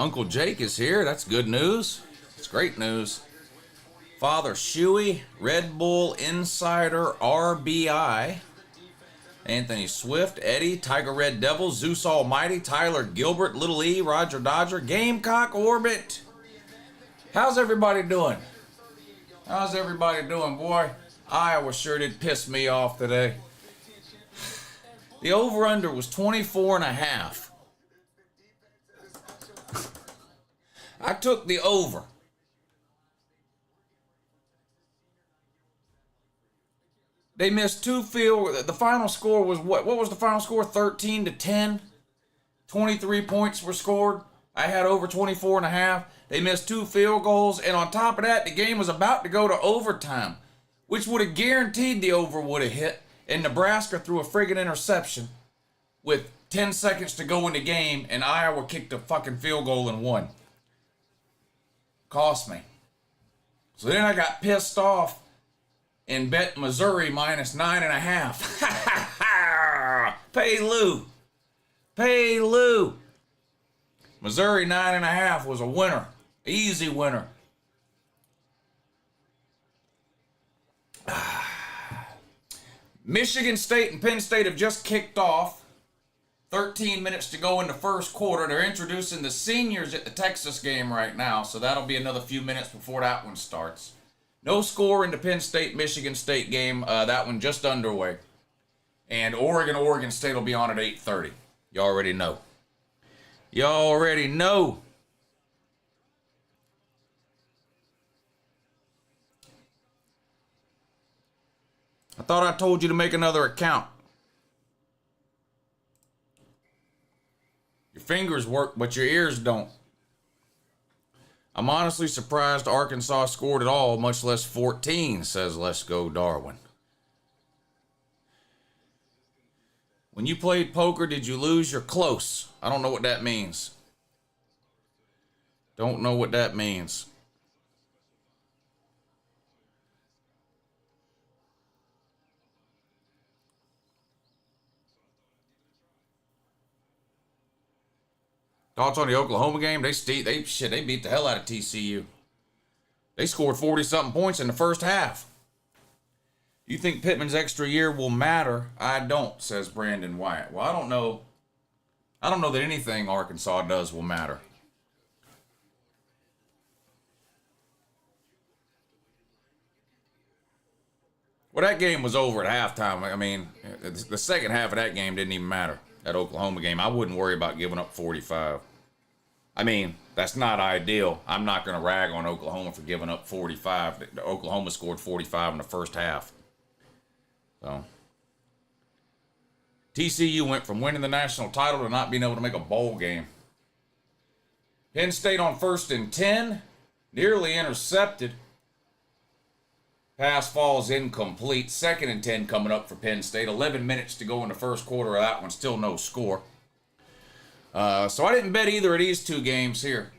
Uncle Jake is here. That's good news. It's great news. Father Shuey, Red Bull Insider RBI. Anthony Swift, Eddie, Tiger Red Devil, Zeus Almighty, Tyler Gilbert, Little E, Roger Dodger, Gamecock Orbit. How's everybody doing? How's everybody doing, boy? Iowa sure did piss me off today. The over-under was 24.5. I took the over. They missed two field. The final score was what? What was the final score? 13-10. 23 points were scored. I had over 24.5. They missed two field goals, and on top of that, the game was about to go to overtime, which would have guaranteed the over would have hit. And Nebraska threw a friggin' interception with 10 seconds to go in the game, and Iowa kicked a fucking field goal and won. Cost me. So then I got pissed off and bet Missouri minus 9.5. Pay Lou. Pay Lou. Missouri 9.5 was a winner. Easy winner. Michigan State and Penn State have just kicked off. 13 minutes to go in the first quarter. They're introducing the seniors at the Texas game right now, so that'll be another few minutes before that one starts. No score in the Penn State-Michigan State game. That one just underway. And Oregon State will be on at 8:30. You already know. You already know. I thought I told you to make another account. Your fingers work, but your ears don't. I'm honestly surprised Arkansas scored at all, much less 14, says Let's Go Darwin. When you played poker, did you lose? You're close. I don't know what that means. Don't know what that means. Thoughts on the Oklahoma game? They beat the hell out of TCU. They scored 40-something points in the first half. You think Pittman's extra year will matter? I don't, says Brandon Wyatt. Well, I don't know. I don't know that anything Arkansas does will matter. Well, that game was over at halftime. I mean, the second half of that game didn't even matter. That Oklahoma game, I wouldn't worry about giving up 45. I mean, that's not ideal. I'm not going to rag on Oklahoma for giving up 45. Oklahoma scored 45 in the first half. So, TCU went from winning the national title to not being able to make a bowl game. Penn State on 1st and 10, nearly intercepted. Pass falls incomplete. 2nd and 10 coming up for Penn State. 11 minutes to go in the first quarter of that one. Still no score. So I didn't bet either of these two games here.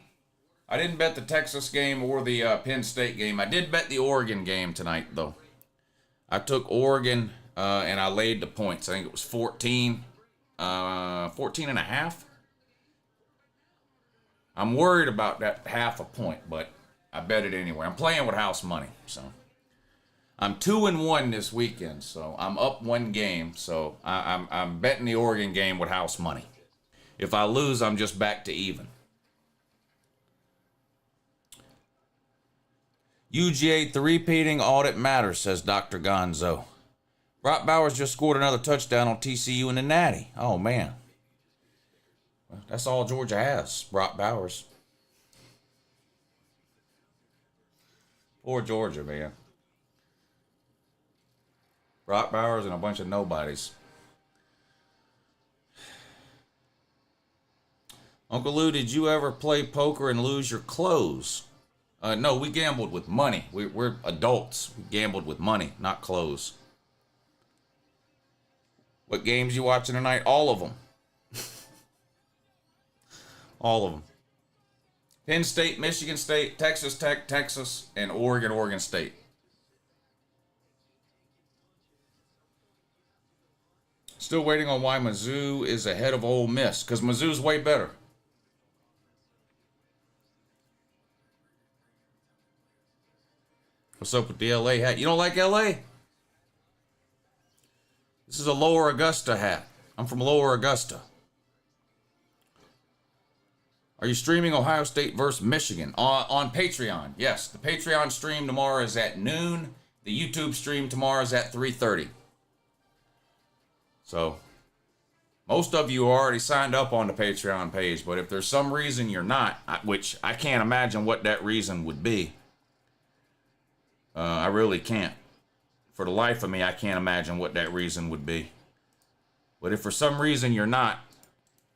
I didn't bet the Texas game or the Penn State game. I did bet the Oregon game tonight, though. I took Oregon and I laid the points. I think it was 14 and a half. I'm worried about that half a point, but I bet it anyway. I'm playing with house money, so. I'm 2-1 this weekend, so I'm up one game. So I'm betting the Oregon game with house money. If I lose, I'm just back to even. UGA three-peating audit matters, says Dr. Gonzo. Brock Bowers just scored another touchdown on TCU in the Natty. Oh, man. Well, that's all Georgia has, Brock Bowers. Poor Georgia, man. Brock Bowers and a bunch of nobodies. Uncle Lou, did you ever play poker and lose your clothes? No, we gambled with money. We're adults. We gambled with money, not clothes. What games you watching tonight? All of them. All of them. Penn State, Michigan State, Texas Tech, Texas, and Oregon State. Still waiting on why Mizzou is ahead of Ole Miss, because Mizzou's way better. What's up with the LA hat? You don't like LA? This is a Lower Augusta hat. I'm from Lower Augusta. Are you streaming Ohio State versus Michigan on Patreon? Yes, the Patreon stream tomorrow is at noon. The YouTube stream tomorrow is at 3:30. So, most of you are already signed up on the Patreon page, but if there's some reason you're not, which I can't imagine what that reason would be. I really can't. For the life of me, I can't imagine what that reason would be. But if for some reason you're not,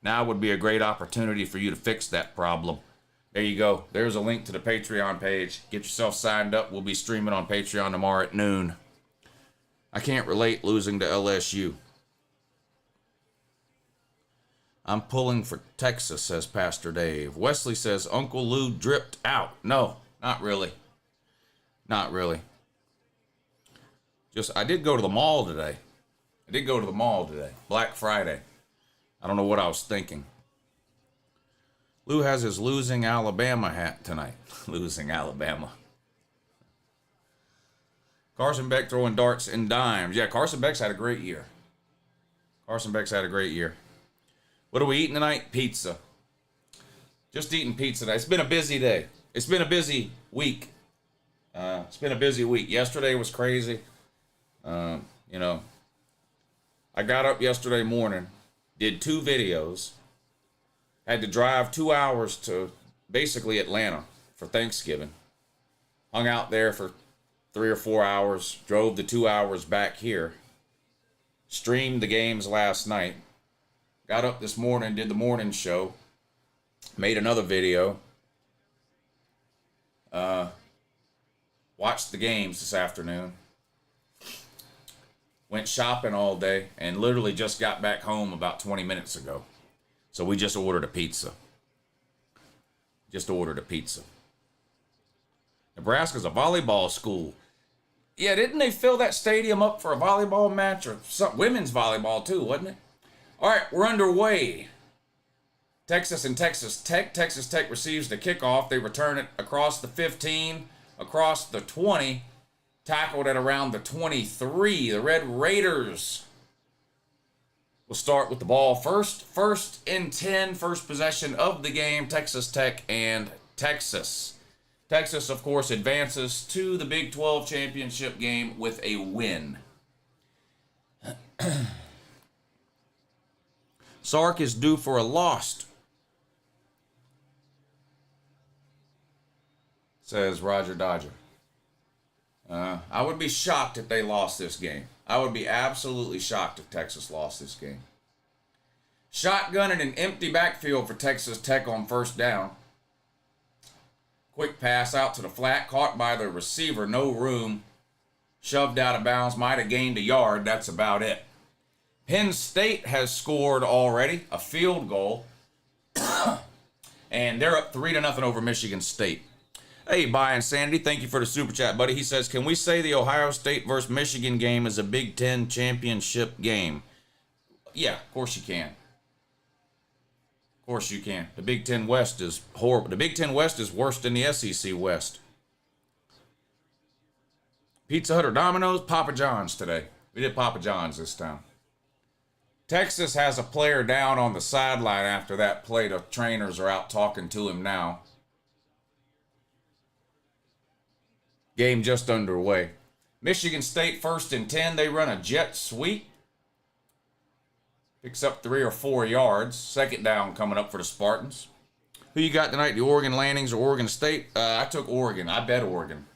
now would be a great opportunity for you to fix that problem. There you go. There's a link to the Patreon page. Get yourself signed up. We'll be streaming on Patreon tomorrow at noon. I can't relate losing to LSU. I'm pulling for Texas, says Pastor Dave. Wesley says Uncle Lou dripped out. No, not really. Not really. I did go to the mall today. Black Friday. I don't know what I was thinking. Lou has his losing Alabama hat tonight. Losing Alabama. Carson Beck throwing darts and dimes. Yeah, Carson Beck's had a great year. What are we eating tonight? Pizza. Just eating pizza tonight. It's been a busy day. It's been a busy week. Yesterday was crazy. I got up yesterday morning, did 2 videos, had to drive 2 hours to basically Atlanta for Thanksgiving. Hung out there for 3 or 4 hours, drove the 2 hours back here, streamed the games last night, got up this morning, did the morning show, made another video, watched the games this afternoon, went shopping all day, and literally just got back home about 20 minutes ago. So we just ordered a pizza. Nebraska's a volleyball school. Yeah, didn't they fill that stadium up for a volleyball match or some women's volleyball too, wasn't it? All right, we're underway. Texas and Texas Tech. Texas Tech receives the kickoff. They return it across the 15, across the 20, tackled at around the 23. The Red Raiders will start with the ball first. First and 10, first possession of the game, Texas Tech and Texas. Texas, of course, advances to the Big 12 championship game with a win. Sark is due for a loss, says Roger Dodger. I would be shocked if they lost this game. I would be absolutely shocked if Texas lost this game. Shotgun in an empty backfield for Texas Tech on first down. Quick pass out to the flat, caught by the receiver, no room. Shoved out of bounds, might have gained a yard, that's about it. Penn State has scored already, a field goal. And they're up 3-0 over Michigan State. Hey, By Insanity, thank you for the super chat, buddy. He says, can we say the Ohio State versus Michigan game is a Big Ten championship game? Yeah, of course you can. Of course you can. The Big Ten West is horrible. The Big Ten West is worse than the SEC West. Pizza Hut or Domino's? Papa John's today. We did Papa John's this time. Texas has a player down on the sideline after that play. The trainers are out talking to him now. Game just underway. Michigan State 1st and 10. They run a jet sweep. Picks up 3 or 4 yards. Second down coming up for the Spartans. Who you got tonight? The Oregon Landings or Oregon State? I took Oregon. I bet Oregon.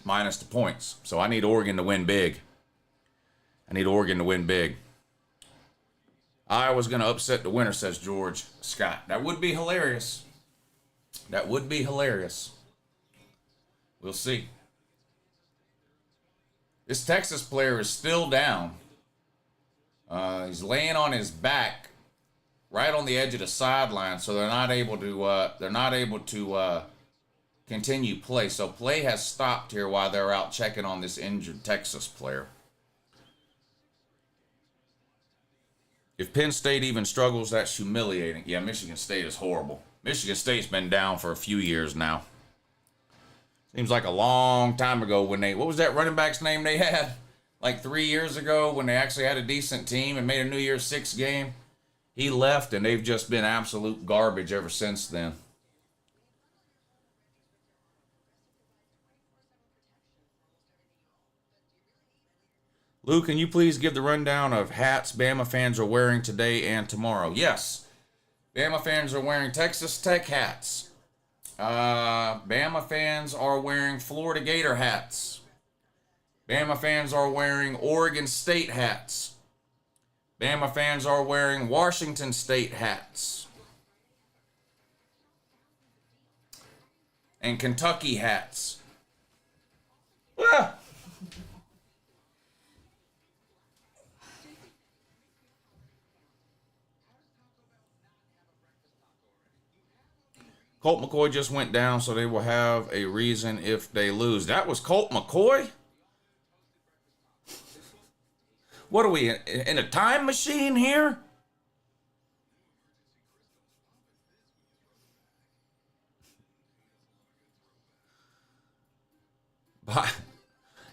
Minus the points. So I need Oregon to win big. Iowa's going to upset the winner, says George Scott. That would be hilarious. We'll see. This Texas player is still down. He's laying on his back, right on the edge of the sideline, so they're not able to continue play. So play has stopped here while they're out checking on this injured Texas player. If Penn State even struggles, that's humiliating. Yeah, Michigan State is horrible. Michigan State's been down for a few years now. Seems like a long time ago when what was that running back's name they had? Like 3 years ago when they actually had a decent team and made a New Year's Six game. He left and they've just been absolute garbage ever since then. Lou, can you please give the rundown of hats Bama fans are wearing today and tomorrow? Yes. Bama fans are wearing Texas Tech hats. Bama fans are wearing Florida Gator hats. Bama fans are wearing Oregon State hats. Bama fans are wearing Washington State hats. And Kentucky hats. Ah! Colt McCoy just went down, so they will have a reason if they lose. That was Colt McCoy? What are we, in a time machine here?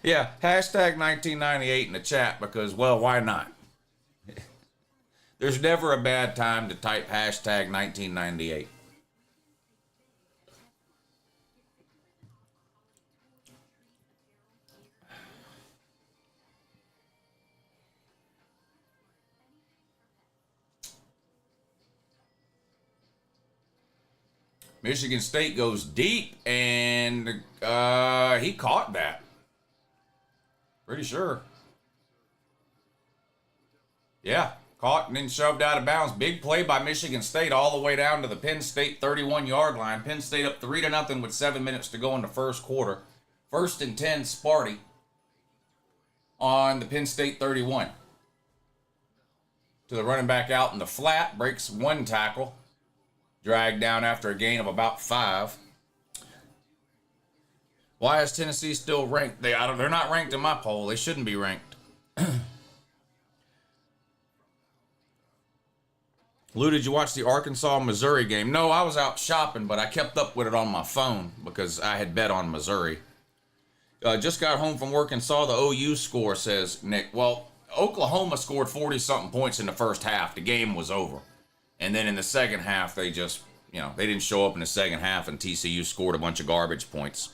Yeah, hashtag 1998 in the chat because, well, why not? There's never a bad time to type hashtag 1998. Michigan State goes deep, and he caught that. Pretty sure. Yeah, caught and then shoved out of bounds. Big play by Michigan State all the way down to the Penn State 31-yard line. Penn State up 3-0 with 7 minutes to go in the first quarter. 1st and 10, Sparty on the Penn State 31. To the running back out in the flat, breaks one tackle. Dragged down after a gain of about 5. Why is Tennessee still ranked? They're not ranked in my poll. They shouldn't be ranked. Lou, did you watch the Arkansas-Missouri game? No, I was out shopping, but I kept up with it on my phone because I had bet on Missouri. Just got home from work and saw the OU score, says Nick. Well, Oklahoma scored 40-something points in the first half. The game was over. And then in the second half, they just, they didn't show up in the second half, and TCU scored a bunch of garbage points.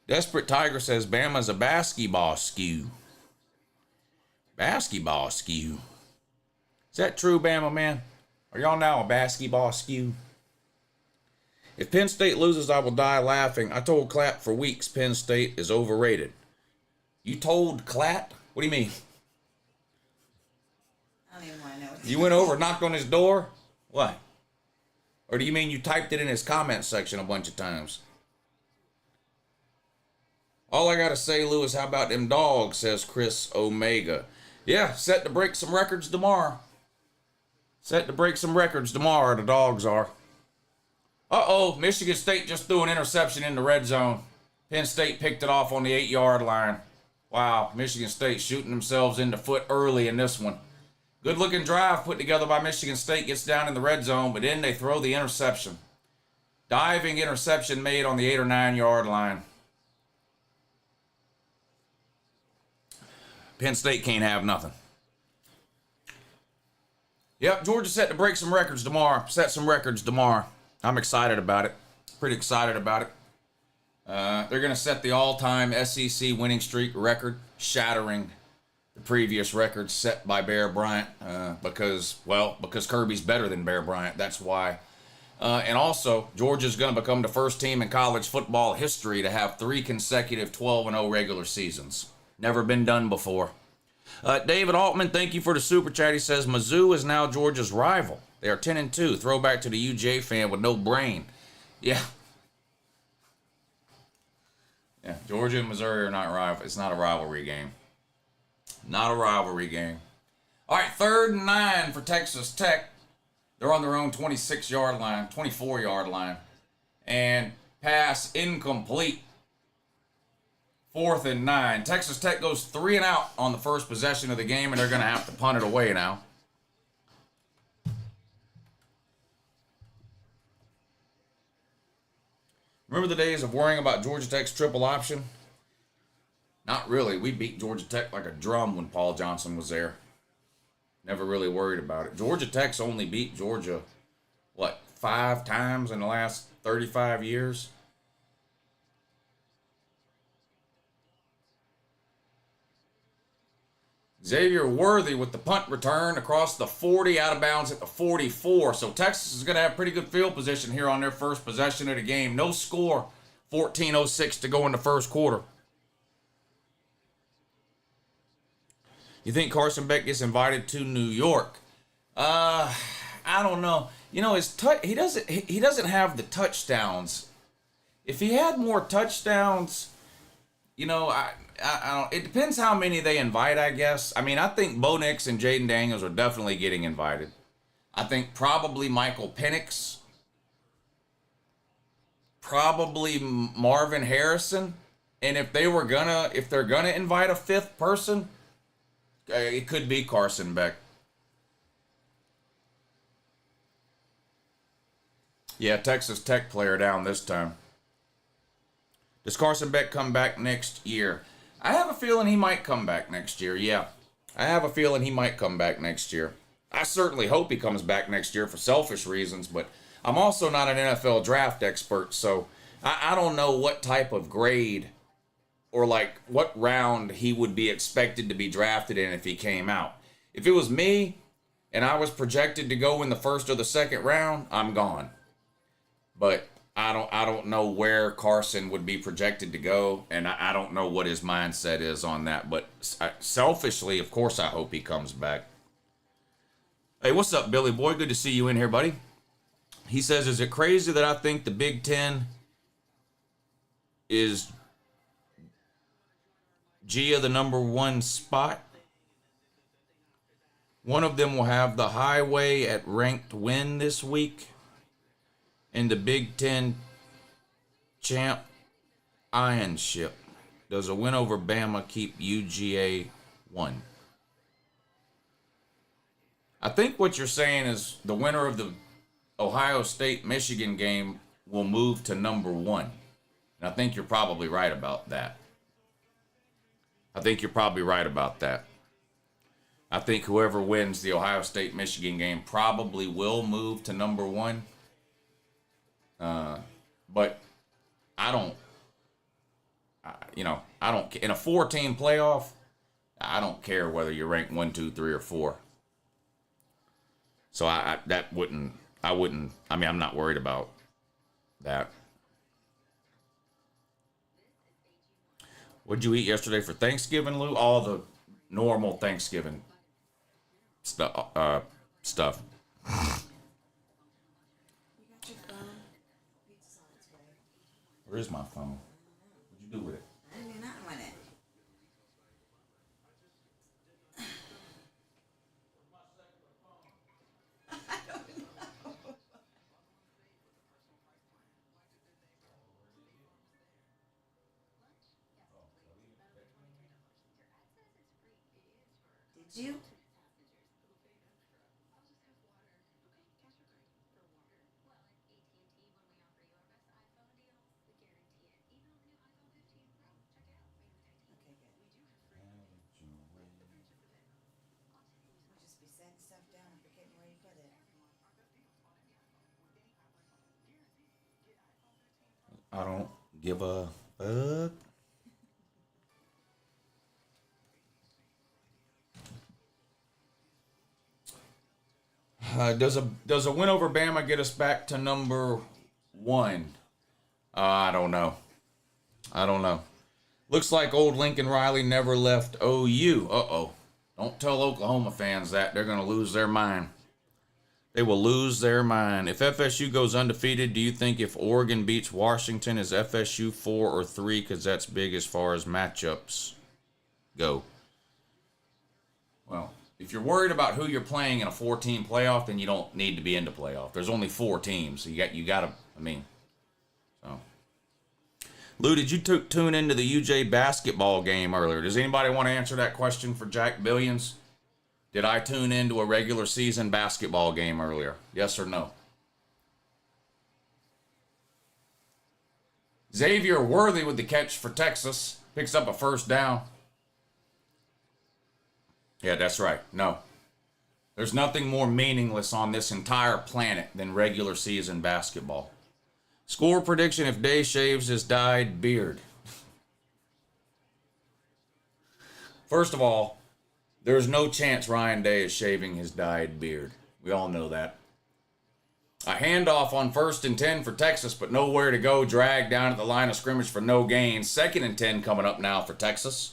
Desperate Tiger says Bama's a basketball skew. Basketball skew. Is that true, Bama man? Are y'all now a basketball skew? If Penn State loses, I will die laughing. I told Clapp for weeks Penn State is overrated. You told Clapp? What do you mean? I don't even want to know. You went over, knocked on his door? What? Or do you mean you typed it in his comment section a bunch of times? All I gotta say, Lou, is how about them dogs, says Chris Omega. Yeah, set to break some records tomorrow. Set to break some records tomorrow, the dogs are. Uh-oh, Michigan State just threw an interception in the red zone. Penn State picked it off on the 8-yard line. Wow, Michigan State shooting themselves in the foot early in this one. Good-looking drive put together by Michigan State, gets down in the red zone, but then they throw the interception. Diving interception made on the 8 or 9-yard line. Penn State can't have nothing. Yep, Georgia set to break some records tomorrow. Set some records tomorrow. I'm excited about it. Pretty excited about it. They're going to set the all-time SEC winning streak record, shattering the previous record set by Bear Bryant because Kirby's better than Bear Bryant. That's why. And also, Georgia's going to become the first team in college football history to have 3 consecutive 12-0 regular seasons. Never been done before. David Altman, thank you for the super chat. He says, Mizzou is now Georgia's rival. They are 10-2. Throwback to the UJ fan with no brain. Yeah. Yeah, Georgia and Missouri are not rival. It's not a rivalry game. Not a rivalry game. All right, 3rd and 9 for Texas Tech. They're on their own 26-yard line, 24-yard line. And pass incomplete. 4th and 9. Texas Tech goes 3 and out on the first possession of the game, and they're going to have to punt it away now. Remember the days of worrying about Georgia Tech's triple option? Not really. We beat Georgia Tech like a drum when Paul Johnson was there. Never really worried about it. Georgia Tech's only beat Georgia, what, 5 times in the last 35 years? Xavier Worthy with the punt return across the 40, out of bounds at the 44. So Texas is going to have pretty good field position here on their first possession of the game. No score, 14:06 to go in the first quarter. You think Carson Beck gets invited to New York? I don't know. You know, he doesn't have the touchdowns. If he had more touchdowns, you know, I don't. It depends how many they invite, I guess. I mean, I think Bo Nix and Jaden Daniels are definitely getting invited. I think probably Michael Penix, probably Marvin Harrison, and if they're gonna invite a 5th person, it could be Carson Beck. Yeah, Texas Tech player down this time. Does Carson Beck come back next year? I have a feeling he might come back next year, yeah. I have a feeling he might come back next year. I certainly hope he comes back next year for selfish reasons, but I'm also not an NFL draft expert, so I don't know what type of grade or like what round he would be expected to be drafted in if he came out. If it was me and I was projected to go in the 1st or the 2nd round, I'm gone. But I don't know where Carson would be projected to go, and I don't know what his mindset is on that. But selfishly, of course, I hope he comes back. Hey, what's up, Billy Boy? Good to see you in here, buddy. He says, is it crazy that I think the Big Ten is Gia the #1 spot? One of them will have the highway at ranked win this week. In the Big Ten champ iron ship, does a win over Bama keep UGA 1? I think what you're saying is the winner of the Ohio State-Michigan game will move to #1. And I think you're probably right about that. I think whoever wins the Ohio State-Michigan game probably will move to #1. But I don't, in a 4-team playoff, I don't care whether you're ranked 1, 2, 3, or 4. So I'm not worried about that. What'd you eat yesterday for Thanksgiving, Lou? All the normal Thanksgiving stuff. Where is my phone? What'd you do with it? I didn't do nothing with it. I don't know. Did you? I don't give a fuck. Does a win over Bama get us back to #1? I don't know. Looks like old Lincoln Riley never left OU. Uh-oh. Don't tell Oklahoma fans that. They're going to lose their mind. They will lose their mind. If FSU goes undefeated, do you think if Oregon beats Washington, is FSU 4 or 3? Because that's big as far as matchups go. Well, if you're worried about who you're playing in a 4-team playoff, then you don't need to be into playoff. There's only 4 teams. So you got to, so. Lou, did you tune into the UJ basketball game earlier? Does anybody want to answer that question for Jack Billions? Did I tune into a regular season basketball game earlier? Yes or no? Xavier Worthy with the catch for Texas. Picks up a first down. Yeah, that's right. No. There's nothing more meaningless on this entire planet than regular season basketball. Score prediction if Day shaves his dyed beard. First of all, there's no chance Ryan Day is shaving his dyed beard. We all know that. A handoff on 1st and 10 for Texas, but nowhere to go. Dragged down at the line of scrimmage for no gain. 2nd and 10 coming up now for Texas.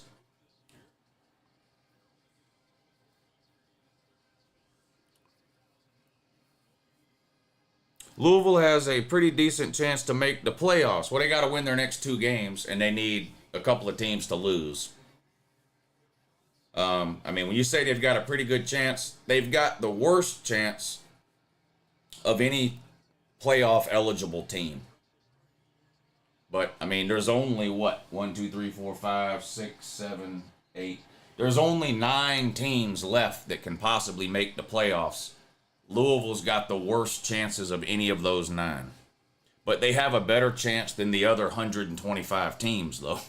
Louisville has a pretty decent chance to make the playoffs. Well, they got to win their next 2 games, and they need a couple of teams to lose. When you say they've got a pretty good chance, they've got the worst chance of any playoff eligible team. But, there's only, 1, 2, 3, 4, 5, 6, 7, 8. There's only 9 teams left that can possibly make the playoffs. Louisville's got the worst chances of any of those 9. But they have a better chance than the other 125 teams, though.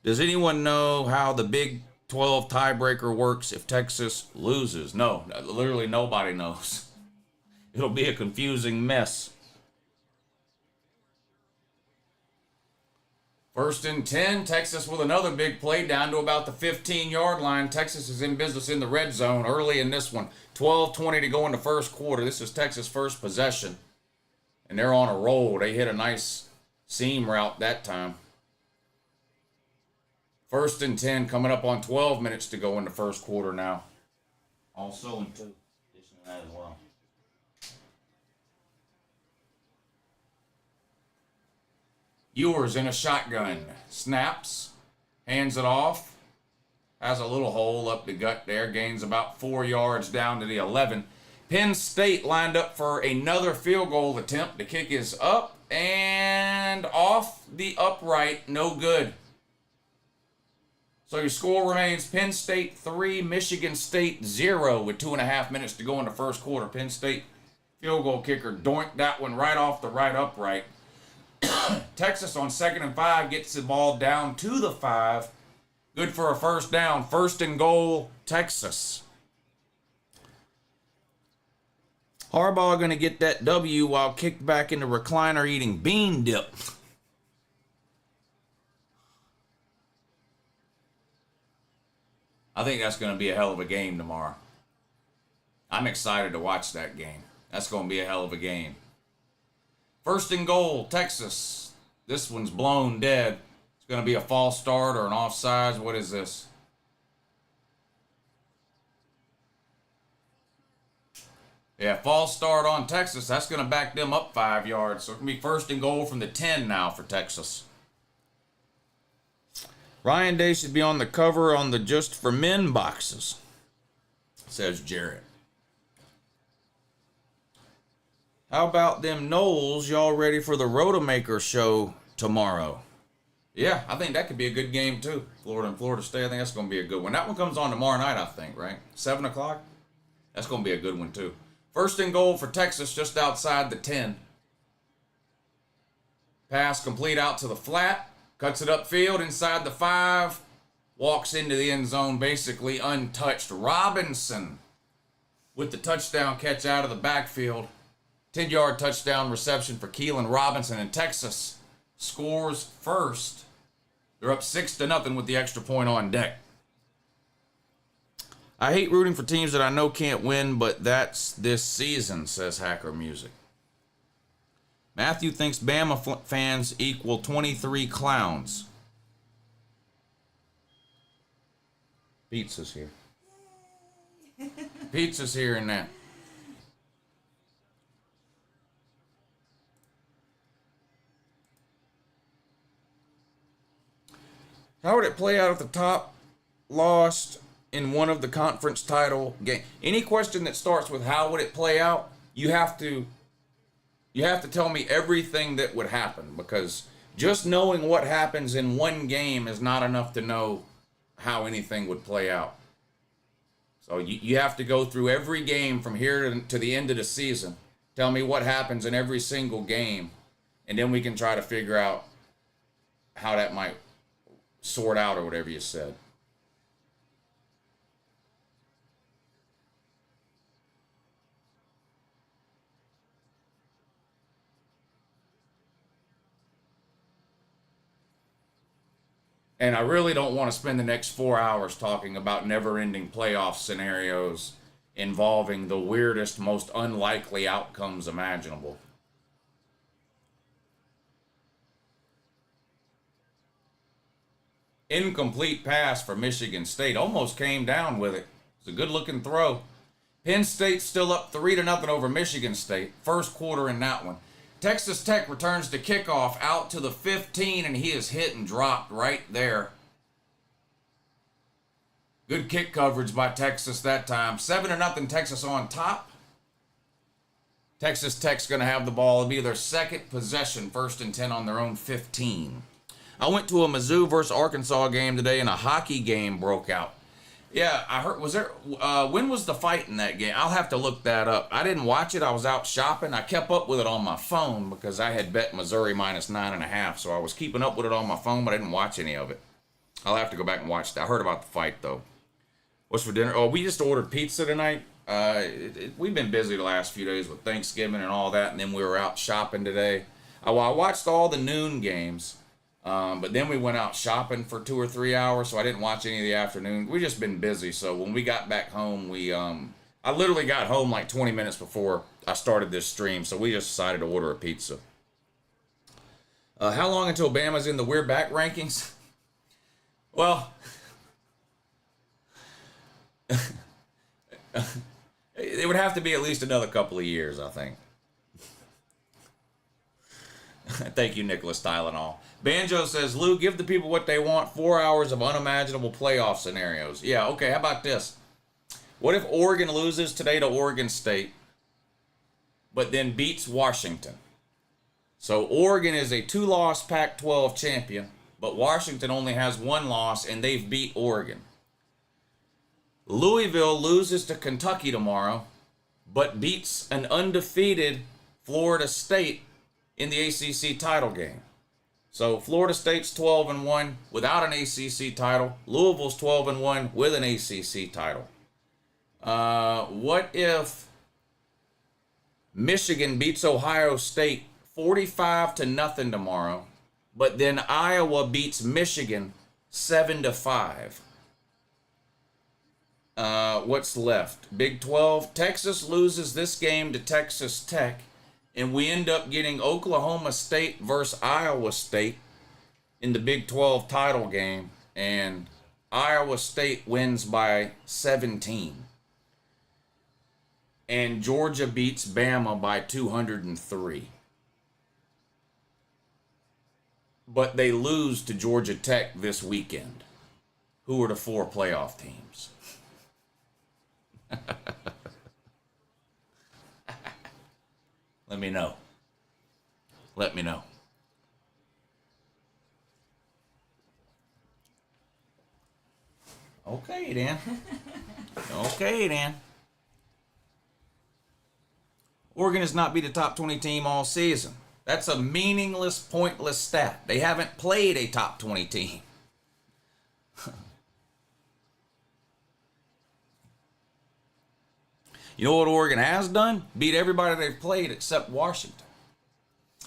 Does anyone know how the Big 12 tiebreaker works if Texas loses? No, literally nobody knows. It'll be a confusing mess. 1st and 10, Texas with another big play down to about the 15-yard line. Texas is in business in the red zone early in this one. 12:20 to go in the first quarter. This is Texas' first possession. And they're on a roll. They hit a nice seam route that time. 1st and 10 coming up on 12 minutes to go in the first quarter now. Also in 2. Addition to that as well. Ewers in a shotgun. Snaps. Hands it off. Has a little hole up the gut there. Gains about 4 yards down to the 11. Penn State lined up for another field goal attempt. The kick is up and off the upright. No good. So your score remains Penn State 3, Michigan State 0 with 2.5 minutes to go in the first quarter. Penn State field goal kicker doinked that one right off the right upright. Texas on 2nd and 5 gets the ball down to the 5. Good for a first down. 1st and goal, Texas. Harbaugh going to get that W while kicked back in the recliner eating bean dip. I think that's going to be a hell of a game tomorrow. I'm excited to watch that game. That's going to be a hell of a game. 1st and goal, Texas. This one's blown dead. It's going to be a false start or an offsides. What is this? Yeah, false start on Texas. That's going to back them up 5 yards. So it's going to be 1st and goal from the 10 now for Texas. Ryan Day should be on the cover on the Just for Men boxes, says Jarrett. How about them Knowles? Y'all ready for the Rodemaker show tomorrow? Yeah, I think that could be a good game too. Florida and Florida State, I think that's going to be a good one. That one comes on tomorrow night, I think, right? 7 o'clock? That's going to be a good one too. 1st and goal for Texas, just outside the 10. Pass complete out to the flat. Cuts it upfield inside the 5. Walks into the end zone basically untouched. Robinson with the touchdown catch out of the backfield. 10-yard touchdown reception for Keelan Robinson. And Texas scores first. They're up 6-0 with the extra point on deck. I hate rooting for teams that I know can't win, but that's this season, says Hacker Music. Matthew thinks Bama fans equal 23 clowns. Pizza's here. Pizza's here and that. How would it play out if the top lost in one of the conference title games? Any question that starts with how would it play out, you have to tell me everything that would happen, because just knowing what happens in one game is not enough to know how anything would play out. So you have to go through every game from here to the end of the season. Tell me what happens in every single game. And then we can try to figure out how that might sort out or whatever you said. And I really don't want to spend the next 4 hours talking about never-ending playoff scenarios involving the weirdest, most unlikely outcomes imaginable. Incomplete pass for Michigan State. Almost came down with it. It's a good-looking throw. Penn State's still up 3-0 over Michigan State. First quarter in that one. Texas Tech returns to kickoff out to the 15, and he is hit and dropped right there. Good kick coverage by Texas that time. 7-0 Texas on top. Texas Tech's going to have the ball. It'll be their second possession, 1st and 10 on their own 15. I went to a Mizzou versus Arkansas game today, and a hockey game broke out. Yeah, I heard, when was the fight in that game? I'll have to look that up. I didn't watch it. I was out shopping. I kept up with it on my phone because I had bet Missouri minus 9.5, so I was keeping up with it on my phone, but I didn't watch any of it. I'll have to go back and watch that. I heard about the fight, though. What's for dinner? Oh, we just ordered pizza tonight. We've been busy the last few days with Thanksgiving and all that, and then we were out shopping today. I watched all the noon games. But then we went out shopping for 2 or 3 hours, so I didn't watch any of the afternoon. We just been busy, so when we got back home, I literally got home like 20 minutes before I started this stream, so we just decided to order a pizza. How long until Bama's in the We're Back rankings? Well, it would have to be at least another couple of years, I think. Thank you, Nicholas Tylenol. Banjo says, Lou, give the people what they want. 4 hours of unimaginable playoff scenarios. Yeah, okay, how about this? What if Oregon loses today to Oregon State, but then beats Washington? So Oregon is a 2-loss Pac-12 champion, but Washington only has 1 loss, and they've beat Oregon. Louisville loses to Kentucky tomorrow, but beats an undefeated Florida State in the ACC title game. So Florida State's 12-1 without an ACC title. Louisville's 12-1 with an ACC title. What if Michigan beats Ohio State 45-0 tomorrow, but then Iowa beats Michigan 7-5? What's left? Big 12. Texas loses this game to Texas Tech, and we end up getting Oklahoma State versus Iowa State in the Big 12 title game, and Iowa State wins by 17. And Georgia beats Bama by 203. But they lose to Georgia Tech this weekend. Who are the 4 playoff teams? Let me know. Let me know. Okay, then. Okay, then. Oregon has not beat a top 20 team all season. That's a meaningless, pointless stat. They haven't played a top 20 team. You know what Oregon has done? Beat everybody they've played except Washington.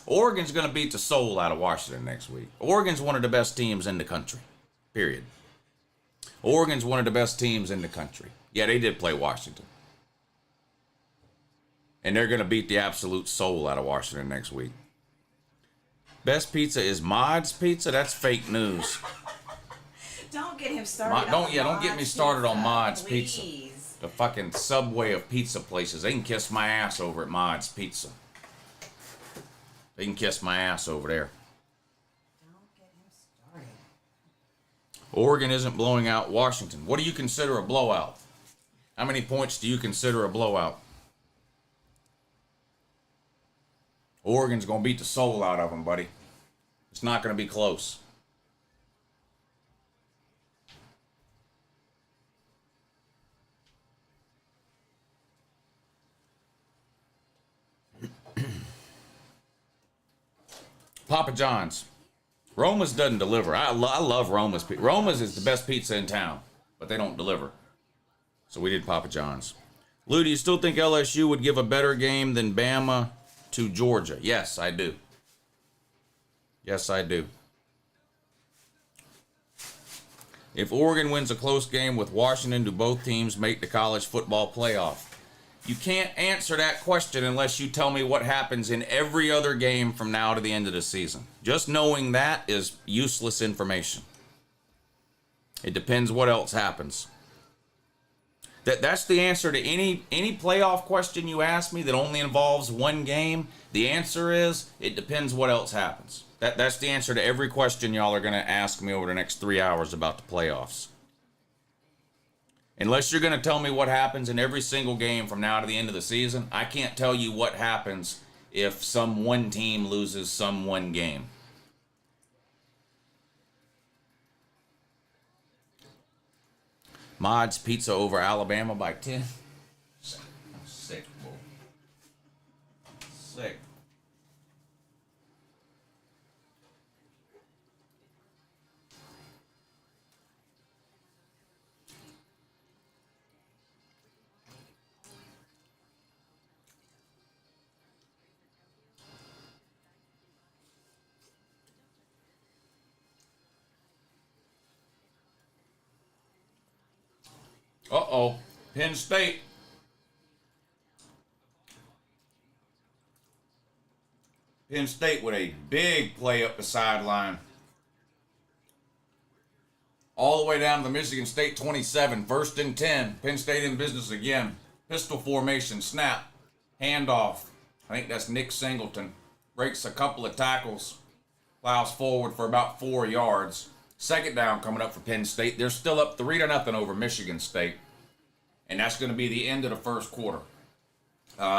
Oregon's going to beat the soul out of Washington next week. Oregon's one of the best teams in the country. Period. Oregon's one of the best teams in the country. Yeah, they did play Washington. And they're going to beat the absolute soul out of Washington next week. Best pizza is Mod's Pizza? That's fake news. Don't get him started. Don't get me started on Mod's please. Pizza. The fucking subway of pizza places. They can kiss my ass over at Mod's Pizza. They can kiss my ass over there. Don't get him started. Oregon isn't blowing out Washington. What do you consider a blowout? How many points do you consider a blowout? Oregon's going to beat the soul out of them, buddy. It's not going to be close. Papa John's. Roma's doesn't deliver. I love Roma's. Roma's is the best pizza in town, but they don't deliver. So we did Papa John's. Lou, do you still think LSU would give a better game than Bama to Georgia? Yes, I do. Yes, I do. If Oregon wins a close game with Washington, do both teams make the college football playoff? You can't answer that question unless you tell me what happens in every other game from now to the end of the season. Just knowing that is useless information. It depends what else happens. That's the answer to any playoff question you ask me that only involves one game. The answer is it depends what else happens. That's the answer to every question y'all are going to ask me over the next 3 hours about the playoffs. Unless you're going to tell me what happens in every single game from now to the end of the season, I can't tell you what happens if some one team loses some one game. Mods pizza over Alabama by 10. I'm sick, boy. Sick. Uh-oh. Penn State. Penn State with a big play up the sideline. All the way down to the Michigan State 27. 1st and 10. Penn State in business again. Pistol formation. Snap. Handoff. I think that's Nick Singleton. Breaks a couple of tackles. Plows forward for about 4 yards. 2nd down coming up for Penn State. They're still up 3-0 over Michigan State. And that's going to be the end of the first quarter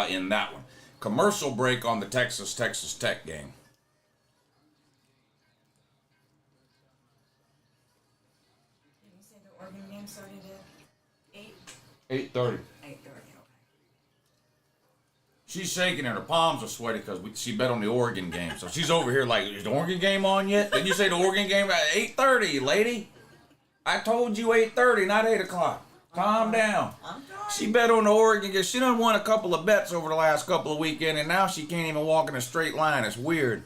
in that one. Commercial break on the Texas Tech game. Did you say the Oregon game started at 8? 8:30. 8:30, okay. She's shaking and her palms are sweaty because she bet on the Oregon game. So she's over here like, is the Oregon game on yet? Did you say the Oregon game at 8:30, lady? I told you 8:30, not 8 o'clock. Calm down. She bet on the Oregon game. She done won a couple of bets over the last couple of weekends, and now she can't even walk in a straight line. It's weird.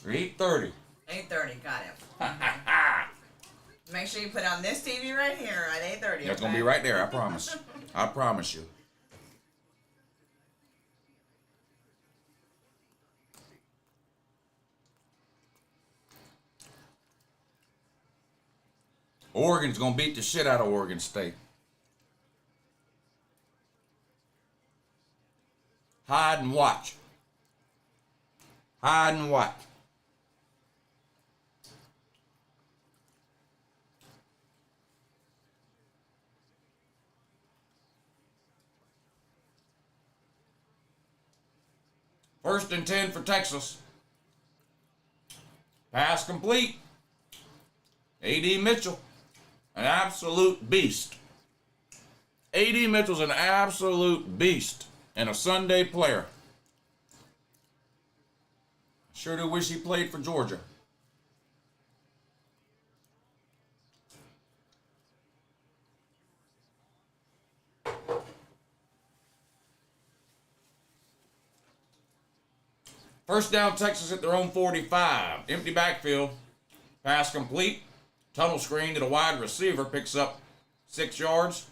$8:30. 8:30, got it. Make sure you put on this TV right here at 8:30. That's going to be right there, I promise. I promise you. Oregon's going to beat the shit out of Oregon State. Hide and watch. Hide and watch. First and 10 for Texas. Pass complete. A.D. Mitchell, an absolute beast. A.D. Mitchell's an absolute beast and a Sunday player. Sure do wish he played for Georgia. First down, Texas at their own 45. Empty backfield. Pass complete. Tunnel screen to the wide receiver. Picks up 6 yards.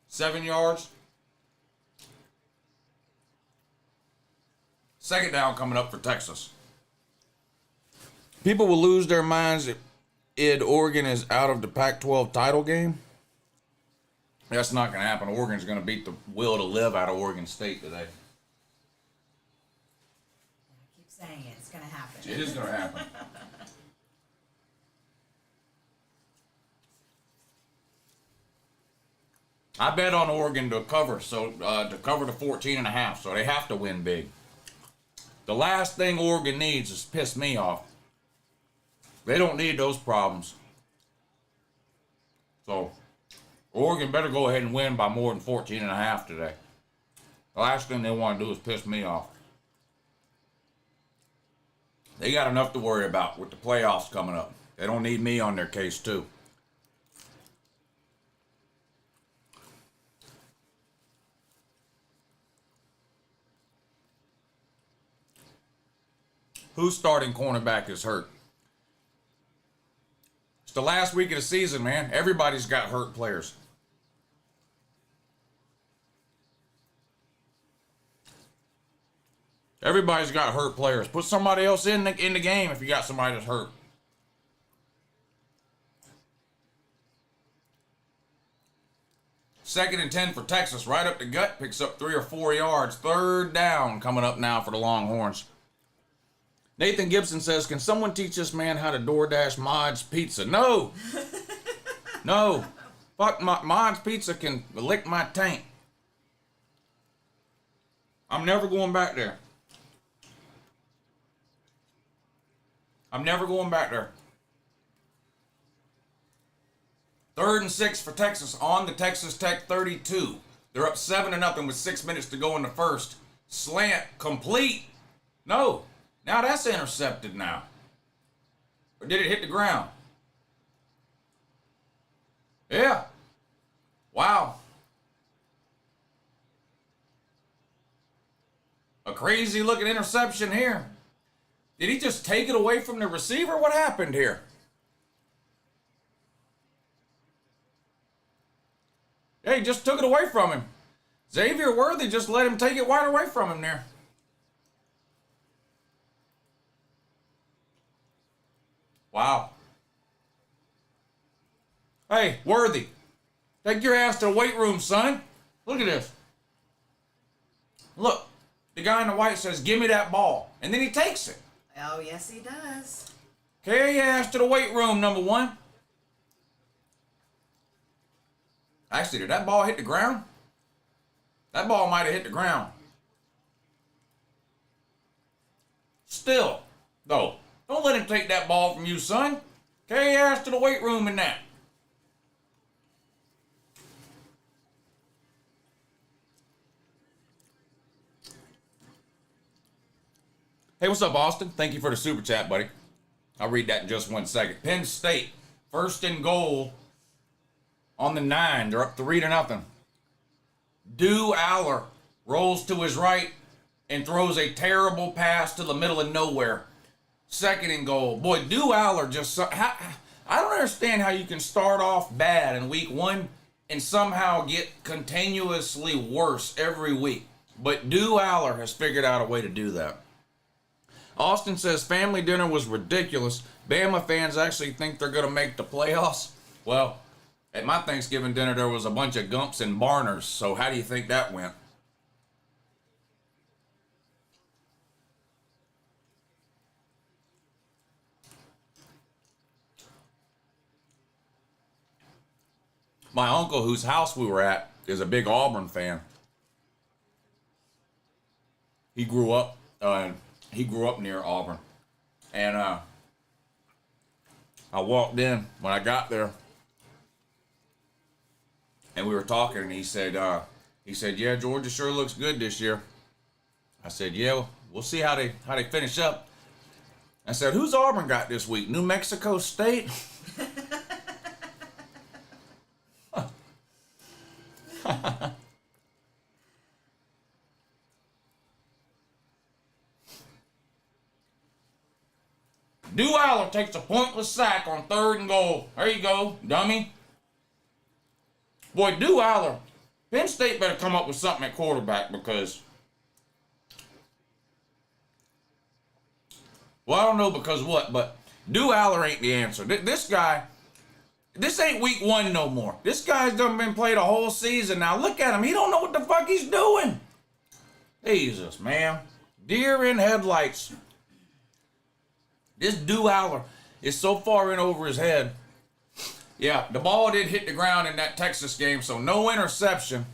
7 yards. 2nd down coming up for Texas. People will lose their minds if Oregon is out of the Pac-12 title game. That's not going to happen. Oregon's going to beat the will to live out of Oregon State today. Saying it. It's going to happen. It is going to happen. I bet on Oregon to cover, to cover the 14.5, so they have to win big. The last thing Oregon needs is piss me off. They don't need those problems. So, Oregon better go ahead and win by more than 14.5 today. The last thing they want to do is piss me off. They got enough to worry about with the playoffs coming up. They don't need me on their case too. Whose starting cornerback is hurt? It's the last week of the season, man. Everybody's got hurt players. Everybody's got hurt players. Put somebody else in the game if you got somebody that's hurt. Second and 10 for Texas. Right up the gut. Picks up 3 or 4 yards. Third down coming up now for the Longhorns. Nathan Gibson says, can someone teach this man how to DoorDash Mod's Pizza? No. No. Fuck, Mod's Pizza can lick my taint. I'm never going back there. I'm never going back there. 3rd and 6 for Texas on the Texas Tech 32. They're up 7-0 with 6 minutes to go in the first. Slant complete. No. Now that's intercepted now. Or did it hit the ground? Yeah. Wow. A crazy looking interception here. Did he just take it away from the receiver? What happened here? Yeah, he just took it away from him. Xavier Worthy just let him take it right away from him there. Wow. Hey, Worthy, take your ass to the weight room, son. Look at this. Look, the guy in the white says, give me that ball. And then he takes it. Oh, yes, he does. Carry your ass to the weight room, number 1. Actually, did that ball hit the ground? That ball might have hit the ground. Still, though, don't let him take that ball from you, son. Carry your ass to the weight room in that. Hey, what's up, Austin? Thank you for the super chat, buddy. I'll read that in just 1 second. Penn State, 1st and goal on the 9. They're up 3-0. Dew Aller rolls to his right and throws a terrible pass to the middle of nowhere. 2nd and goal. Boy, Dew Aller just... I don't understand how you can start off bad in week 1 and somehow get continuously worse every week. But Dew Aller has figured out a way to do that. Austin says, family dinner was ridiculous. Bama fans actually think they're going to make the playoffs. Well, at my Thanksgiving dinner, there was a bunch of Gumps and Barners. So how do you think that went? My uncle, whose house we were at, is a big Auburn fan. He grew up near Auburn. And I walked in when I got there, and we were talking, and he said, yeah, Georgia sure looks good this year. I said, yeah, we'll see how they finish up. I said, who's Auburn got this week? New Mexico State? Dew Aller takes a pointless sack on 3rd and goal. There you go, dummy. Boy, Dew Aller, Penn State better come up with something at quarterback because, well, I don't know because what, but Dew Aller ain't the answer. This guy, this ain't week 1 no more. This guy's done been played a whole season now. Look at him. He don't know what the fuck he's doing. Jesus, man. Deer in headlights. This Dew Aller is so far in over his head. Yeah, the ball did hit the ground in that Texas game, so no interception.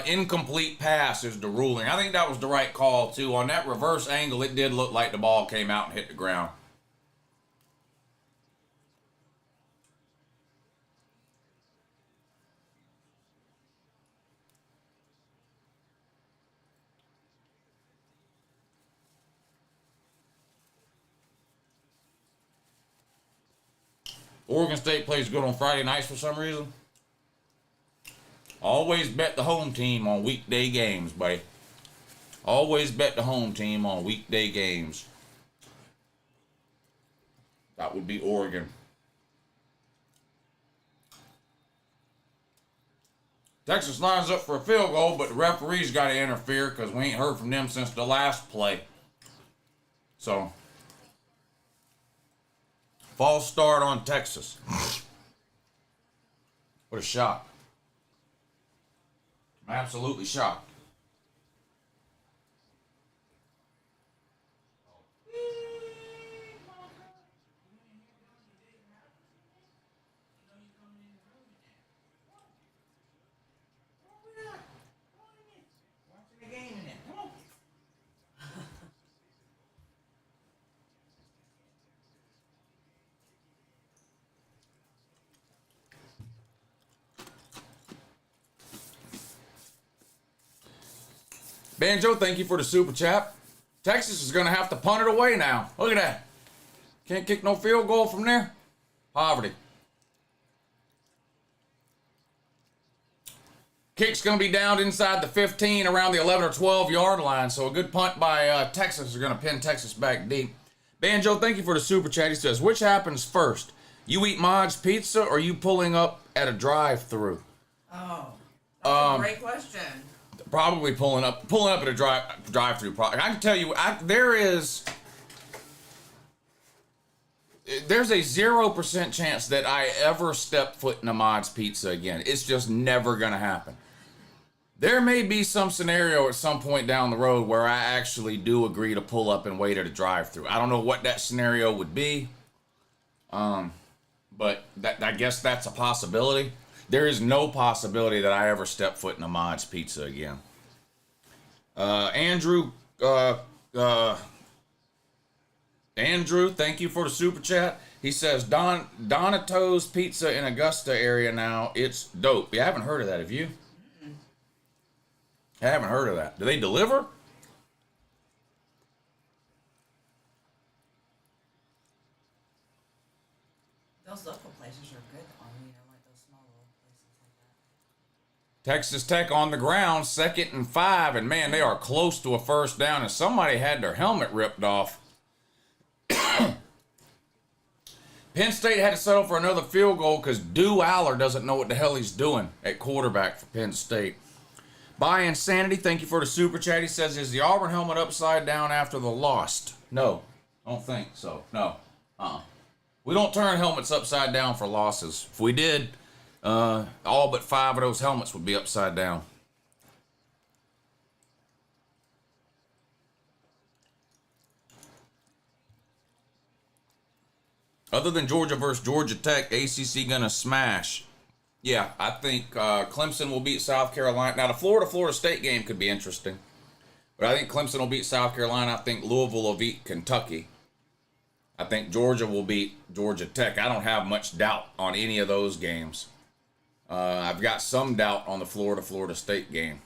Incomplete pass is the ruling. I think that was the right call, too. On that reverse angle, it did look like the ball came out and hit the ground. Oregon State plays good on Friday nights for some reason. Always bet the home team on weekday games, buddy. Always bet the home team on weekday games. That would be Oregon. Texas lines up for a field goal, but the referee's got to interfere because we ain't heard from them since the last play. So, false start on Texas. What a shock. I'm absolutely shocked. Banjo, thank you for the super chat. Texas is going to have to punt it away now. Look at that. Can't kick no field goal from there. Poverty. Kick's going to be down inside the 15 around the 11 or 12 yard line. So a good punt by Texas is going to pin Texas back deep. Banjo, thank you for the super chat. He says, which happens first? You eat Mod's pizza or you pulling up at a drive-through? Oh, that's a great question. Probably pulling up at a drive-through. I can tell you, there's a 0% chance that I ever step foot in a Mod's Pizza again. It's just never gonna happen. There may be some scenario at some point down the road where I actually do agree to pull up and wait at a drive-through. I don't know what that scenario would be, but I guess that's a possibility. There is no possibility that I ever step foot in a Mod's Pizza again. Andrew, thank you for the super chat. He says, Donato's Pizza in Augusta area now. It's dope. Yeah, I haven't heard of that. Have you? I haven't heard of that. Do they deliver? Those local places are good on, like those small little places like that. Texas Tech on the ground, 2nd and 5, and man, they are close to a first down, and somebody had their helmet ripped off. Penn State had to settle for another field goal because Dew Aller doesn't know what the hell he's doing at quarterback for Penn State. By Insanity, thank you for the super chat. He says, is the Auburn helmet upside down after the loss? No, I don't think so. No. We don't turn helmets upside down for losses. If we did, all but 5 of those helmets would be upside down. Other than Georgia versus Georgia Tech, ACC gonna smash. Yeah, I think Clemson will beat South Carolina. Now, the Florida State game could be interesting. But I think Clemson will beat South Carolina. I think Louisville will beat Kentucky. I think Georgia will beat Georgia Tech. I don't have much doubt on any of those games. I've got some doubt on the Florida State game.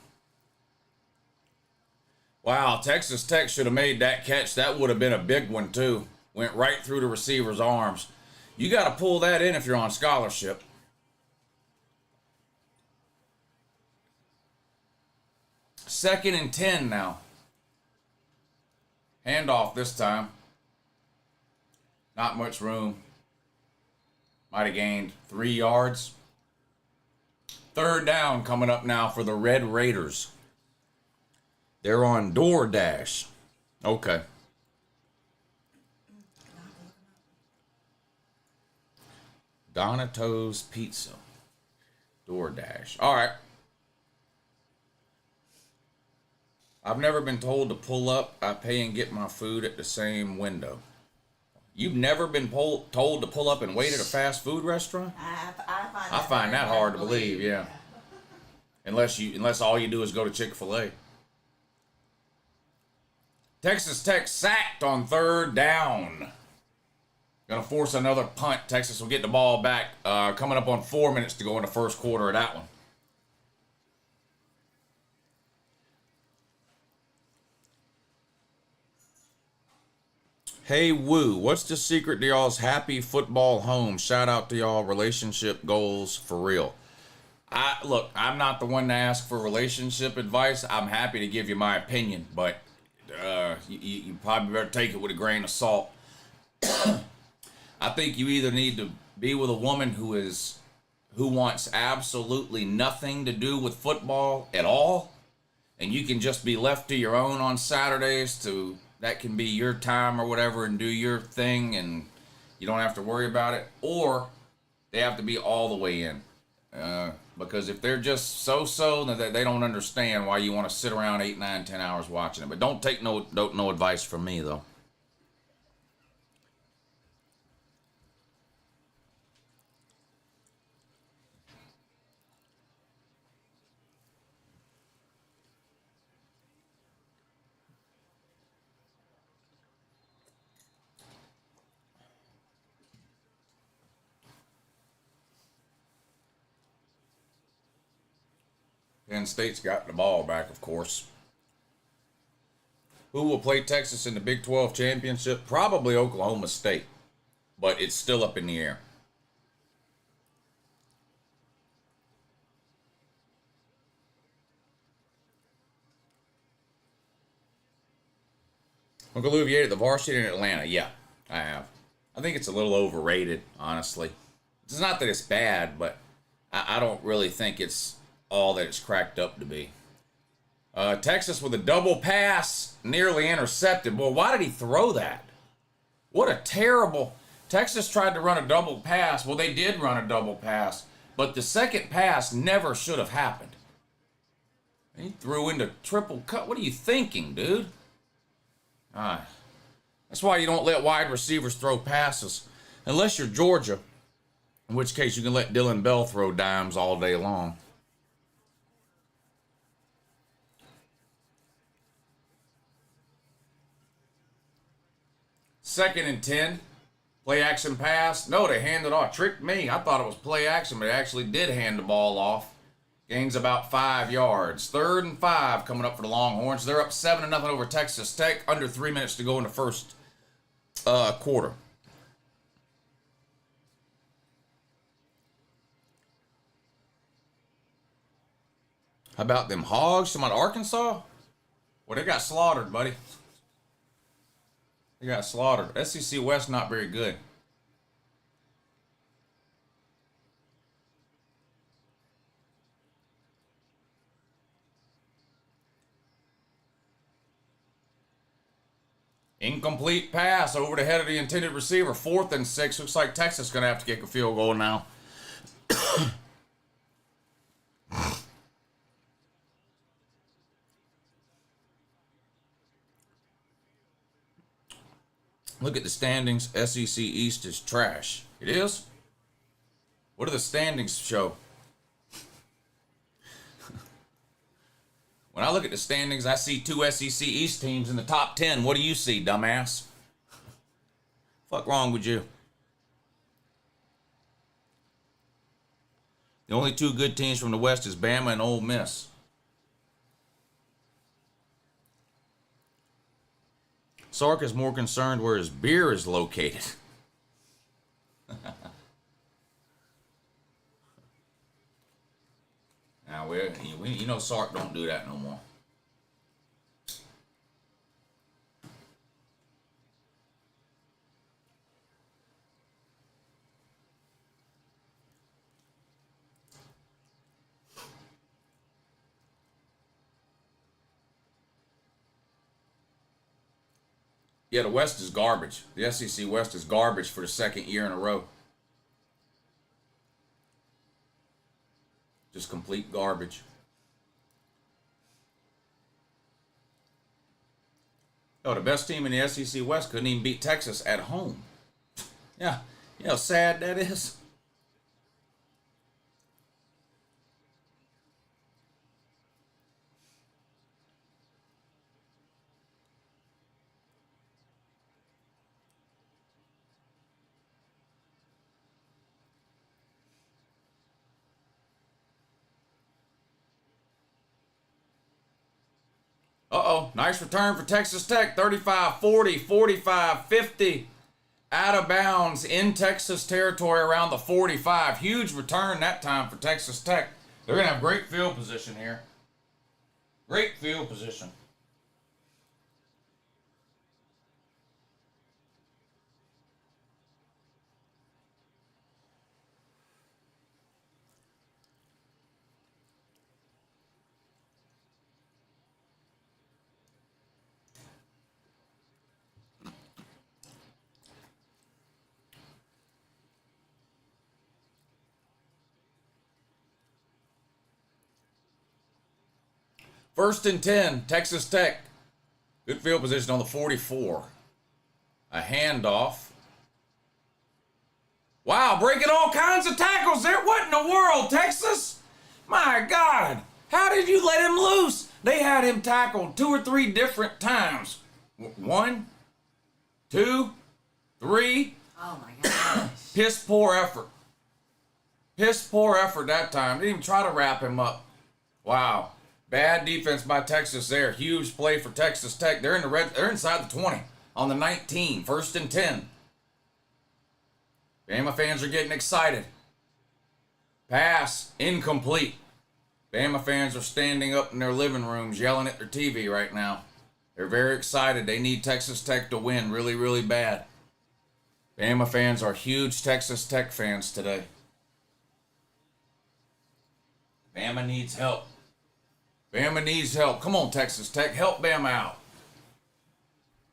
Wow, Texas Tech should have made that catch. That would have been a big one, too. Went right through the receiver's arms. You got to pull that in if you're on scholarship. Second and 10 now. Handoff this time. Not much room. Might have gained 3 yards. Third down coming up now for the Red Raiders. They're on DoorDash. Okay. Donato's Pizza. DoorDash. All right. I've never been told to pull up. I pay and get my food at the same window. You've never been told to pull up and wait at a fast food restaurant? I find that hard to believe, yeah. Unless all you do is go to Chick-fil-A. Texas Tech sacked on third down. Gonna force another punt. Texas will get the ball back. Coming up on 4 minutes to go in the first quarter of that one. Hey Woo, what's the secret to y'all's happy football home? Shout out to y'all relationship goals for real. Look, I'm not the one to ask for relationship advice. I'm happy to give you my opinion, but you probably better take it with a grain of salt. I think you either need to be with a woman who wants absolutely nothing to do with football at all, and you can just be left to your own on Saturdays that can be your time or whatever and do your thing and you don't have to worry about it, or they have to be all the way in. Because if they're just so-so, then they don't understand why you want to sit around 8, 9, 10 hours watching it. But don't take no advice from me, though. Penn State's got the ball back, of course. Who will play Texas in the Big 12 championship? Probably Oklahoma State, but it's still up in the air. Uncle Lou, have you ate at the varsity in Atlanta? Yeah, I have. I think it's a little overrated, honestly. It's not that it's bad, but I don't really think it's all that it's cracked up to be. Texas with a double pass, nearly intercepted. Boy, why did he throw that? What a terrible... Texas tried to run a double pass. Well, they did run a double pass, but the second pass never should have happened. He threw into triple cut. What are you thinking, dude? That's why you don't let wide receivers throw passes. Unless you're Georgia, in which case you can let Dylan Bell throw dimes all day long. Second and 10. Play action pass. No, they handed off. Tricked me. I thought it was play action, but they actually did hand the ball off. Gains about 5 yards. 3rd and 5 coming up for the Longhorns. They're up 7-0 over Texas Tech. Under 3 minutes to go in the first quarter. How about them Hogs from Arkansas? Well, they got slaughtered, buddy. They got slaughtered. SEC West not very good. Incomplete pass over the head of the intended receiver. 4th and 6. Looks like Texas is going to have to kick a field goal now. Look at the standings. SEC East is trash. It is? What do the standings show? When I look at the standings, I see 2 SEC East teams in the top 10. What do you see, dumbass? Fuck wrong with you? The only 2 good teams from the West is Bama and Ole Miss. Sark is more concerned where his beer is located. Now, you know Sark don't do that no more. Yeah, the West is garbage. The SEC West is garbage for the 2nd year in a row. Just complete garbage. Oh, the best team in the SEC West couldn't even beat Texas at home. Yeah, you know how sad that is? Uh-oh. go. Nice return for Texas Tech. 35-40, 45-50. Out of bounds in Texas territory around the 45. Huge return that time for Texas Tech. They're going to have great field position here. Great field position. First and 10, Texas Tech. Good field position on the 44. A handoff. Wow, breaking all kinds of tackles there. What in the world, Texas? My God. How did you let him loose? They had him tackled 2 or 3 different times. 1, 2, 3. Oh my gosh. Piss poor effort. Piss poor effort that time. Didn't even try to wrap him up. Wow. Bad defense by Texas there. Huge play for Texas Tech. They're in the red. They're inside the 20 on the 19. First and 10. Bama fans are getting excited. Pass incomplete. Bama fans are standing up in their living rooms yelling at their TV right now. They're very excited. They need Texas Tech to win really, really bad. Bama fans are huge Texas Tech fans today. Bama needs help. Bama needs help. Come on, Texas Tech. Help Bama out.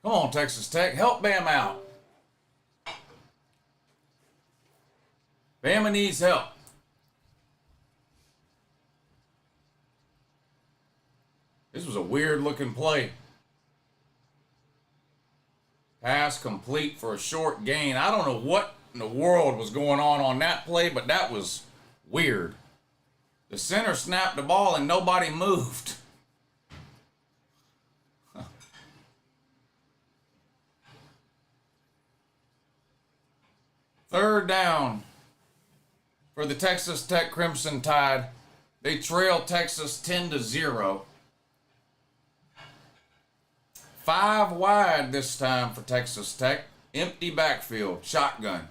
Come on, Texas Tech. Help Bama out. Bama needs help. This was a weird looking play. Pass complete for a short gain. I don't know what in the world was going on that play, but that was weird. The center snapped the ball and nobody moved. Third down for the Texas Tech Crimson Tide. They trail Texas 10-0. 5 wide this time for Texas Tech. Empty backfield, shotgun.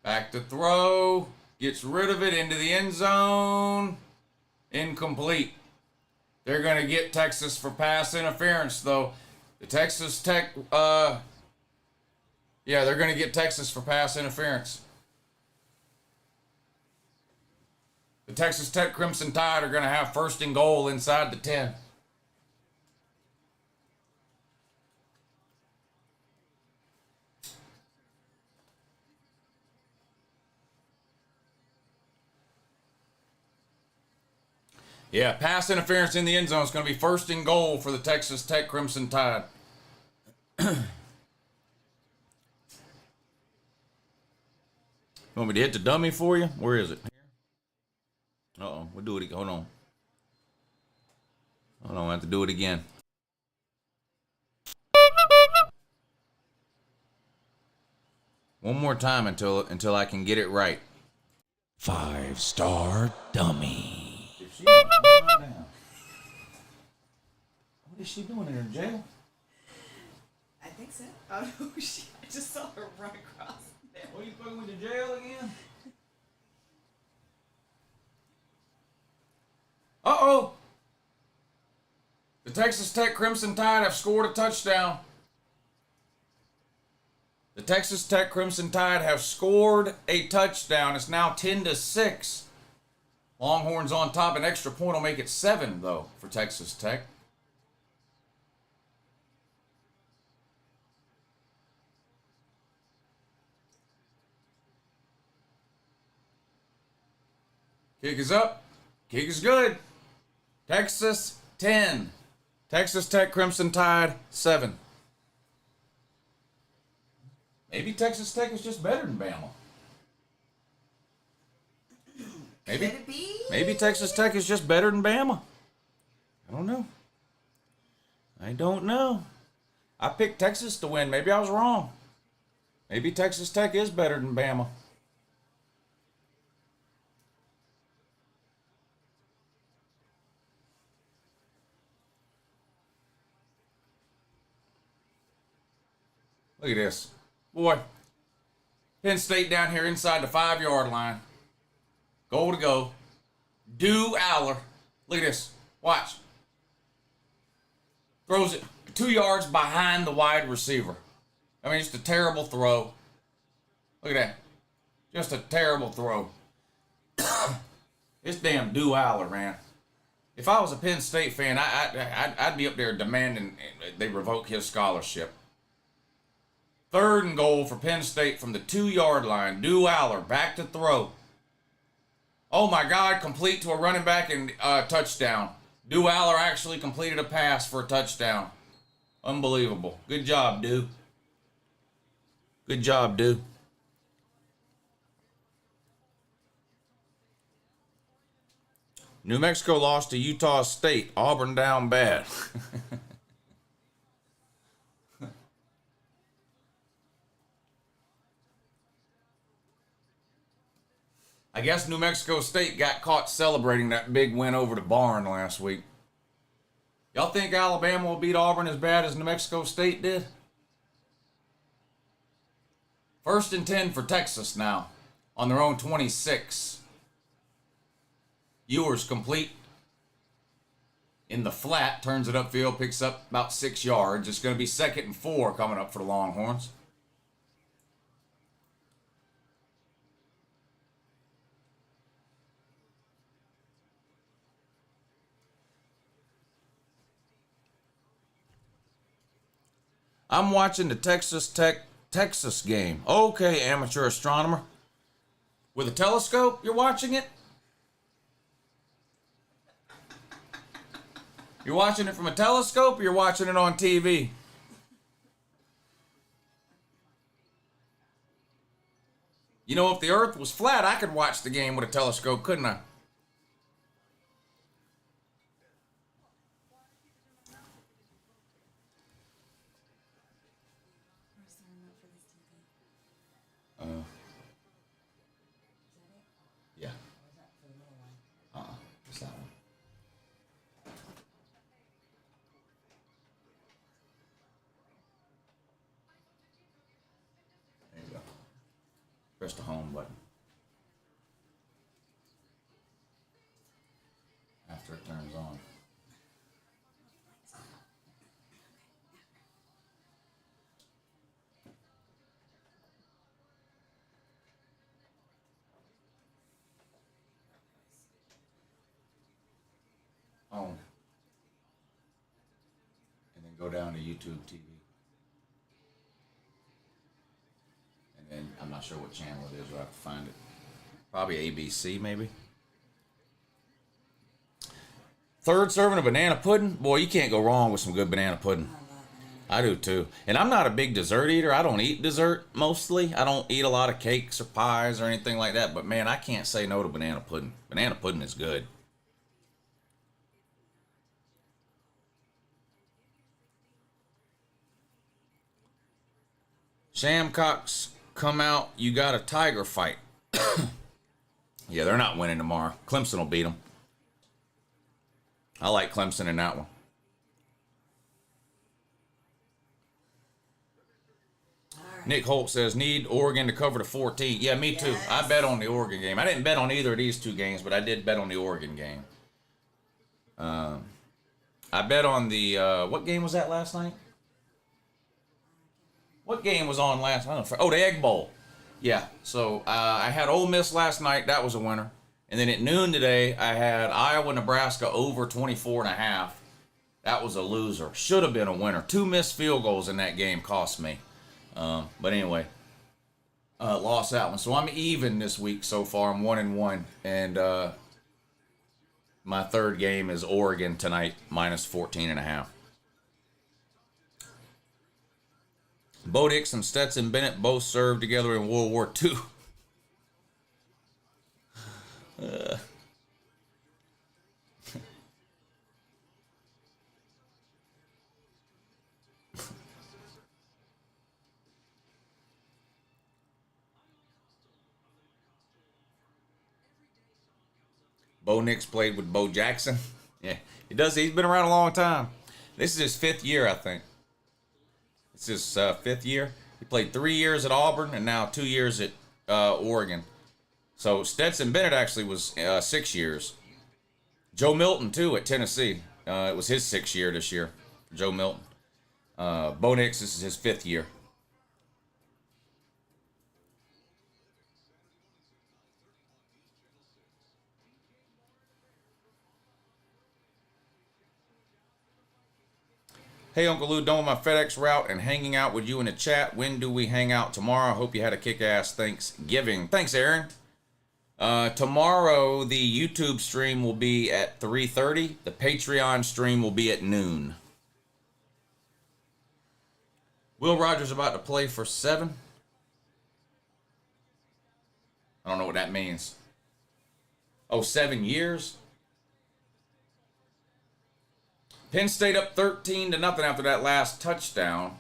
Back to throw. Gets rid of it into the end zone. Incomplete. They're going to get Texas for pass interference, though. The Texas Tech, they're going to get Texas for pass interference. The Texas Tech Crimson Tide are going to have first and goal inside the 10. Yeah, pass interference in the end zone is going to be first and goal for the Texas Tech Crimson Tide. Want me to hit the dummy for you? Where is it? Uh-oh, we'll do it again. Hold on. I have to do it again. One more time until I can get it right. 5-star dummy. She wants to run down. What is she doing in her jail? I think so. Oh no, I just saw her run across there. What, you fucking with the jail again? Uh-oh. The Texas Tech Crimson Tide have scored a touchdown. The Texas Tech Crimson Tide have scored a touchdown. It's now 10-6. Longhorns on top. An extra point will make it 7, though, for Texas Tech. Kick is up. Kick is good. Texas 10. Texas Tech Crimson Tide 7. Maybe Texas Tech is just better than Bama. Maybe Texas Tech is just better than Bama. I don't know. I picked Texas to win. Maybe I was wrong. Maybe Texas Tech is better than Bama. Look at this. Boy, Penn State down here inside the 5-yard line. Goal to go. Do Aller. Look at this. Watch. Throws it 2 yards behind the wide receiver. I mean, just a terrible throw. Look at that. Just a terrible throw. This damn Do Aller, man. If I was a Penn State fan, I'd be up there demanding they revoke his scholarship. 3rd and goal for Penn State from the 2-yard line. Do Aller back to throw. Oh my God, complete to a running back and touchdown. Do Aller actually completed a pass for a touchdown. Unbelievable. Good job, Do. Good job, Do. New Mexico lost to Utah State. Auburn down bad. I guess New Mexico State got caught celebrating that big win over the Barn last week. Y'all think Alabama will beat Auburn as bad as New Mexico State did? 1st and 10 for Texas now on their own 26. Ewers complete in the flat, turns it upfield, picks up about 6 yards. It's going to be 2nd and 4 coming up for the Longhorns. I'm watching the Texas Tech-Texas game. Okay, amateur astronomer. With a telescope, you're watching it? You're watching it from a telescope or you're watching it on TV? You know, if the earth was flat, I could watch the game with a telescope, couldn't I? Yeah. What's that one? There you go. Press the home button. After it turns on. Home. And then go down to YouTube TV. And then I'm not sure what channel it is, we'll have to find it. Probably ABC maybe. 3rd serving of banana pudding. Boy, you can't go wrong with some good banana pudding. I do too. And I'm not a big dessert eater. I don't eat dessert mostly. I don't eat a lot of cakes or pies or anything like that. But man, I can't say no to banana pudding. Banana pudding is good. Shamcocks come out. You got a Tiger fight. Yeah, they're not winning tomorrow. Clemson will beat them. I like Clemson in that one. Nick Holt says, need Oregon to cover the 14. Yeah, me too. I bet on the Oregon game. I didn't bet on either of these two games, but I did bet on the Oregon game. I bet on the, what game was that last night? What game was on last night? Oh, the Egg Bowl. Yeah, so I had Ole Miss last night. That was a winner. And then at noon today, I had Iowa, Nebraska over 24.5. That was a loser. Should have been a winner. 2 missed field goals in that game cost me. But anyway, lost that one. So I'm even this week so far. I'm 1-1. And my 3rd game is Oregon tonight, minus 14.5. Bo Dix and Stetson Bennett both served together in World War II. Bo Nix played with Bo Jackson. Yeah, he does. He's been around a long time. This is his 5th year, I think. It's his 5th year. He played 3 years at Auburn and now 2 years at Oregon. So Stetson Bennett actually was 6 years. Joe Milton, too, at Tennessee. It was his 6th year this year. Joe Milton. Bo Nix, this is his 5th year. Hey, Uncle Lou, done with my FedEx route and hanging out with you in the chat. When do we hang out tomorrow? I hope you had a kick-ass Thanksgiving. Thanks, Aaron. Tomorrow, the YouTube stream will be at 3:30. The Patreon stream will be at noon. Will Rogers about to play for 7? I don't know what that means. Oh, 7 years? Penn State up 13-0 after that last touchdown.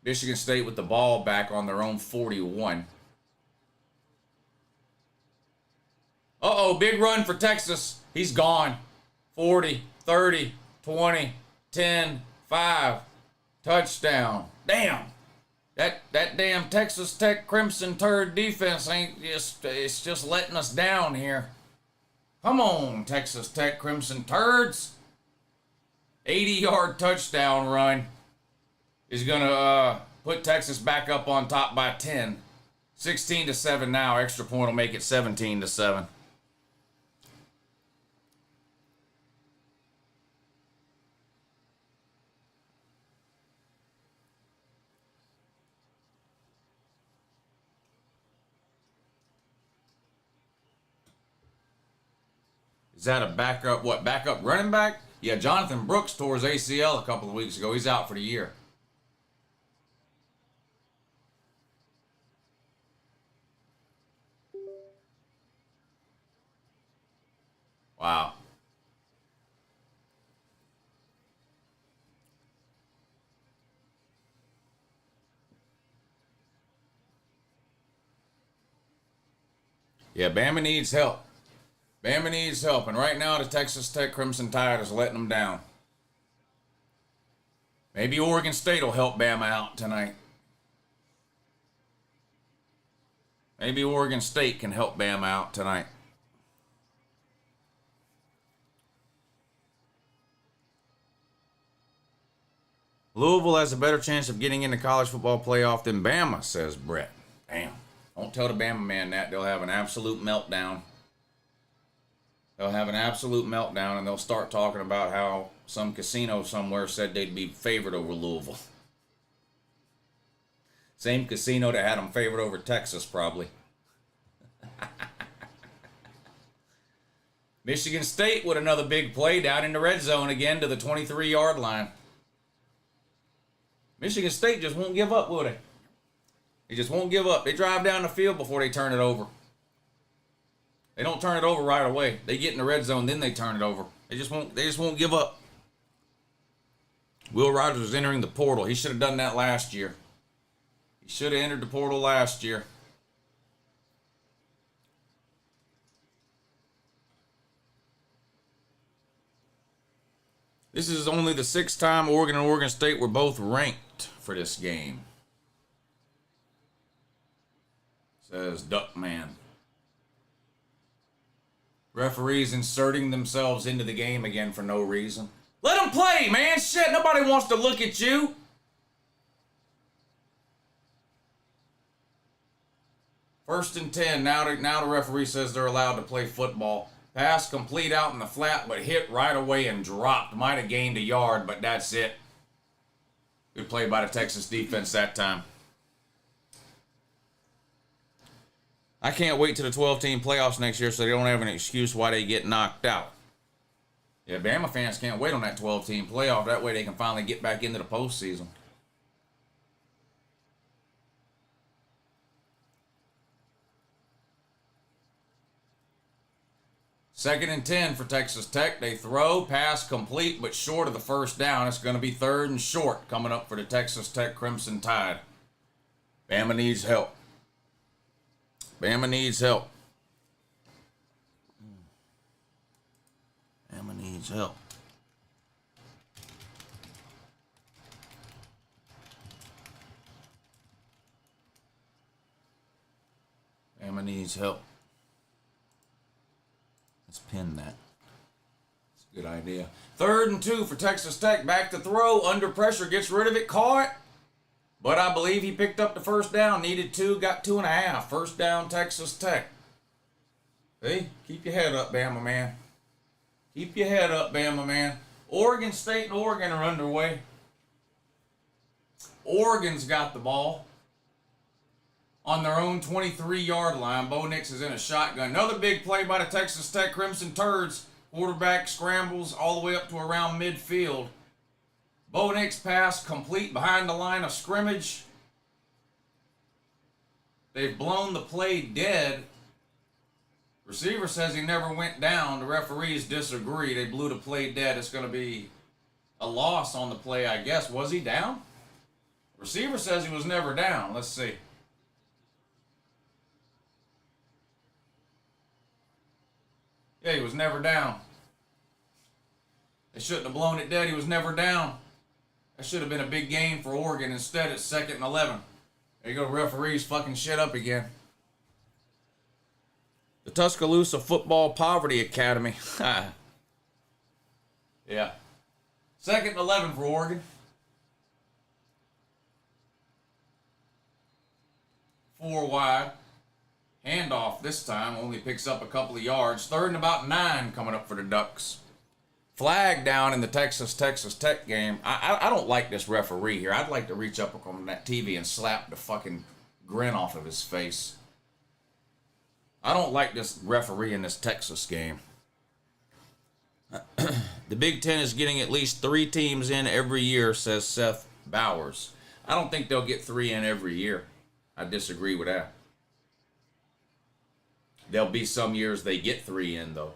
Michigan State with the ball back on their own 41. Uh-oh, big run for Texas. He's gone. 40, 30, 20, 10, 5. Touchdown. Damn. That damn Texas Tech Crimson Tide defense it's just letting us down here. Come on, Texas Tech Crimson Turds. 80-yard touchdown run is going to put Texas back up on top by 10. 16-7 now. Extra point will make it 17-7. Is that a backup, backup running back? Yeah, Jonathan Brooks tore his ACL a couple of weeks ago. He's out for the year. Wow. Yeah, Bama needs help. Bama needs help, and right now the Texas Tech Crimson Tide is letting them down. Maybe Oregon State will help Bama out tonight. Maybe Oregon State can help Bama out tonight. Louisville has a better chance of getting in the college football playoff than Bama, says Brett. Damn. Don't tell the Bama man that. They'll have an absolute meltdown. They'll have an absolute meltdown, and they'll start talking about how some casino somewhere said they'd be favored over Louisville. Same casino that had them favored over Texas, probably. Michigan State with another big play down in the red zone again to the 23-yard line. Michigan State just won't give up, will they? They just won't give up. They drive down the field before they turn it over. They don't turn it over right away. They get in the red zone, then they turn it over. They just won't give up. Will Rogers is entering the portal. He should have done that last year. He should have entered the portal last year. This is only the 6th time Oregon and Oregon State were both ranked for this game. Says Duckman. Referees inserting themselves into the game again for no reason. Let them play, man. Shit, nobody wants to look at you. First and 10. Now the referee says they're allowed to play football. Pass complete out in the flat, but hit right away and dropped. Might have gained a yard, but that's it. Good play by the Texas defense that time. I can't wait to the 12-team playoffs next year so they don't have an excuse why they get knocked out. Yeah, Bama fans can't wait on that 12-team playoff. That way they can finally get back into the postseason. Second and 10 for Texas Tech. They throw, pass complete, but short of the first down. It's going to be 3rd and short coming up for the Texas Tech Crimson Tide. Bama needs help. Bama needs help. needs help. Bama needs help. Let's pin that. It's a good idea. 3rd and 2 for Texas Tech. Back to throw. Under pressure. Gets rid of it. Caught. But I believe he picked up the first down. Needed 2. Got 2.5. First down, Texas Tech. See? Keep your head up, Bama man. Keep your head up, Bama man. Oregon State and Oregon are underway. Oregon's got the ball on their own 23-yard line. Bo Nix is in a shotgun. Another big play by the Texas Tech Crimson Turds. Quarterback scrambles all the way up to around midfield. Bo Nix pass complete behind the line of scrimmage. They've blown the play dead. Receiver says he never went down. The referees disagree. They blew the play dead. It's going to be a loss on the play, I guess. Was he down? Receiver says he was never down. Let's see. Yeah, he was never down. They shouldn't have blown it dead. He was never down. That should have been a big gain for Oregon. Instead, it's 2nd and 11. There you go, referees fucking shit up again. The Tuscaloosa Football Poverty Academy. Yeah. 2nd and 11 for Oregon. 4 wide. Handoff this time. Only picks up a couple of yards. 3rd and about 9 coming up for the Ducks. Flag down in the Texas Tech game. I don't like this referee here. I'd like to reach up on that TV and slap the fucking grin off of his face. I don't like this referee in this Texas game. The Big Ten is getting at least 3 teams in every year, says Seth Bowers. I don't think they'll get 3 in every year. I disagree with that. There'll be some years they get 3 in, though.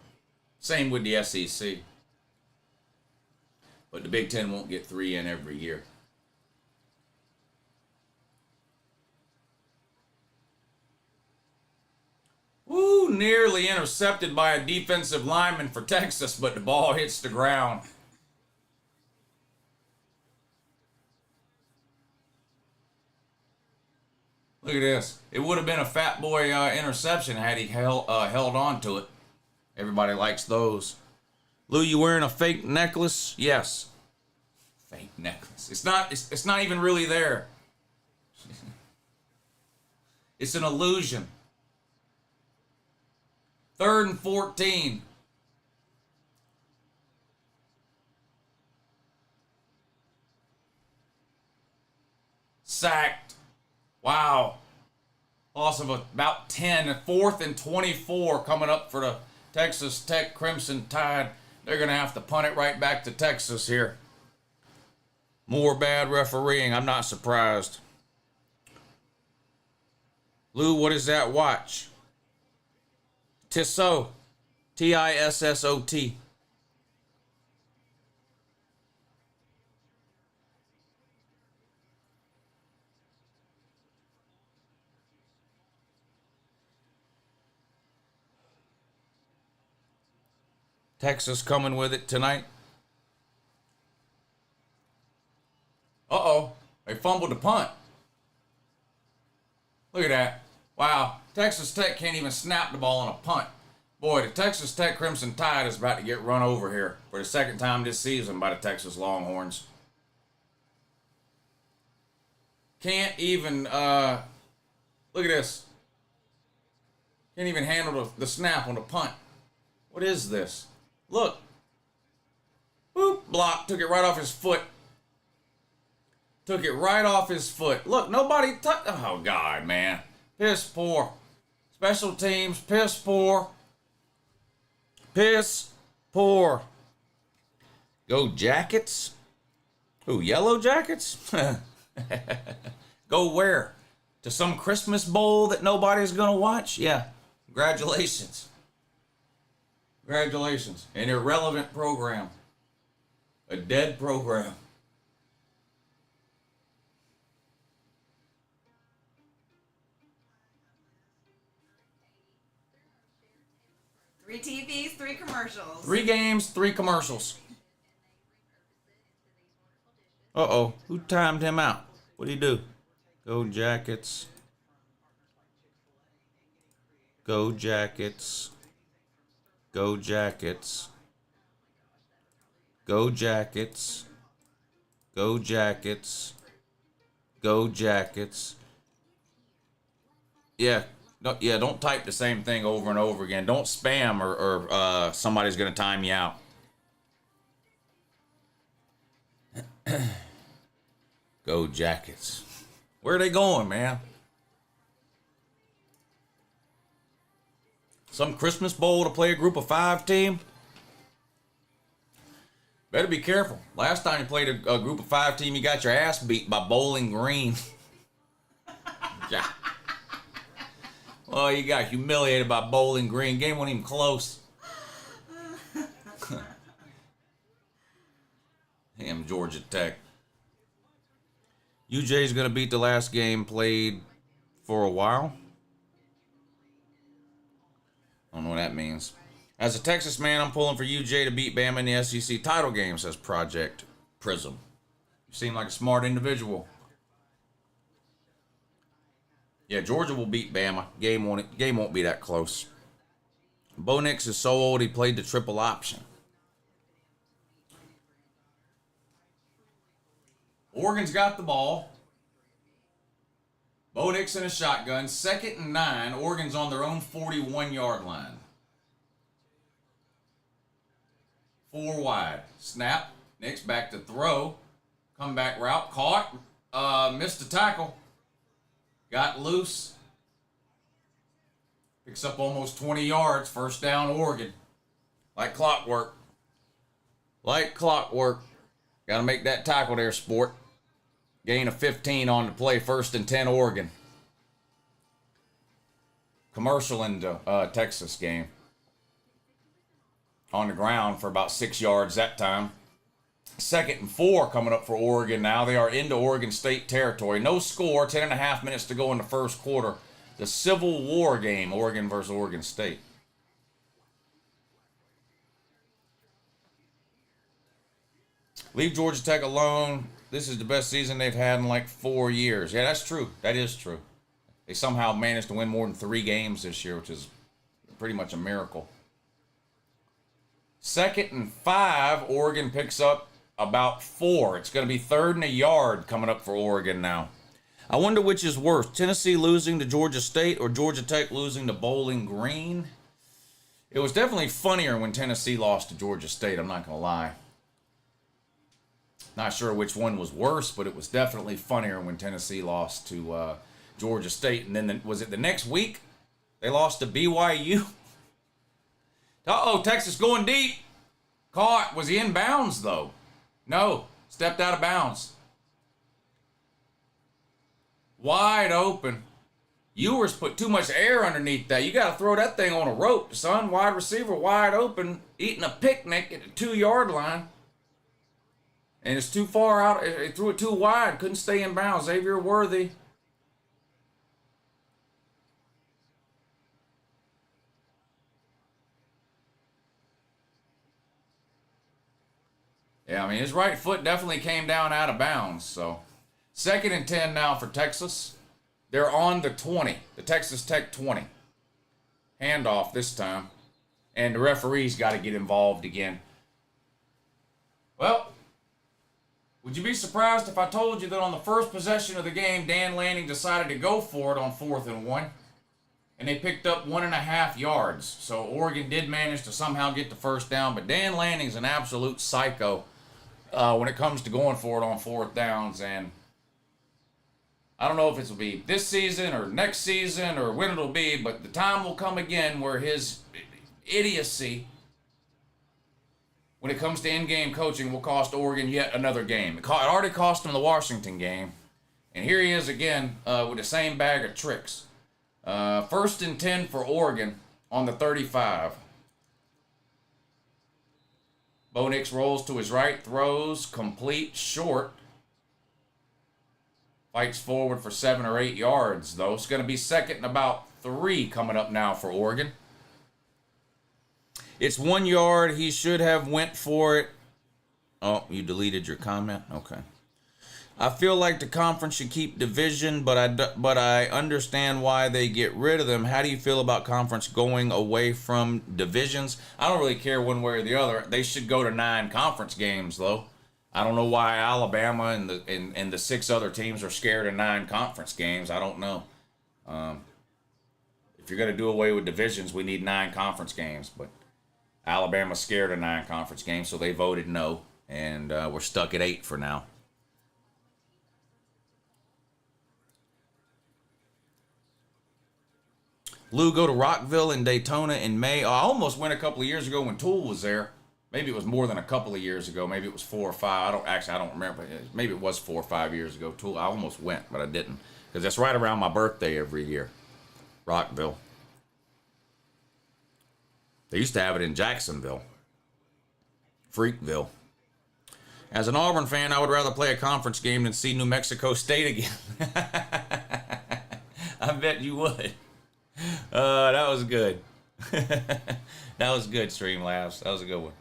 Same with the SEC. But the Big Ten won't get 3 in every year. Woo, nearly intercepted by a defensive lineman for Texas, but the ball hits the ground. Look at this. It would have been a fat boy interception had he held on to it. Everybody likes those. Lou, you wearing a fake necklace? Yes. Fake necklace. It's not even really there. It's an illusion. 3rd and 14. Sacked. Wow. Loss of about 10. 4th and 24 coming up for the Texas Tech Crimson Tide. They're going to have to punt it right back to Texas here. More bad refereeing. I'm not surprised. Lou, what is that watch? Tissot. Tissot. Texas coming with it tonight. Uh-oh. They fumbled the punt. Look at that. Wow. Texas Tech can't even snap the ball on a punt. Boy, the Texas Tech Crimson Tide is about to get run over here for the 2nd time this season by the Texas Longhorns. Can't even, look at this. Can't even handle the snap on the punt. What is this? Look. Boop, block. Took it right off his foot. Took it right off his foot. Look, nobody touched. Oh, God, man. Piss poor. Special teams, piss poor. Piss poor. Go Jackets? Who, Yellow Jackets? Go where? To some Christmas bowl that nobody's going to watch? Yeah. Congratulations. Congratulations. An irrelevant program. A dead program. 3 TVs, 3 commercials. 3 games, 3 commercials. Uh-oh. Who timed him out? What'd he do? Go Jackets. Go Jackets. Go Jackets. Go Jackets. Go Jackets. Go Jackets. Yeah. Don't type the same thing over and over again. Don't spam or somebody's going to time you out. Go Jackets. Where are they going, man? Some Christmas bowl to play a group of 5 team? Better be careful. Last time you played a group of 5 team, you got your ass beat by Bowling Green. Yeah. Well, you got humiliated by Bowling Green. Game wasn't even close. Damn, Georgia Tech. UJ's going to beat the last game played for a while. I don't know what that means. As a Texas man, I'm pulling for UJ to beat Bama in the SEC title game, says Project Prism. You seem like a smart individual. Yeah, Georgia will beat Bama. Game won't be that close. Bo Nix is so old he played the triple option. Oregon's got the ball. Bo Nix in a shotgun. 2nd and 9. Oregon's on their own 41-yard line. 4 wide. Snap. Nix back to throw. Comeback route. Caught. Missed a tackle. Got loose. Picks up almost 20 yards. First down, Oregon. Like clockwork. Like clockwork. Got to make that tackle there, sport. Gain of 15 on the play. 1st and 10, Oregon. Commercial into Texas game. On the ground for about 6 yards that time. 2nd and 4 coming up for Oregon now. They are into Oregon State territory. No score. 10.5 minutes to go in the first quarter. The Civil War game, Oregon versus Oregon State. Leave Georgia Tech alone. This is the best season they've had in like 4 years. Yeah, that's true. That is true. They somehow managed to win more than 3 games this year, which is pretty much a miracle. 2nd and 5, Oregon picks up about 4. It's going to be 3rd and a yard coming up for Oregon now. I wonder which is worse, Tennessee losing to Georgia State or Georgia Tech losing to Bowling Green. It was definitely funnier when Tennessee lost to Georgia State, I'm not going to lie. Not sure which one was worse, but it was definitely funnier when Tennessee lost to Georgia State. And then, was it the next week? They lost to BYU. Uh-oh, Texas going deep. Caught. Was he in bounds, though? No. Stepped out of bounds. Wide open. Ewers put too much air underneath that. You got to throw that thing on a rope, son. Wide receiver, wide open, eating a picnic at the 2-yard line. And it's too far out. It threw it too wide. Couldn't stay in bounds. Xavier Worthy. Yeah, I mean, his right foot definitely came down out of bounds. So, 2nd and 10 now for Texas. They're on the 20. The Texas Tech 20. Handoff this time. And the referee's got to get involved again. Well, would you be surprised if I told you that on the first possession of the game, Dan Lanning decided to go for it on 4th and 1, and they picked up 1.5 yards. So Oregon did manage to somehow get the first down, but Dan Lanning's an absolute psycho when it comes to going for it on 4th downs, and I don't know if it'll be this season or next season or when it'll be, but the time will come again where his idiocy when it comes to in-game coaching will cost Oregon yet another game. It already cost him the Washington game. And here he is again with the same bag of tricks. 1st and 10 for Oregon on the 35. Bo Nix rolls to his right, throws, complete, short. Fights forward for 7 or 8 yards, though. It's going to be 2nd and about 3 coming up now for Oregon. It's 1 yard. He should have went for it. Oh, you deleted your comment? Okay. I feel like the conference should keep division, but I understand why they get rid of them. How do you feel about conference going away from divisions? I don't really care one way or the other. They should go to 9 conference games, though. I don't know why Alabama and the 6 other teams are scared of 9 conference games. I don't know. If you're going to do away with divisions, we need 9 conference games. But Alabama's scared of 9 conference games, so they voted no. And we're stuck at 8 for now. Lou, go to Rockville and Daytona in May. I almost went a couple of years ago when Tool was there. Maybe it was more than a couple of years ago. Maybe it was 4 or 5. I don't remember. Maybe it was 4 or 5 years ago. Tool. I almost went, but I didn't because that's right around my birthday every year. Rockville. They used to have it in Jacksonville, Freakville. As an Auburn fan, I would rather play a conference game than see New Mexico State again. I bet you would. That was good. That was good, Streamlabs. That was a good one.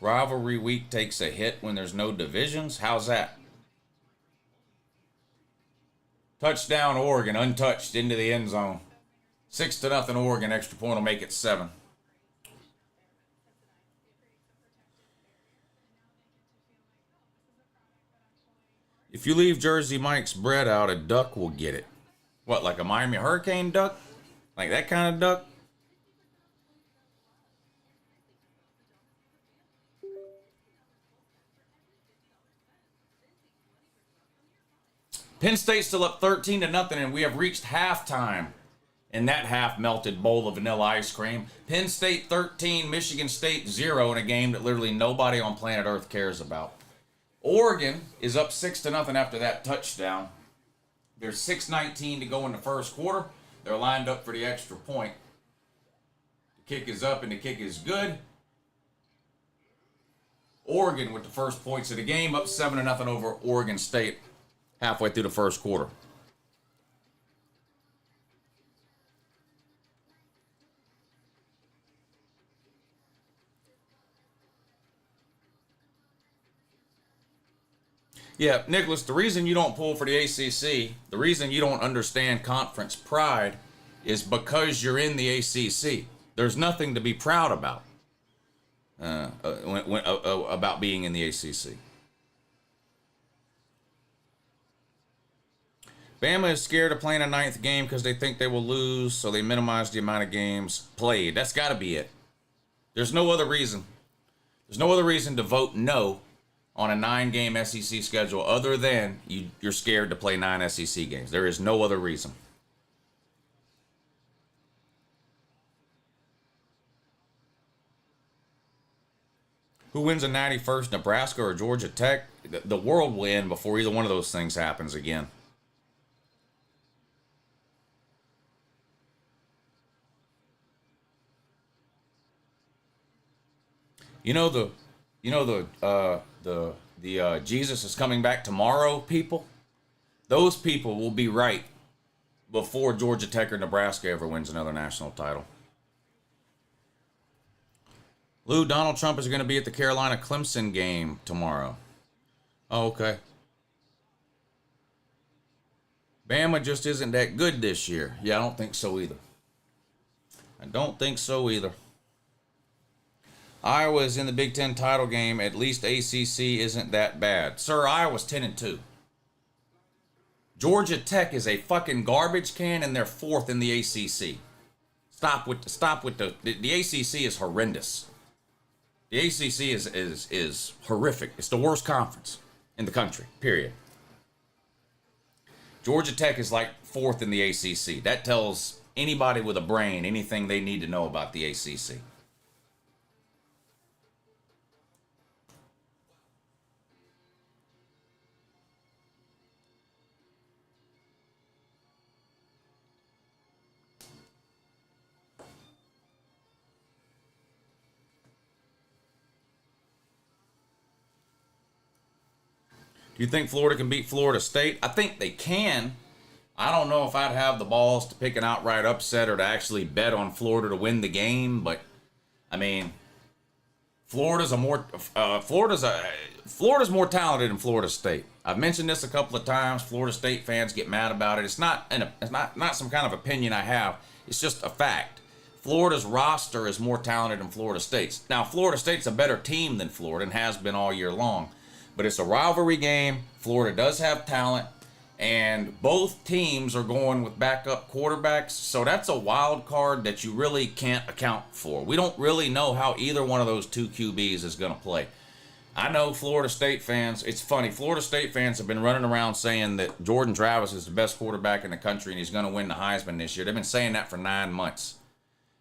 Rivalry week takes a hit when there's no divisions. How's that? Touchdown Oregon, untouched into the end zone. 6-0 Oregon. Extra point will make it 7. If you leave Jersey Mike's bread out, a duck will get it. What, like a Miami Hurricane duck? Like that kind of duck? Penn State's still up 13-0, and we have reached halftime in that half-melted bowl of vanilla ice cream. Penn State 13, Michigan State 0 in a game that literally nobody on planet Earth cares about. Oregon is up 6-0 after that touchdown. There's 6:19 to go in the first quarter. They're lined up for the extra point. The kick is up and the kick is good. Oregon with the first points of the game, up 7-0 over Oregon State halfway through the first quarter. Yeah, Nicholas, the reason you don't pull for the ACC, the reason you don't understand conference pride is because you're in the ACC. There's nothing to be proud about about being in the ACC. Bama is scared of playing a 9th game because they think they will lose, so they minimize the amount of games played. That's got to be it. There's no other reason. There's no other reason to vote no on a 9-game SEC schedule other than you're scared to play 9 SEC games. There is no other reason. Who wins a 91st, Nebraska or Georgia Tech? The world will end before either one of those things happens again. You know the Jesus is coming back tomorrow people? Those people will be right before Georgia Tech or Nebraska ever wins another national title. Lou, Donald Trump is going to be at the Carolina-Clemson game tomorrow. Oh, okay. Bama just isn't that good this year. Yeah, I don't think so either. I don't think so either. Iowa's in the Big Ten title game. At least ACC isn't that bad. Sir, Iowa's 10-2. Georgia Tech is a fucking garbage can, and they're 4th in the ACC. Stop with the ACC is horrendous. The ACC is horrific. It's the worst conference in the country, period. Georgia Tech is like 4th in the ACC. That tells anybody with a brain anything they need to know about the ACC. You think Florida can beat Florida State? I think they can. I don't know if I'd have the balls to pick an outright upset or to actually bet on Florida to win the game, but I mean, Florida's more talented than Florida State. I've mentioned this a couple of times. Florida State fans get mad about it. It's not some kind of opinion I have. It's just a fact. Florida's roster is more talented than Florida State's. Now, Florida State's a better team than Florida and has been all year long. But it's a rivalry game. Florida does have talent. And both teams are going with backup quarterbacks. So that's a wild card that you really can't account for. We don't really know how either one of those two QBs is going to play. I know Florida State fans, it's funny, Florida State fans have been running around saying that Jordan Travis is the best quarterback in the country and he's going to win the Heisman this year. They've been saying that for 9 months.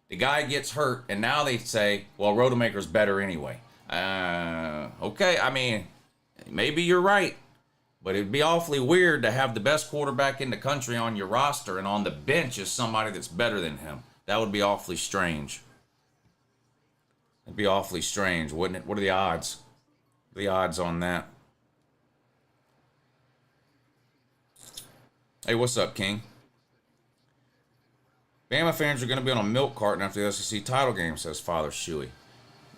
The guy gets hurt, and now they say, well, Rodemaker's better anyway. Okay, I mean, maybe you're right, but it'd be awfully weird to have the best quarterback in the country on your roster and on the bench is somebody that's better than him. That would be awfully strange. It'd be awfully strange, wouldn't it? What are the odds? The odds on that? Hey, what's up, King? Bama fans are going to be on a milk carton after the SEC title game, says Father Shuey.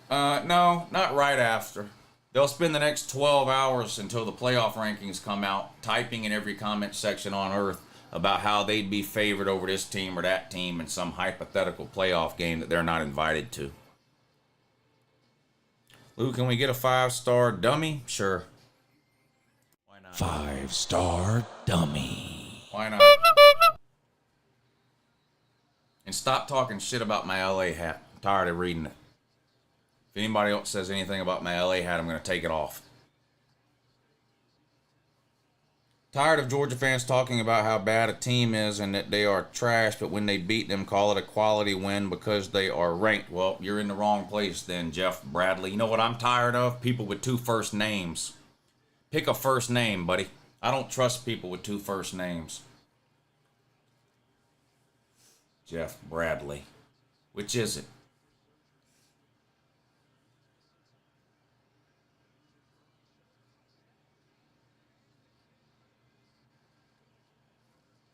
No, not right after. They'll spend the next 12 hours until the playoff rankings come out, typing in every comment section on earth about how they'd be favored over this team or that team in some hypothetical playoff game that they're not invited to. Lou, can we get a 5-star dummy? Sure. Why not? 5-star dummy. Why not? And stop talking shit about my LA hat. I'm tired of reading it. If anybody else says anything about my LA hat, I'm going to take it off. Tired of Georgia fans talking about how bad a team is and that they are trash, but when they beat them, call it a quality win because they are ranked. Well, you're in the wrong place then, Jeff Bradley. You know what I'm tired of? People with 2 first names. Pick a first name, buddy. I don't trust people with 2 first names. Jeff Bradley. Which is it?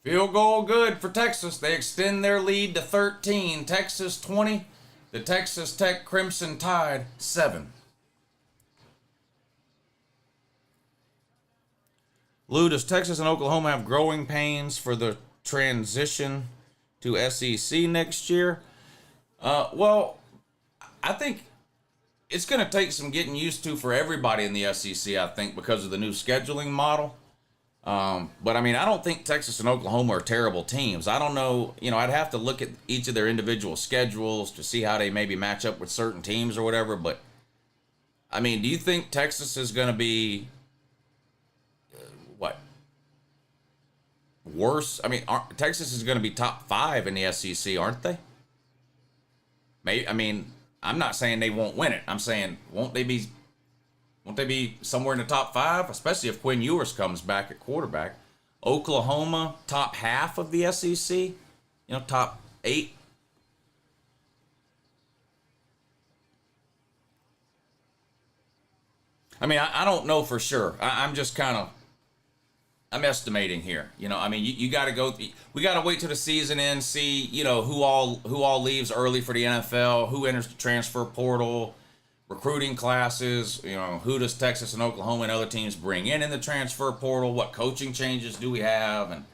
Field goal good for Texas. They extend their lead to 13. Texas 20. The Texas Tech Crimson Tide 7. Lou, does Texas and Oklahoma have growing pains for the transition to SEC next year? Well, I think it's going to take some getting used to for everybody in the SEC, I think, because of the new scheduling model. But I mean, I don't think Texas and Oklahoma are terrible teams. I don't know, I'd have to look at each of their individual schedules to see how they maybe match up with certain teams or whatever. But I mean, do you think Texas is going to be worse? I mean, Texas is going to be top 5 in the SEC, aren't they? Maybe. I mean, I'm not saying they won't win it. I'm saying, won't they be somewhere in the top 5, especially if Quinn Ewers comes back at quarterback? Oklahoma, top half of the SEC, top 8. I mean, I don't know for sure. I'm just I'm estimating here. I mean, you got to go. We got to wait till the season ends, see, who all leaves early for the NFL, who enters the transfer portal, recruiting classes, who does Texas and Oklahoma and other teams bring in the transfer portal? What coaching changes do we have? And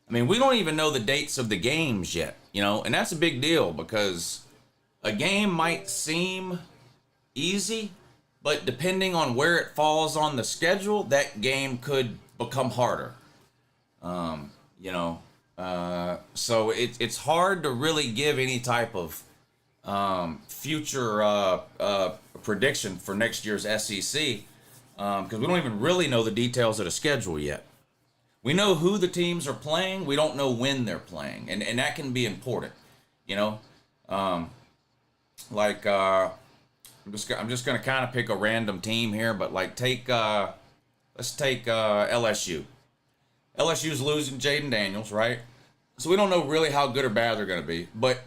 I mean, we don't even know the dates of the games yet, and that's a big deal because a game might seem easy, but depending on where it falls on the schedule, that game could become harder. So it's hard to really give any type of future prediction for next year's SEC because we don't even really know the details of the schedule yet. We know who the teams are playing. We don't know when they're playing, and that can be important. I'm just going to kind of pick a random team here, but let's take LSU. LSU's losing Jaden Daniels, right? So we don't know really how good or bad they're going to be, but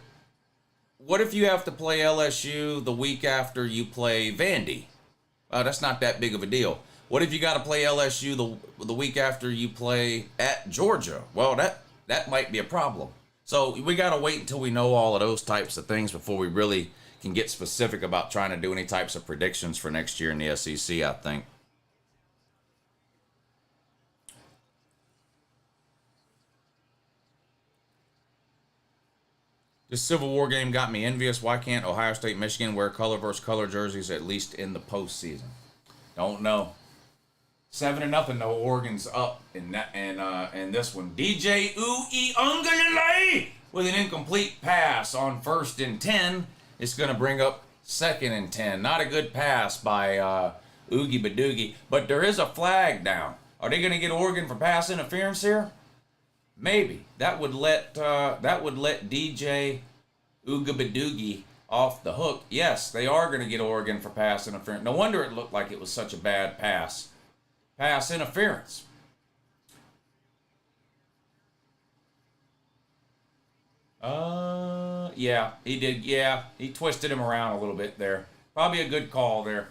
what if you have to play LSU the week after you play Vandy? That's not that big of a deal. What if you got to play LSU the week after you play at Georgia? Well, that might be a problem. So we got to wait until we know all of those types of things before we really can get specific about trying to do any types of predictions for next year in the SEC, I think. This Civil War game got me envious. Why can't Ohio State, Michigan wear color versus color jerseys at least in the postseason? Don't know. 7-0 though. Oregon's up in that and this one. DJ UncleLouHere with an incomplete pass on 1st and 10. It's going to bring up 2nd and 10. Not a good pass by Oogie Badoogie, but there is a flag down. Are they going to get Oregon for pass interference here? Maybe. That would let DJ Oogie Badoogie off the hook. Yes, they are going to get Oregon for pass interference. No wonder it looked like it was such a bad pass. Pass interference. Yeah, he did. Yeah, he twisted him around a little bit there. Probably a good call there.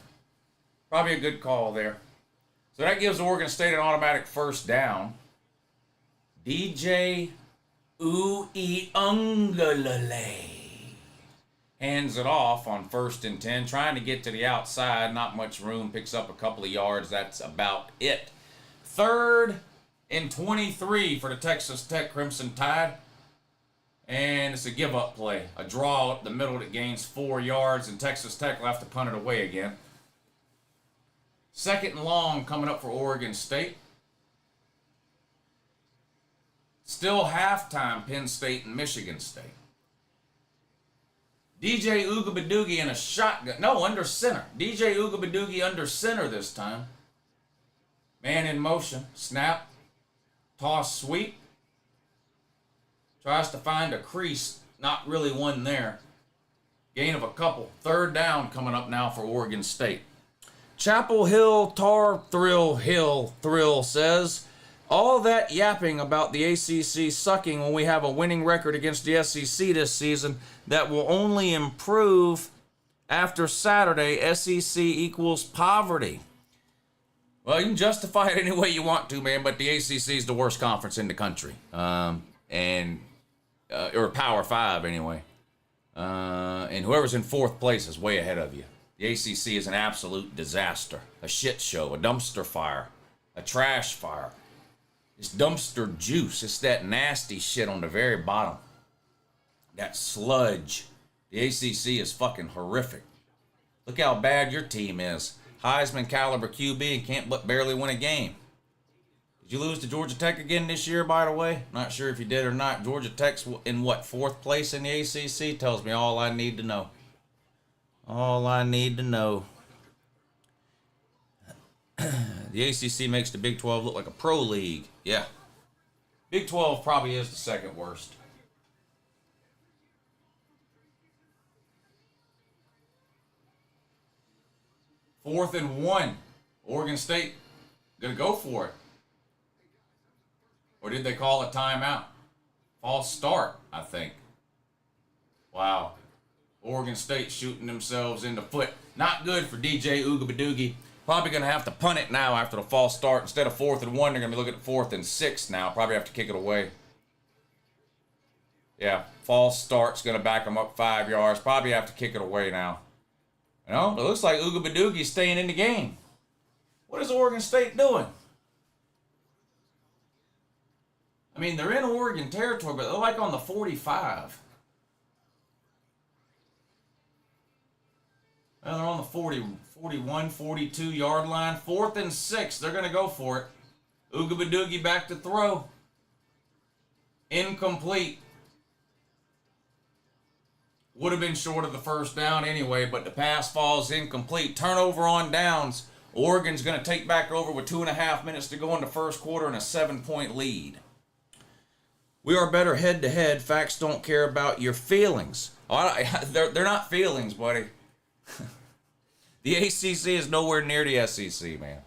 So that gives Oregon State an automatic 1st down. DJ UncleLouHere hands it off on 1st and 10, trying to get to the outside. Not much room, picks up a couple of yards. That's about it. 3rd and 23 for the Texas Tech Crimson Tide. And it's a give-up play. A draw up the middle that gains 4 yards, and Texas Tech will have to punt it away again. 2nd and long coming up for Oregon State. Still halftime, Penn State and Michigan State. DJ Oogie Badoogie in a shotgun. No, under center. DJ Oogie Badoogie under center this time. Man in motion. Snap. Toss, sweep. Tries to find a crease. Not really one there. Gain of a couple. 3rd down coming up now for Oregon State. Chapel Hill Tar Thrill says, all that yapping about the ACC sucking when we have a winning record against the SEC this season that will only improve after Saturday. SEC equals poverty. Well, you can justify it any way you want to, man, but the ACC is the worst conference in the country. Or Power 5 anyway. And whoever's in 4th place is way ahead of you. The ACC is an absolute disaster. A shit show, a dumpster fire, a trash fire. It's dumpster juice. It's that nasty shit on the very bottom. That sludge. The ACC is fucking horrific. Look how bad your team is. Heisman caliber QB and can't but barely win a game. Did you lose to Georgia Tech again this year, by the way? Not sure if you did or not. Georgia Tech's in what, 4th place in the ACC? Tells me all I need to know. All I need to know. The ACC makes the Big 12 look like a pro league. Yeah. Big 12 probably is the 2nd worst. Fourth and 1. Oregon State gonna go for it. Or did they call a timeout? False start, I think. Wow. Oregon State shooting themselves in the foot. Not good for DJ Oogie Badoogie. Probably going to have to punt it now after the false start. Instead of 4th and 1, they're going to be looking at 4th and 6 now. Probably have to kick it away. Yeah, false start's going to back them up 5 yards. Probably have to kick it away now. You know, it looks like Oogie Badoogie's staying in the game. What is Oregon State doing? I mean, they're in Oregon territory, but they're like on the 45. Well, they're on the 40, 41, 42 yard line. 4th and 6. They're going to go for it. Oogie Badoogie back to throw. Incomplete. Would have been short of the 1st down anyway, but the pass falls incomplete. Turnover on downs. Oregon's going to take back over with 2.5 minutes to go in the 1st quarter and a 7-point lead. We are better head-to-head. Facts don't care about your feelings. They're not feelings, buddy. The ACC is nowhere near the SEC, man.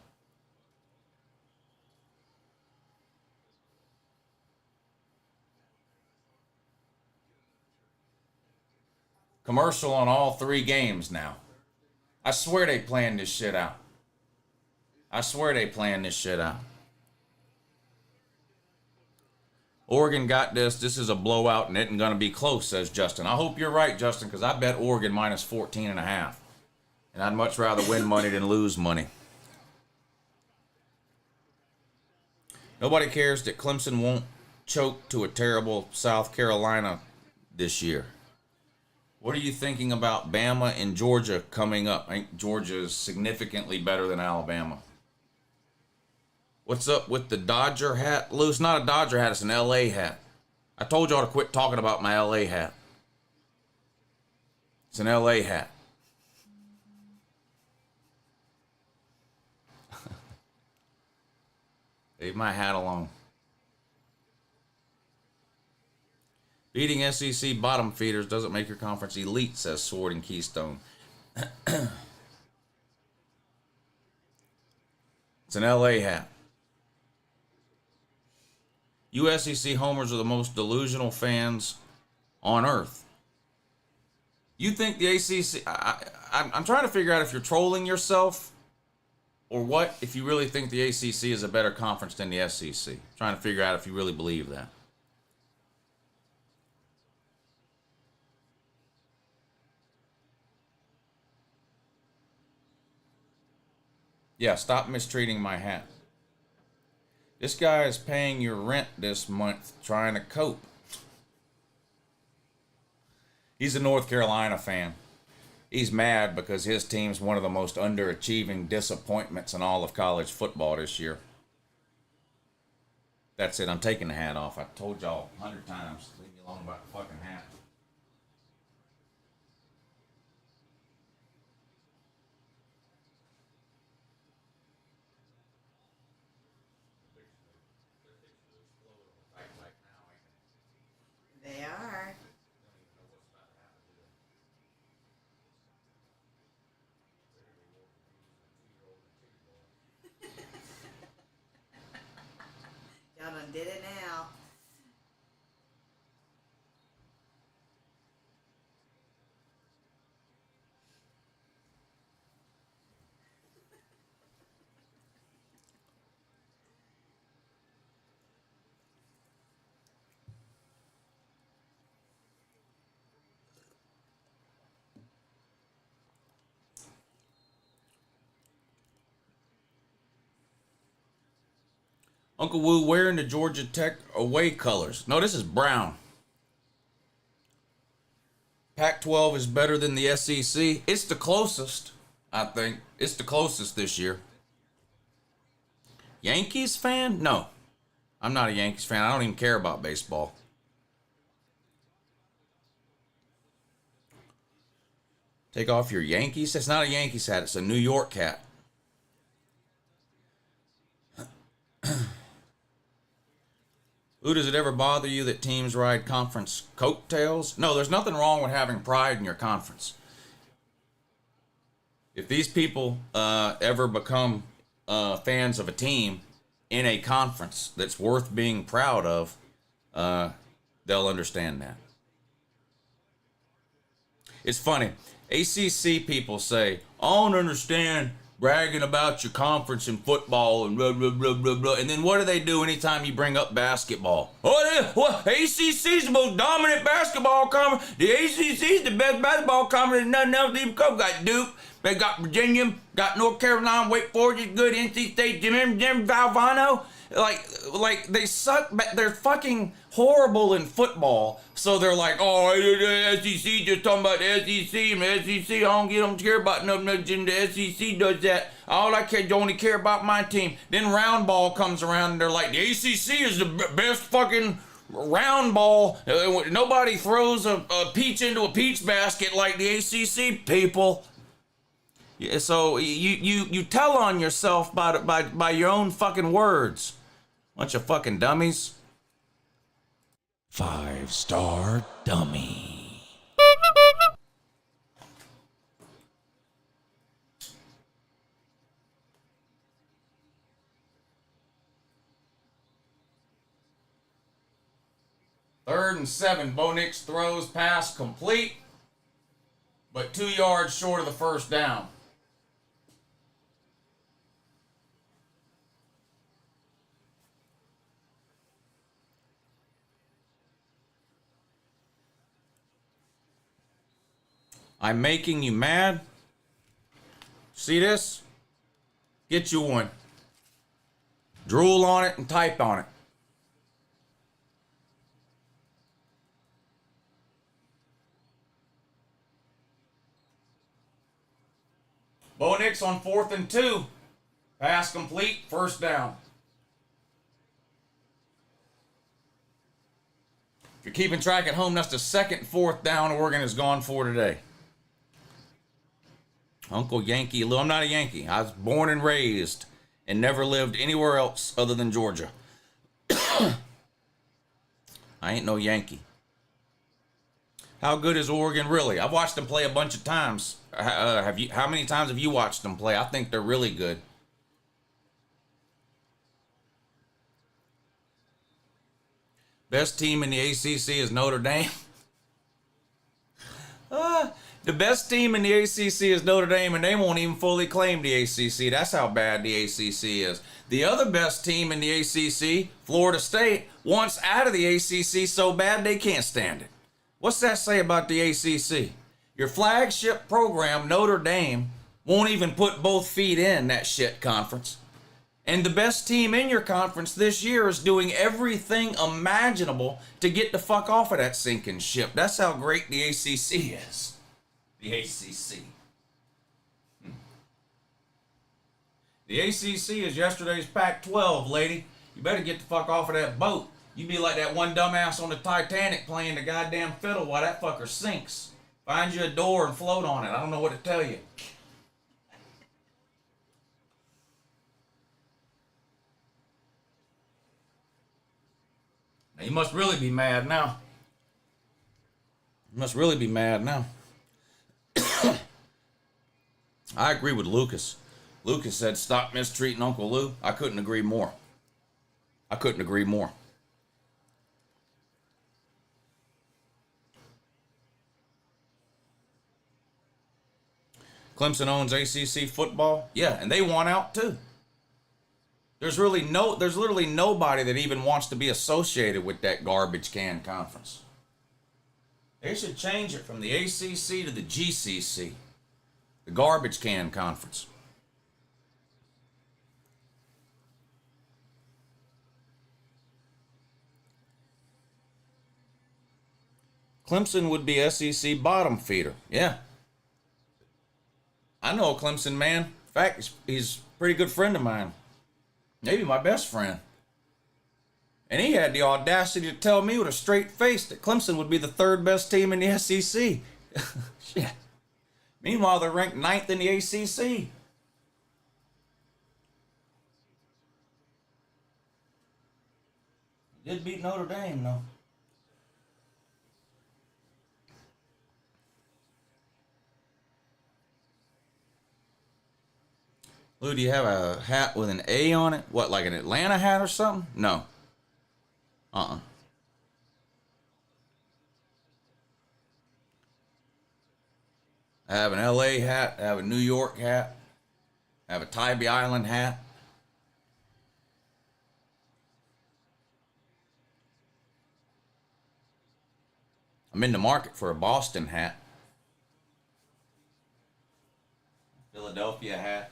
Commercial on all 3 games now. I swear they planned this shit out. I swear they planned this shit out. Oregon got this. This is a blowout and it isn't going to be close, says Justin. I hope you're right, Justin, because I bet Oregon minus 14.5. And I'd much rather win money than lose money. Nobody cares that Clemson won't choke to a terrible South Carolina this year. What are you thinking about Bama and Georgia coming up? I think Georgia is significantly better than Alabama. What's up with the Dodger hat? Lou, it's not a Dodger hat, it's an LA hat. I told y'all to quit talking about my LA hat. It's an LA hat. Leave my hat alone. Beating SEC bottom feeders doesn't make your conference elite, says Sword and Keystone. It's an LA hat. You SEC homers are the most delusional fans on earth. You think the ACC... I'm trying to figure out if you're trolling yourself or what, if you really think the ACC is a better conference than the SEC. Trying to figure out if you really believe that. Yeah, stop mistreating my hat. This guy is paying your rent this month trying to cope. He's a North Carolina fan. He's mad because his team's one of the most underachieving disappointments in all of college football this year. That's it. I'm taking the hat off. I told y'all 100 times. Leave me alone about the fucking hat. They are. Y'all done did it now. Uncle Wu wearing the Georgia Tech away colors. No, this is brown. Pac-12 is better than the SEC. It's the closest, I think. It's the closest this year. Yankees fan? No. I'm not a Yankees fan. I don't even care about baseball. Take off your Yankees. It's not a Yankees hat. It's a New York hat. Ooh, does it ever bother you that teams ride conference coattails? No, there's nothing wrong with having pride in your conference. If these people ever become fans of a team in a conference that's worth being proud of, they'll understand that. It's funny. ACC people say, I don't understand bragging about your conference in football and blah, blah, blah, blah, blah. And then what do they do anytime you bring up basketball? Oh, ACC's the most dominant basketball conference. The ACC's the best basketball conference. Nothing else even come. Got Duke, they got Virginia, got North Carolina, Wake Forest is good, NC State, Jim Valvano. Like they suck, but they're fucking horrible in football. So they're like, oh, the SEC just talking about the SEC, and the SEC, I don't care about nothing. The SEC does that. All I care, only care about my team. Then round ball comes around, and they're like, the ACC is the best fucking round ball. Nobody throws a peach into a peach basket like the ACC, people. Yeah, so you tell on yourself by your own fucking words. Bunch of fucking dummies. 5-star dummy. Third and 7. Bo Nix throws pass complete, but 2 yards short of the first down. I'm making you mad. See this? Get you one. Drool on it and type on it. Bo Nix on 4th and 2. Pass complete, first down. If you're keeping track at home, that's the second 4th down Oregon has gone for today. Uncle Yankee Lou. I'm not a Yankee. I was born and raised and never lived anywhere else other than Georgia. I ain't no Yankee. How good is Oregon really? I've watched them play a bunch of times. How many times have you watched them play? I think they're really good. Best team in the ACC is Notre Dame. The best team in the ACC is Notre Dame, and they won't even fully claim the ACC. That's how bad the ACC is. The other best team in the ACC, Florida State, wants out of the ACC so bad they can't stand it. What's that say about the ACC? Your flagship program, Notre Dame, won't even put both feet in that shit conference. And the best team in your conference this year is doing everything imaginable to get the fuck off of that sinking ship. That's how great the ACC is. The ACC. The ACC is yesterday's Pac-12, lady. You better get the fuck off of that boat. You be like that one dumbass on the Titanic playing the goddamn fiddle while that fucker sinks. Find you a door and float on it. I don't know what to tell you. Now, you must really be mad now. You must really be mad now. I agree with Lucas. Lucas said, stop mistreating Uncle Lou. I couldn't agree more. I couldn't agree more. Clemson owns ACC football. Yeah, and they want out too. There's literally nobody that even wants to be associated with that garbage can conference. They should change it from the ACC to the GCC, the garbage can conference. Clemson would be SEC bottom feeder. Yeah. I know a Clemson man. In fact, he's a pretty good friend of mine. Maybe my best friend. And he had the audacity to tell me with a straight face that Clemson would be the third best team in the SEC. Shit. Meanwhile, they're ranked 9th in the ACC. Did beat Notre Dame, though. Lou, do you have a hat with an A on it? What, like an Atlanta hat or something? No. I have an LA hat. I have a New York hat. I have a Tybee Island hat. I'm in the market for a Boston hat. Philadelphia hat.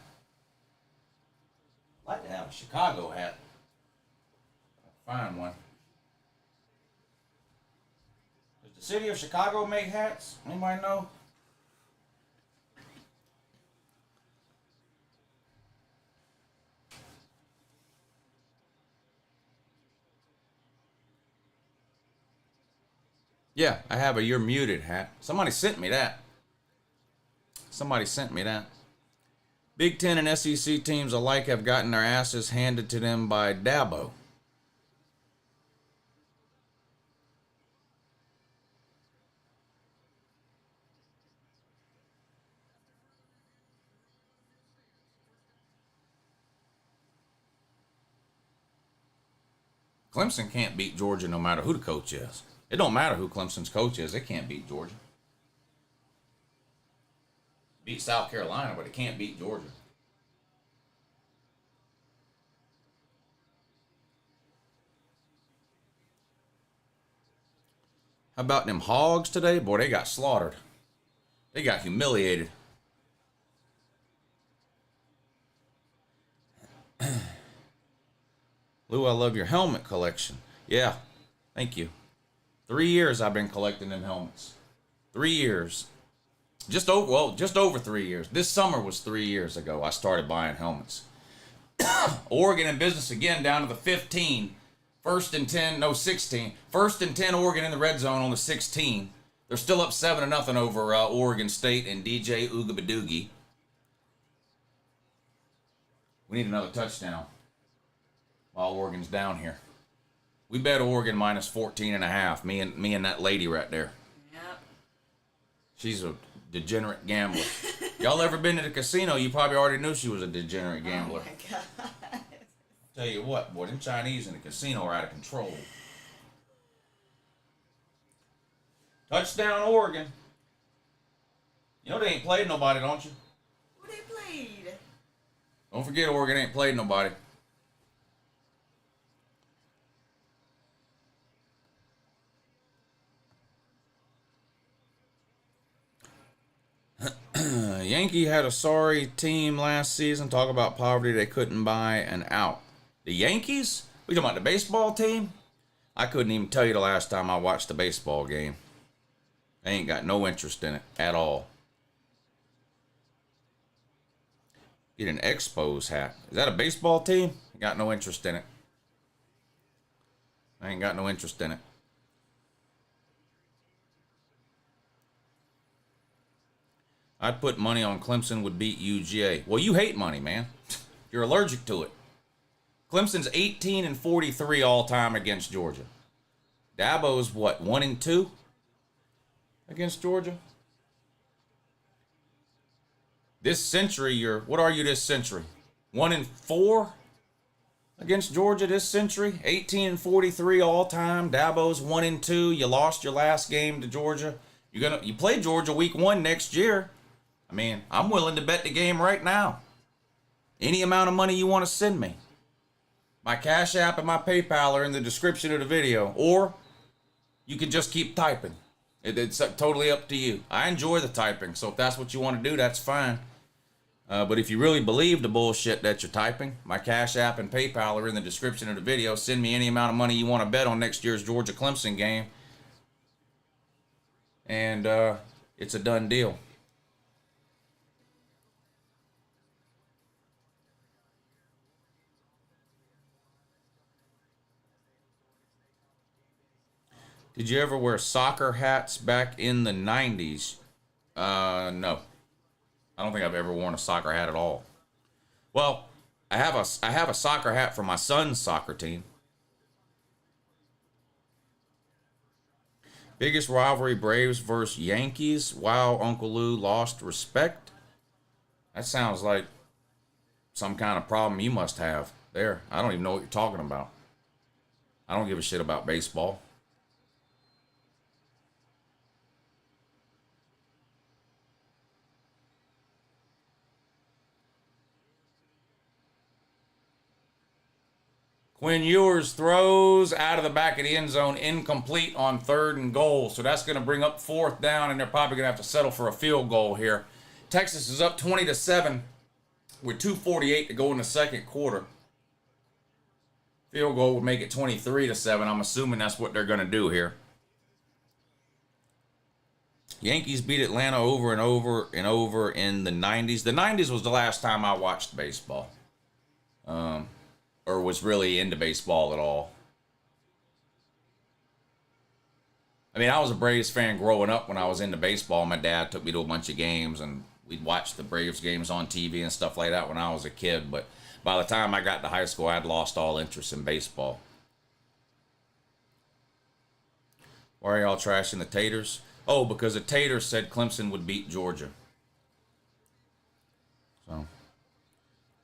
I'd like to have a Chicago hat. I'll find one. Does the city of Chicago make hats? Anybody know? Yeah, I have a You're Muted hat. Somebody sent me that. Big Ten and SEC teams alike have gotten their asses handed to them by Dabo. Clemson can't beat Georgia no matter who the coach is. It don't matter who Clemson's coach is. They can't beat Georgia. Beat South Carolina, but it can't beat Georgia. How about them Hogs today? Boy, they got slaughtered. They got humiliated. Lou, I love your helmet collection. Yeah, thank you. 3 years I've been collecting them helmets. 3 years. Just over 3 years. This summer was 3 years ago I started buying helmets. Oregon in business again, down to the 15. 16. First and 10 Oregon in the red zone on the 16. They're still up 7-0 over Oregon State and DJ Oogabadoogie. We need another touchdown while Oregon's down here. We bet Oregon minus 14.5. Me and that lady right there. Yep. She's a degenerate gambler. Y'all ever been to the casino? You probably already knew she was a degenerate gambler. Oh my God. Tell you what, boy, them Chinese in the casino are out of control. Touchdown, Oregon. You know they ain't played nobody, don't you? Who they played? Don't forget Oregon ain't played nobody. Yankee had a sorry team last season. Talk about poverty. They couldn't buy an out. The Yankees? We talking about the baseball team? I couldn't even tell you the last time I watched a baseball game. I ain't got no interest in it at all. Get an Expos hat. Is that a baseball team? Got no interest in it. I ain't got no interest in it. I'd put money on Clemson would beat UGA. Well, you hate money, man. You're allergic to it. Clemson's 18-43 all time against Georgia. Dabo's what, 1-2 against Georgia? This century, what are you this century? 1-4 against Georgia this century? 18-43 all time. Dabo's 1-2. You lost your last game to Georgia. You play Georgia week 1 next year. I mean, I'm willing to bet the game right now. Any amount of money you want to send me. My Cash App and my PayPal are in the description of the video. Or you can just keep typing. It's totally up to you. I enjoy the typing, so if that's what you want to do, that's fine. But if you really believe the bullshit that you're typing, my Cash App and PayPal are in the description of the video. Send me any amount of money you want to bet on next year's Georgia-Clemson game. And it's a done deal. Did you ever wear soccer hats back in the 90s? No. I don't think I've ever worn a soccer hat at all. Well, I have a soccer hat for my son's soccer team. Biggest rivalry, Braves versus Yankees. Wow, Uncle Lou lost respect. That sounds like some kind of problem you must have there. I don't even know what you're talking about. I don't give a shit about baseball. Quinn Ewers throws out of the back of the end zone, incomplete on 3rd and goal. So that's going to bring up 4th down, and they're probably going to have to settle for a field goal here. Texas is up 20-7 with 2:48 to go in the second quarter. Field goal would make it 23-7. I'm assuming that's what they're going to do here. Yankees beat Atlanta over and over and over in the 90s. The 90s was the last time I watched baseball. Or was really into baseball at all. I mean, I was a Braves fan growing up when I was into baseball. My dad took me to a bunch of games, and we'd watch the Braves games on TV and stuff like that when I was a kid. But by the time I got to high school, I'd lost all interest in baseball. Why are y'all trashing the Taters? Oh, because the Taters said Clemson would beat Georgia. So,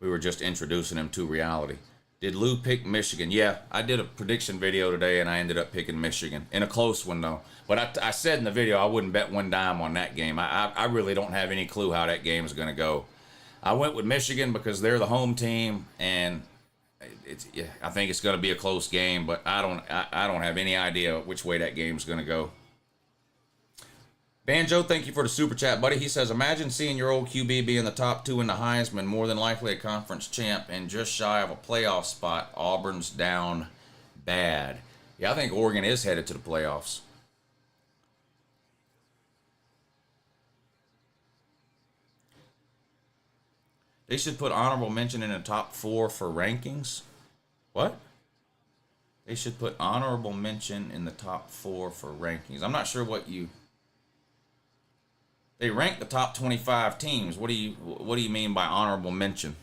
we were just introducing them to reality. Did Lou pick Michigan? Yeah, I did a prediction video today, and I ended up picking Michigan. In a close one, though. But I said in the video I wouldn't bet one dime on that game. I really don't have any clue how that game is going to go. I went with Michigan because they're the home team, and I think it's going to be a close game, but I don't have any idea which way that game's going to go. Banjo, thank you for the super chat, buddy. He says, imagine seeing your old QB being the top 2 in the Heisman, more than likely a conference champ, and just shy of a playoff spot. Auburn's down bad. Yeah, I think Oregon is headed to the playoffs. They should put honorable mention in the top 4 for rankings. What? They should put honorable mention in the top 4 for rankings. I'm not sure what you... They rank the top 25 teams. What do you mean by honorable mention?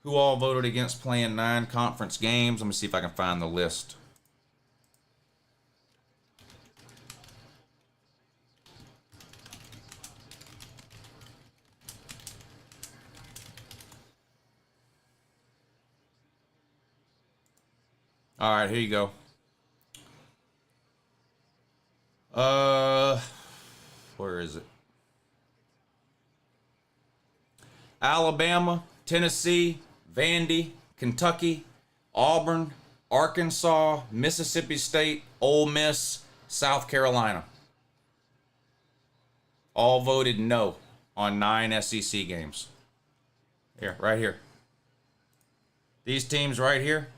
Who all voted against playing 9 conference games? Let me see if I can find the list. All right, here you go. Where is it? Alabama, Tennessee, Vandy, Kentucky, Auburn, Arkansas, Mississippi State, Ole Miss, South Carolina. All voted no on 9 SEC games. Here, right here. These teams right here.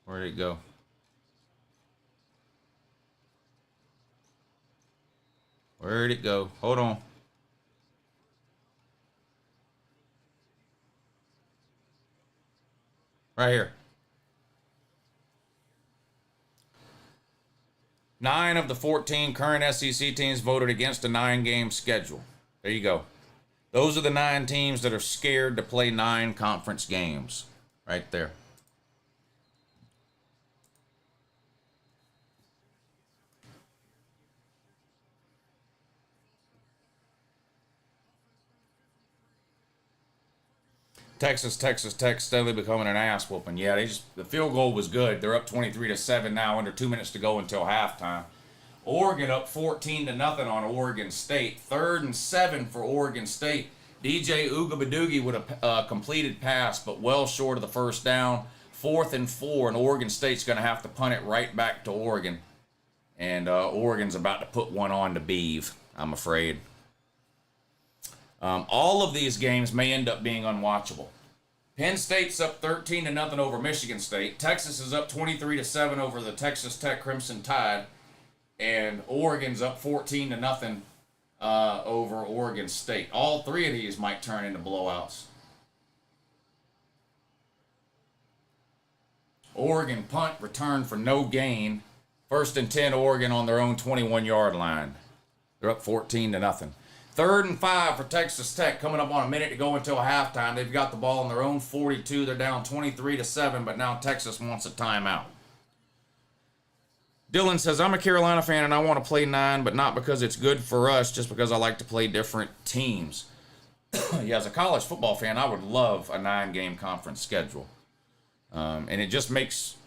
Where'd it go? Where'd it go? Hold on. Right here. 9 of the 14 current SEC teams voted against a 9-game schedule. There you go. Those are the 9 teams that are scared to play 9 conference games. Right there. Texas Tech steadily becoming an ass whooping. Yeah, the field goal was good. They're up 23-7 now, under 2 minutes to go until halftime. Oregon up 14-0 on Oregon State. 3rd and 7 for Oregon State. DJ Ugabadoogie with a completed pass, but well short of the first down. 4th and 4, and Oregon State's going to have to punt it right back to Oregon. And Oregon's about to put one on to Beeve, I'm afraid. All of these games may end up being unwatchable. Penn State's up 13-0 over Michigan State. Texas is up 23-7 over the Texas Tech Crimson Tide. And Oregon's up 14-0 over Oregon State. All 3 of these might turn into blowouts. Oregon punt return for no gain. 1st and 10, Oregon on their own 21-yard line. They're up 14-0. 3rd and 5 for Texas Tech, coming up on a minute to go until halftime. They've got the ball on their own 42. They're down 23-7, but now Texas wants a timeout. Dylan says, I'm a Carolina fan and I want to play 9, but not because it's good for us, just because I like to play different teams. Yeah, as a college football fan, I would love a 9-game conference schedule. And it just makes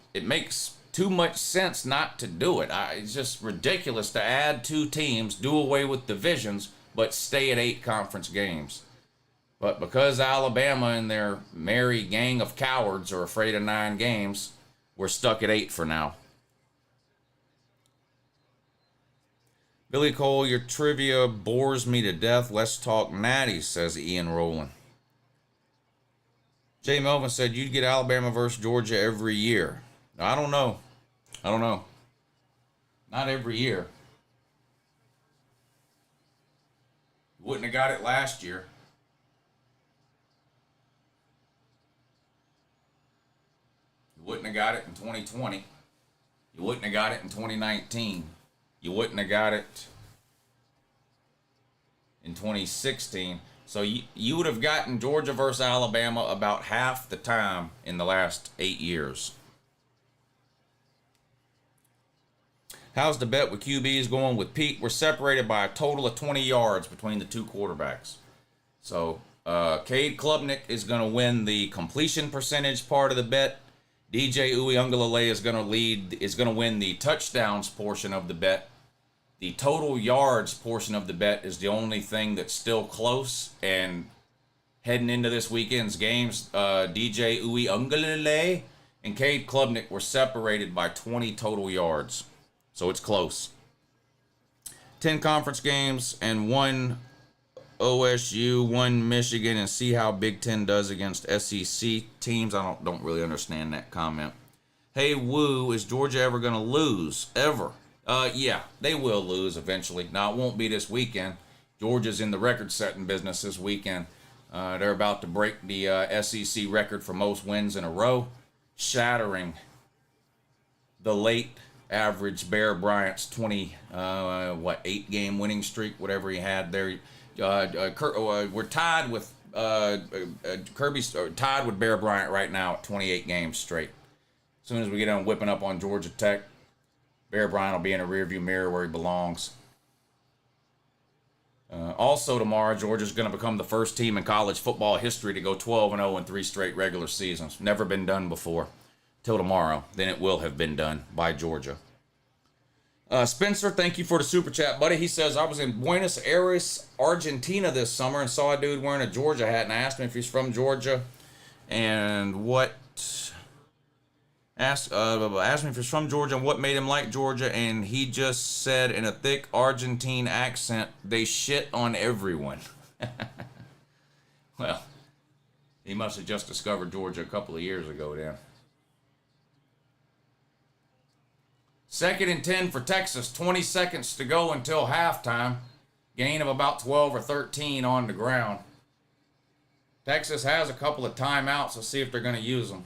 too much sense not to do it. It's just ridiculous to add 2 teams, do away with divisions, but stay at 8 conference games. But because Alabama and their merry gang of cowards are afraid of 9 games, we're stuck at 8 for now. Billy Cole, your trivia bores me to death. Let's talk natties, says Ian Rowland. Jay Melvin said you'd get Alabama versus Georgia every year. I don't know. Not every year. Wouldn't have got it last year. You wouldn't have got it in 2020. You wouldn't have got it in 2019. You wouldn't have got it in 2016. So you would have gotten Georgia versus Alabama about half the time in the last 8 years. How's the bet with QBs going with Pete? We're separated by a total of 20 yards between the 2 quarterbacks. So Cade Klubnik is going to win the completion percentage part of the bet. DJ Uiagalelei is going to win the touchdowns portion of the bet. The total yards portion of the bet is the only thing that's still close. And heading into this weekend's games, DJ Uiagalelei and Cade Klubnik were separated by 20 total yards. So it's close. 10 conference games and 1 OSU, 1 Michigan, and see how Big Ten does against SEC teams. I don't really understand that comment. Hey, Woo, is Georgia ever going to lose? Ever? Yeah, they will lose eventually. Now, it won't be this weekend. Georgia's in the record-setting business this weekend. They're about to break the SEC record for most wins in a row, shattering the late average Bear Bryant's 8-game winning streak, whatever he had there. We're tied with Kirby's tied with Bear Bryant right now at 28 games straight. As soon as we get on whipping up on Georgia Tech, Bear Bryant will be in a rearview mirror where he belongs. Also tomorrow, Georgia's going to become the first team in college football history to go 12-0 in 3 straight regular seasons. Never been done before. Till tomorrow, then it will have been done by Georgia. Spencer, thank you for the super chat, buddy. He says, I was in Buenos Aires, Argentina this summer and saw a dude wearing a Georgia hat and I asked him if he's from Georgia and what... Asked me if he's from Georgia and what made him like Georgia, and he just said in a thick Argentine accent, they shit on everyone. Well, he must have just discovered Georgia a couple of years ago then. 2nd and 10 for Texas, 20 seconds to go until halftime. Gain of about 12 or 13 on the ground. Texas has a couple of timeouts. Let's see if they're going to use them.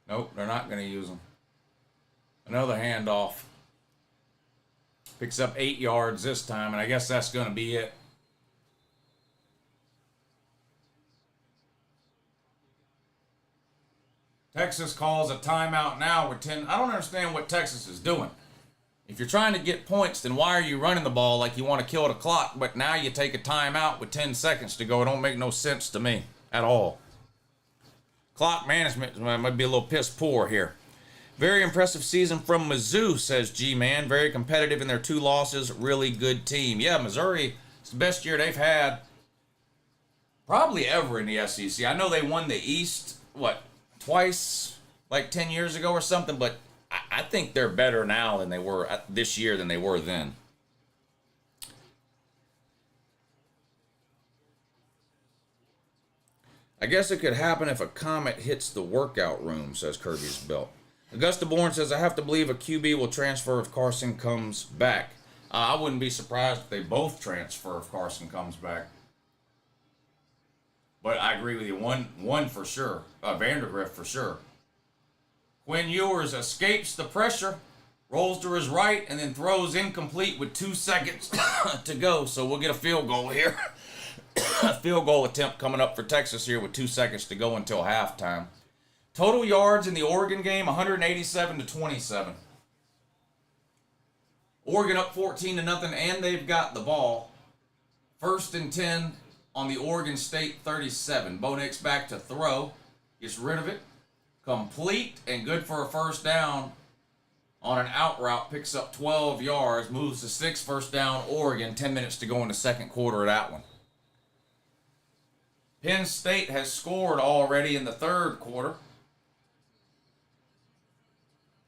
Nope, they're not going to use them. Another handoff. Picks up 8 yards this time, and I guess that's going to be it. Texas calls a timeout now with 10. I don't understand what Texas is doing. If you're trying to get points, then why are you running the ball like you want to kill the clock, but now you take a timeout with 10 seconds to go? It don't make no sense to me at all. Clock management might be a little piss poor here. Very impressive season from Mizzou, says G-Man. Very competitive in their 2 losses. Really good team. Yeah, Missouri, it's the best year they've had probably ever in the SEC. I know they won the East, twice, like 10 years ago or something, but I think they're better now than they were this year than they were then. I guess it could happen if a comet hits the workout room, says Kirby's Belt. Augusta Bourne says, I have to believe a QB will transfer if Carson comes back. I wouldn't be surprised if they both transfer if Carson comes back. But I agree with you, one for sure. Vandergrift for sure. Quinn Ewers escapes the pressure, rolls to his right, and then throws incomplete with 2 seconds to go. So we'll get a field goal here. Field goal attempt coming up for Texas here with 2 seconds to go until halftime. Total yards in the Oregon game, 187-27. Oregon up 14-0, and they've got the ball. 1st and 10 on the Oregon State 37. Bo Nix back to throw. Gets rid of it. Complete and good for a first down on an out route. Picks up 12 yards. Moves to 6 first down Oregon. 10 minutes to go in the second quarter of that one. Penn State has scored already in the third quarter.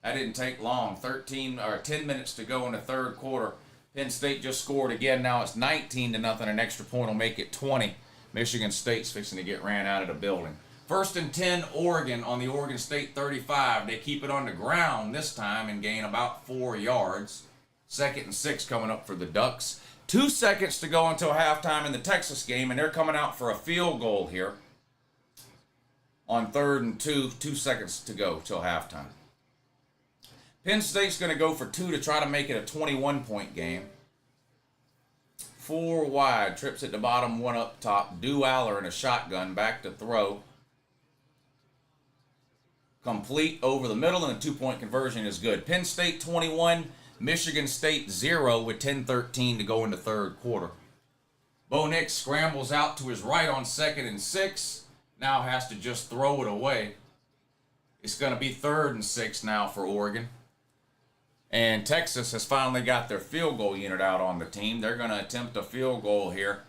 That didn't take long. 10 minutes to go in the third quarter. Penn State just scored again. Now it's 19-0. An extra point will make it 20. Michigan State's fixing to get ran out of the building. 1st and 10, Oregon on the Oregon State 35. They keep it on the ground this time and gain about 4 yards. 2nd and 6 coming up for the Ducks. 2 seconds to go until halftime in the Texas game, and they're coming out for a field goal here on 3rd and 2. 2 seconds to go till halftime. Penn State's going to go for 2 to try to make it a 21-point game. 4 wide, trips at the bottom, 1 up top. Deweiler in a shotgun, back to throw. Complete over the middle, and the 2-point conversion is good. Penn State 21, Michigan State 0 with 10:13 to go in the third quarter. Bo Nix scrambles out to his right on 2nd and 6. Now has to just throw it away. It's going to be 3rd and 6 now for Oregon. And Texas has finally got their field goal unit out on the team. They're going to attempt a field goal here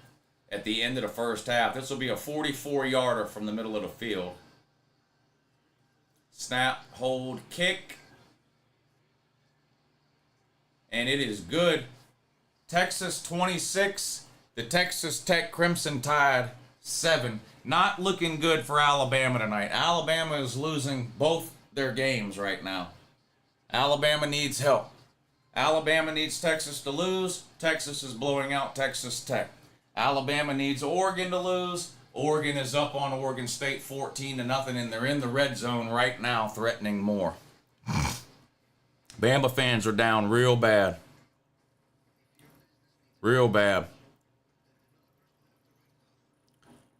at the end of the first half. This will be a 44-yarder from the middle of the field. Snap, hold, kick. And it is good. Texas 26, the Texas Tech Crimson Tide 7. Not looking good for Alabama tonight. Alabama is losing both their games right now. Alabama needs help. Alabama needs Texas to lose. Texas is blowing out Texas Tech. Alabama needs Oregon to lose. Oregon is up on Oregon State 14-0, and they're in the red zone right now, threatening more. Bama fans are down real bad. Real bad.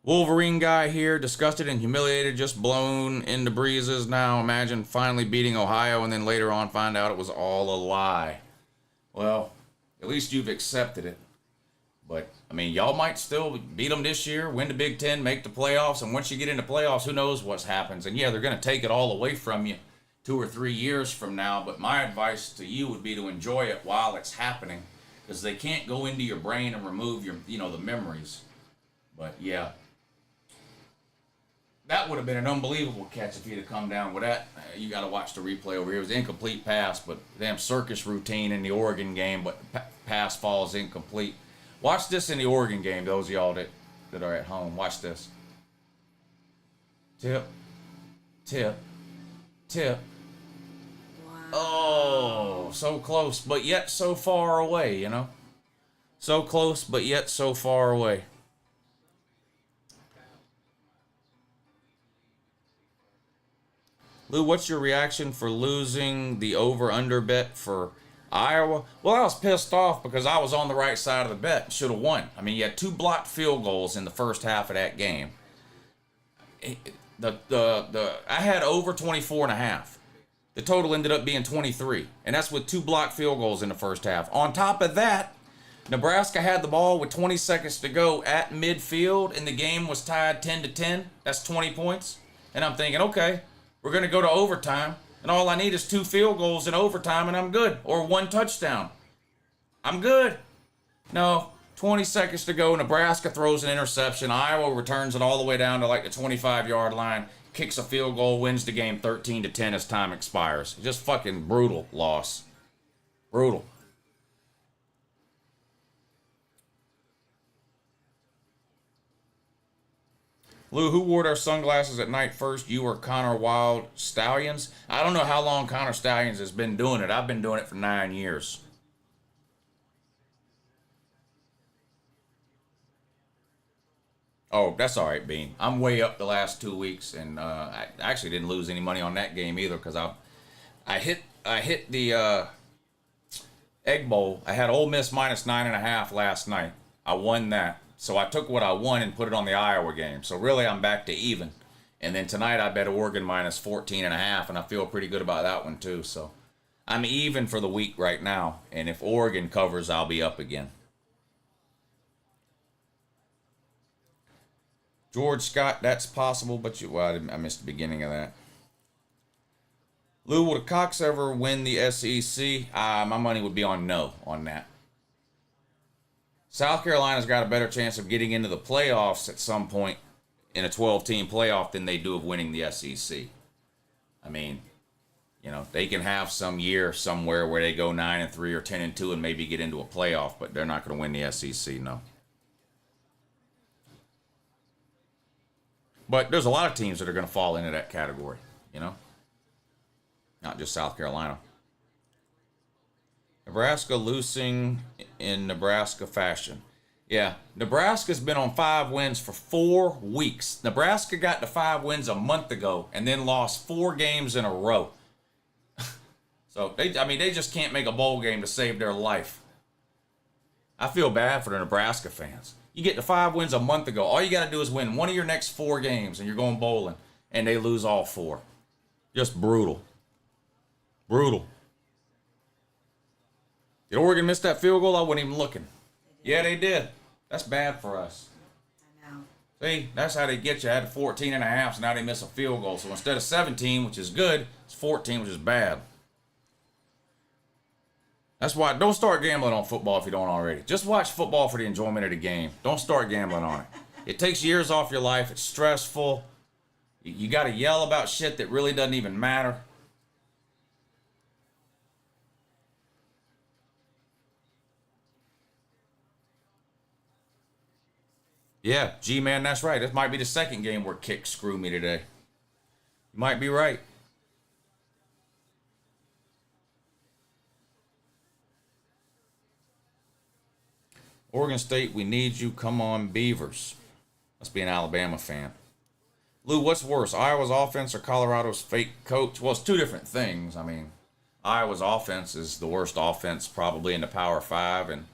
Wolverine guy here, disgusted and humiliated, just blown into breezes now. Imagine finally beating Ohio and then later on find out it was all a lie. Well, at least you've accepted it. But, I mean, y'all might still beat them this year, win the Big Ten, make the playoffs, and once you get into playoffs, who knows what happens. And, yeah, they're going to take it all away from you 2 or 3 years from now, but my advice to you would be to enjoy it while it's happening, because they can't go into your brain and remove your, the memories. But, yeah. That would have been an unbelievable catch if he'd have come down with that. You got to watch the replay over here. It was an incomplete pass, but damn circus routine in the Oregon game, but pass falls incomplete. Watch this in the Oregon game, those of y'all that are at home. Watch this. Tip, tip, tip. Wow. Oh, so close, but yet so far away, So close, but yet so far away. Lou, what's your reaction for losing the over-under bet for Iowa? Well, I was pissed off because I was on the right side of the bet. Should have won. I mean, you had 2 blocked field goals in the first half of that game. I had over 24.5. The total ended up being 23, and that's with 2 blocked field goals in the first half. On top of that, Nebraska had the ball with 20 seconds to go at midfield, and the game was tied 10-10. That's 20 points. And I'm thinking, okay, we're going to go to overtime, and all I need is 2 field goals in overtime, and I'm good. Or 1 touchdown. I'm good. No, 20 seconds to go. Nebraska throws an interception. Iowa returns it all the way down to like the 25-yard line, kicks a field goal, wins the game 13-10 as time expires. Just fucking brutal loss. Brutal. Lou, who wore their sunglasses at night first? You or Connor Wild Stallions? I don't know how long Connor Stallions has been doing it. I've been doing it for 9 years. Oh, that's all right, Bean. I'm way up the last 2 weeks, and I actually didn't lose any money on that game either because I hit the Egg Bowl. I had Ole Miss minus 9.5 last night. I won that. So I took what I won and put it on the Iowa game. So really, I'm back to even. And then tonight, I bet Oregon minus 14.5, and I feel pretty good about that one too. So I'm even for the week right now. And if Oregon covers, I'll be up again. George Scott, that's possible, but I missed the beginning of that. Lou, will the Cox ever win the SEC? My money would be on no on that. South Carolina's got a better chance of getting into the playoffs at some point in a 12-team playoff than they do of winning the SEC. I mean, they can have some year somewhere where they go 9-3 or 10-2 and maybe get into a playoff, but they're not going to win the SEC, no. But there's a lot of teams that are going to fall into that category, Not just South Carolina. Nebraska losing in Nebraska fashion. Yeah, Nebraska's been on 5 wins for 4 weeks. Nebraska got to 5 wins a month ago and then lost 4 games in a row. So, they just can't make a bowl game to save their life. I feel bad for the Nebraska fans. You get to 5 wins a month ago. All you got to do is win one of your next 4 games and you're going bowling. And they lose all 4. Just brutal. Brutal. Did Oregon miss that field goal? I wasn't even looking. Yeah, they did. That's bad for us. I know. See, that's how they get you. I had 14.5, so now they miss a field goal. So instead of 17, which is good, it's 14, which is bad. That's why don't start gambling on football if you don't already. Just watch football for the enjoyment of the game. Don't start gambling on it. It takes years off your life. It's stressful. You got to yell about shit that really doesn't even matter. Yeah, G-Man, that's right. This might be the second game where kicks screw me today. You might be right. Oregon State, we need you. Come on, Beavers. Must be an Alabama fan. Lou, what's worse, Iowa's offense or Colorado's fake coach? Well, it's two different things. I mean, Iowa's offense is the worst offense probably in the Power 5, and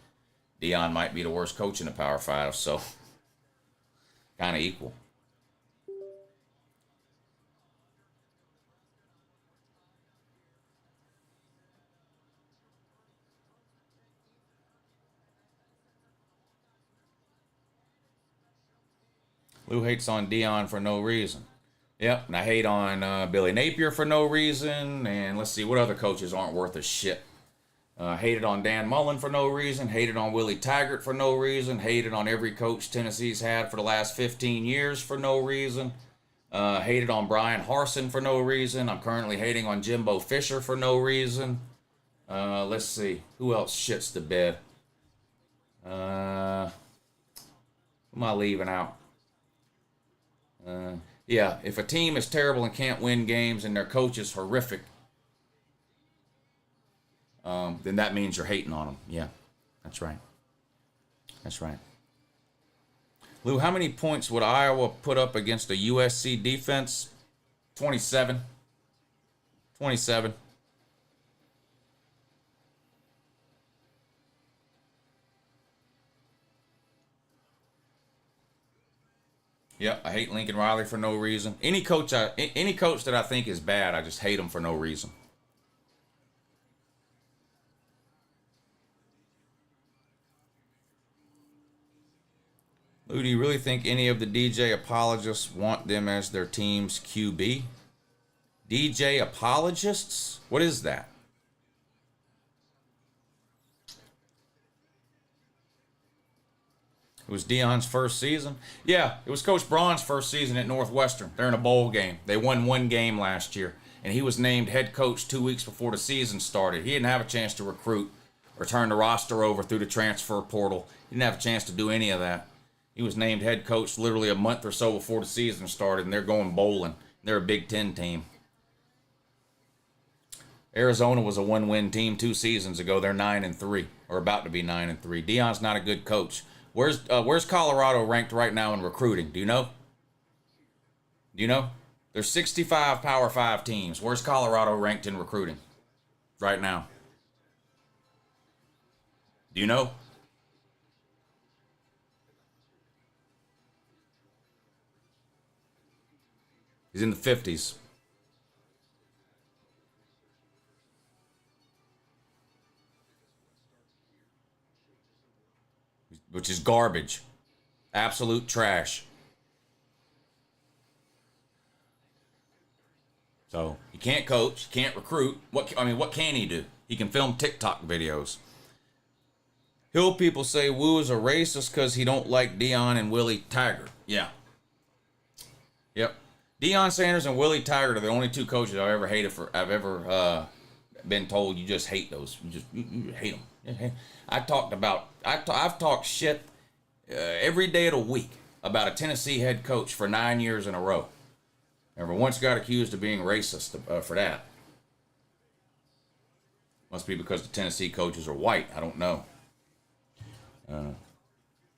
Deion might be the worst coach in the Power 5, so kind of equal. Lou hates on Deion for no reason. Yep, and I hate on Billy Napier for no reason. And let's see, what other coaches aren't worth a shit? Hated on Dan Mullen for no reason. Hated on Willie Taggart for no reason. Hated on every coach Tennessee's had for the last 15 years for no reason. Hated on Brian Harsin for no reason. I'm currently hating on Jimbo Fisher for no reason. Let's see, who else shits the bed? Who am I leaving out? Yeah, if a team is terrible and can't win games and their coach is horrific, then that means you're hating on them. Yeah, that's right. That's right. Lou, how many points would Iowa put up against a USC defense? 27. 27. Yep, I hate Lincoln Riley for no reason. Any coach that I think is bad, I just hate him for no reason. Lou, do you really think any of the DJ apologists want them as their team's QB? DJ apologists? What is that? It was Deion's first season. Yeah, it was Coach Braun's first season at Northwestern. They're in a bowl game. They won one game last year, and he was named head coach 2 weeks before the season started. He didn't have a chance to recruit or turn the roster over through the transfer portal. He didn't have a chance to do any of that. He was named head coach literally a month or so before the season started, and they're going bowling. They're a Big Ten team. Arizona was a one-win team 2 seasons ago. They're 9-3, or about to be 9-3. Deion's not a good coach. Where's Colorado ranked right now in recruiting? Do you know? Do you know? There's 65 Power 5 teams. Where's Colorado ranked in recruiting right now? Do you know? He's in the 50s. Which is garbage. Absolute trash. So, he can't coach, he can't recruit. What can he do? He can film TikTok videos. Hill people say Wu is a racist because he don't like Deion and Willie Taggart. Yeah. Yep. Deion Sanders and Willie Taggart are the only 2 coaches I've ever been told you just hate those. You hate them. I've talked shit every day of the week about a Tennessee head coach for 9 years in a row. Never once got accused of being racist for that. Must be because the Tennessee coaches are white. I don't know.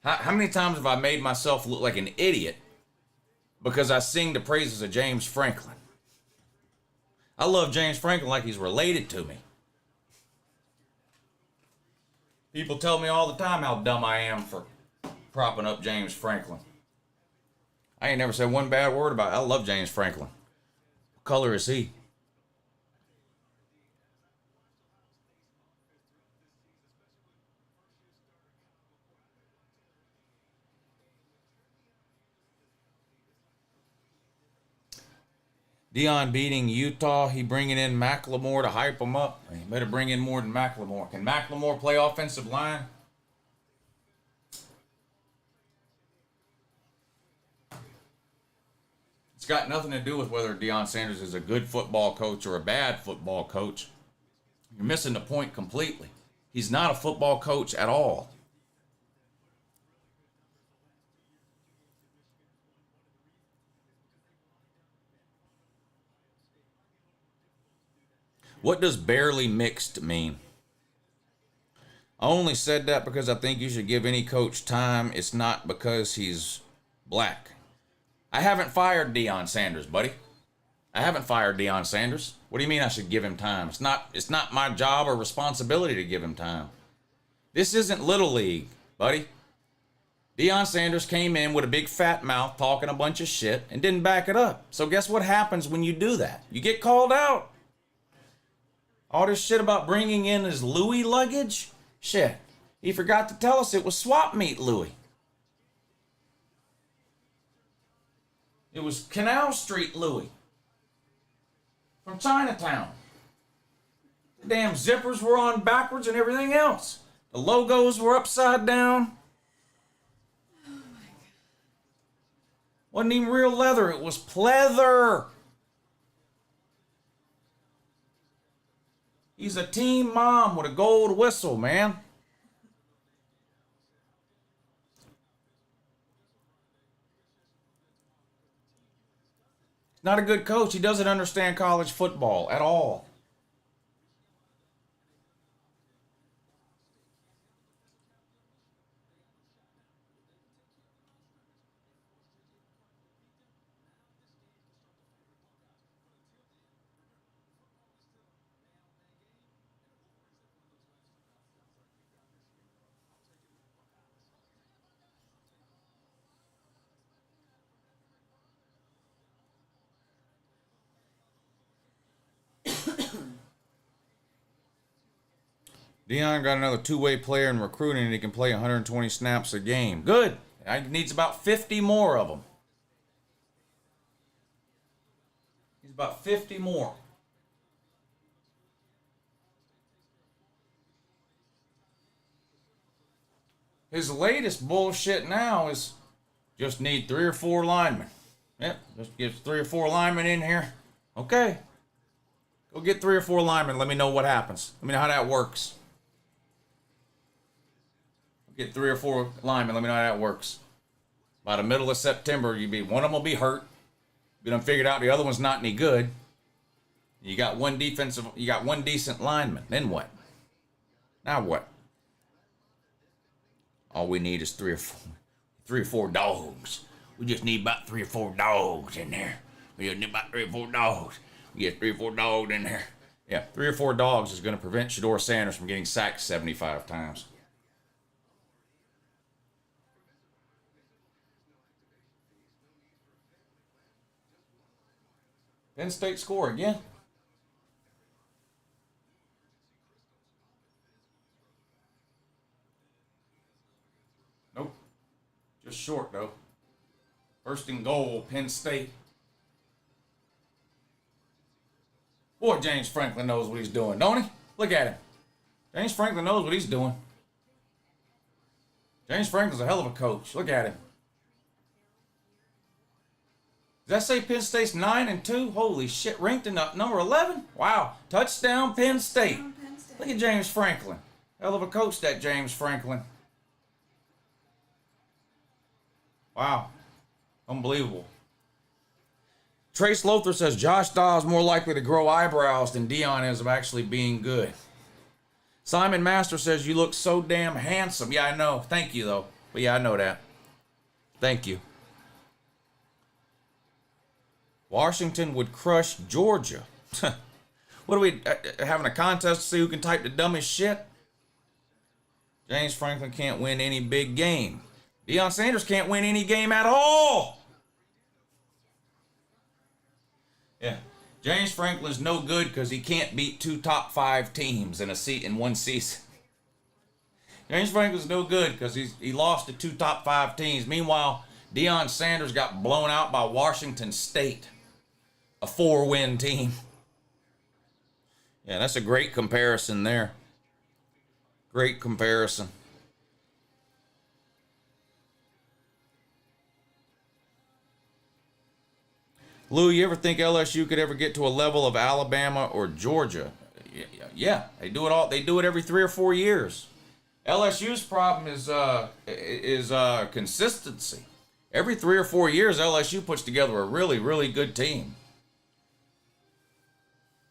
How many times have I made myself look like an idiot because I sing the praises of James Franklin? I love James Franklin like he's related to me. People tell me all the time how dumb I am for propping up James Franklin. I ain't never said one bad word about it. I love James Franklin. What color is he? Deion beating Utah. He bringing in McLemore to hype him up. He better bring in more than McLemore. Can McLemore play offensive line? It's got nothing to do with whether Deion Sanders is a good football coach or a bad football coach. You're missing the point completely. He's not a football coach at all. What does barely mixed mean? I only said that because I think you should give any coach time. It's not because he's black. I haven't fired Deion Sanders, buddy. I haven't fired Deion Sanders. What do you mean I should give him time? It's not my job or responsibility to give him time. This isn't Little League, buddy. Deion Sanders came in with a big fat mouth talking a bunch of shit and didn't back it up. So guess what happens when you do that? You get called out. All this shit about bringing in his Louis luggage? Shit. He forgot to tell us it was swap meet Louis. It was Canal Street Louis. From Chinatown. The damn zippers were on backwards and everything else. The logos were upside down. Oh my God. Wasn't even real leather. It was pleather. He's a team mom with a gold whistle, man. Not a good coach. He doesn't understand college football at all. Deion got another two-way player in recruiting, and he can play 120 snaps a game. Good. He needs about 50 more of them. He's about 50 more. His latest bullshit now is just need 3 or 4 linemen. Yep, just get 3 or 4 linemen in here. Okay. Go get 3 or 4 linemen. Let me know what happens. Let me know how that works. Get 3 or 4 linemen. Let me know how that works. By the middle of September, one of them will be hurt. You done figured out the other one's not any good. You got one decent lineman. Then what? Now what? All we need is 3 or 4 dogs. We just need about 3 or 4 dogs in there. We just need about 3 or 4 dogs. We get 3 or 4 dogs in there. Yeah, 3 or 4 dogs is going to prevent Shedeur Sanders from getting sacked 75 times. Penn State score again. Nope. Just short, though. First and goal, Penn State. Boy, James Franklin knows what he's doing, don't he? Look at him. James Franklin knows what he's doing. James Franklin's a hell of a coach. Look at him. Does that say Penn State's 9-2? Holy shit, ranked in number 11? Wow. Touchdown, Penn State. Look at James Franklin. Hell of a coach, that James Franklin. Wow. Unbelievable. Trace Lothar says Josh Dobbs more likely to grow eyebrows than Deion is of actually being good. Simon Master says you look so damn handsome. Yeah, I know. Thank you, though. But yeah, I know that. Thank you. Washington would crush Georgia. What are we having a contest to see who can type the dumbest shit? James Franklin can't win any big game. Deion Sanders can't win any game at all. Yeah, James Franklin's no good because he can't beat 2 top 5 teams in one season. James Franklin's no good because he lost to 2 top 5 teams. Meanwhile, Deion Sanders got blown out by Washington State. a 4-win team. Yeah, that's a great comparison there. Great comparison. Lou, you ever think LSU could ever get to a level of Alabama or Georgia? Yeah, they do it all. They do it every 3 or 4 years. LSU's problem is consistency. Every 3 or 4 years, LSU puts together a really, really good team.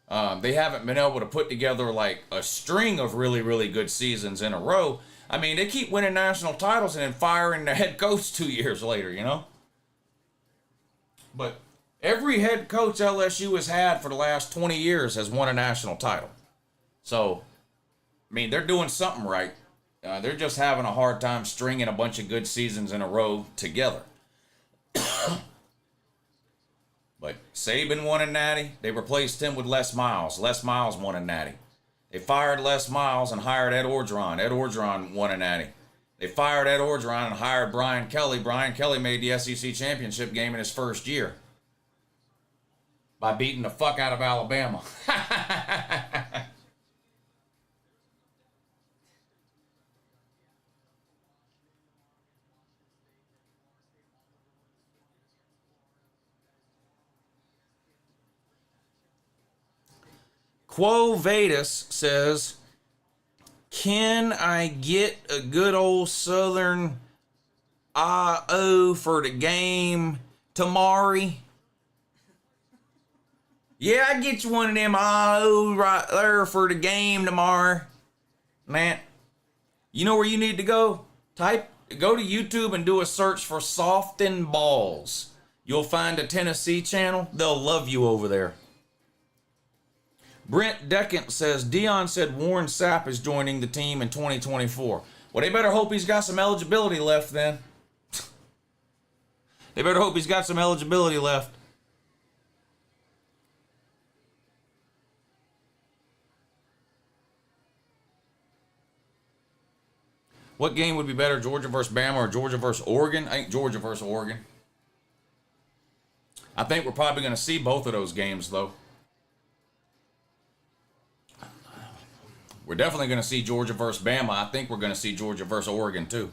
They haven't been able to put together like a string of really, really good seasons in a row. I mean, they keep winning national titles and then firing their head coach 2 years later, you know? But every head coach LSU has had for the last 20 years has won a national title. So, I mean, they're doing something right. They're just having a hard time stringing a bunch of good seasons in a row together. But Saban won a natty. They replaced him with Les Miles. Les Miles won a natty. They fired Les Miles and hired Ed Orgeron. Ed Orgeron won a natty. They fired Ed Orgeron and hired Brian Kelly. Brian Kelly made the SEC championship game in his first year by beating the fuck out of Alabama. Quo Vadis says, can I get a good old Southern I-O for the game tomorrow? Yeah, I get you one of them I-O right there for the game tomorrow. Man, you know where you need to go? Go to YouTube and do a search for Soften Balls. You'll find a Tennessee channel. They'll love you over there. Brent Deckant says, Dion said Warren Sapp is joining the team in 2024. Well, they better hope he's got some eligibility left then. They better hope he's got some eligibility left. What game would be better, Georgia versus Bama or Georgia versus Oregon? I think Georgia versus Oregon. I think we're probably going to see both of those games, though. We're definitely going to see Georgia versus Bama. I think we're going to see Georgia versus Oregon, too.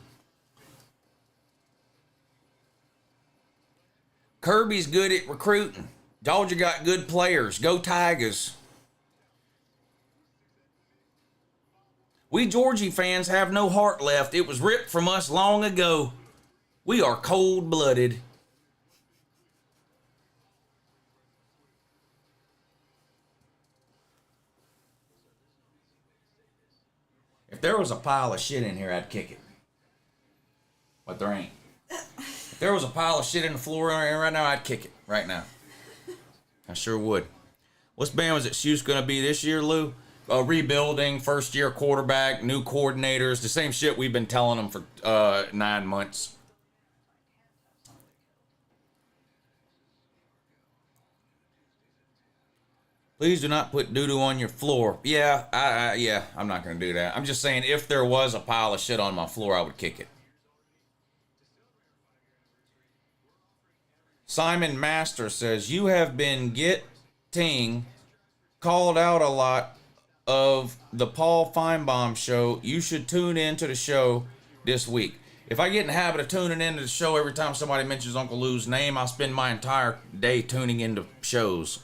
Kirby's good at recruiting. Georgia got good players. Go Tigers. We Georgie fans have no heart left. It was ripped from us long ago. We are cold-blooded. If there was a pile of shit in here, I'd kick it. But there ain't. If there was a pile of shit in the floor right now, I'd kick it right now. I sure would. What's Bama's excuse going to be this year, Lou? Rebuilding, first-year quarterback, new coordinators, the same shit we've been telling them for 9 months. Please do not put doo-doo on your floor. Yeah, I'm not going to do that. I'm just saying if there was a pile of shit on my floor, I would kick it. Simon Master says, you have been getting called out a lot of the Paul Feinbaum show. You should tune in to the show this week. If I get in the habit of tuning into the show every time somebody mentions Uncle Lou's name, I'll spend my entire day tuning into shows.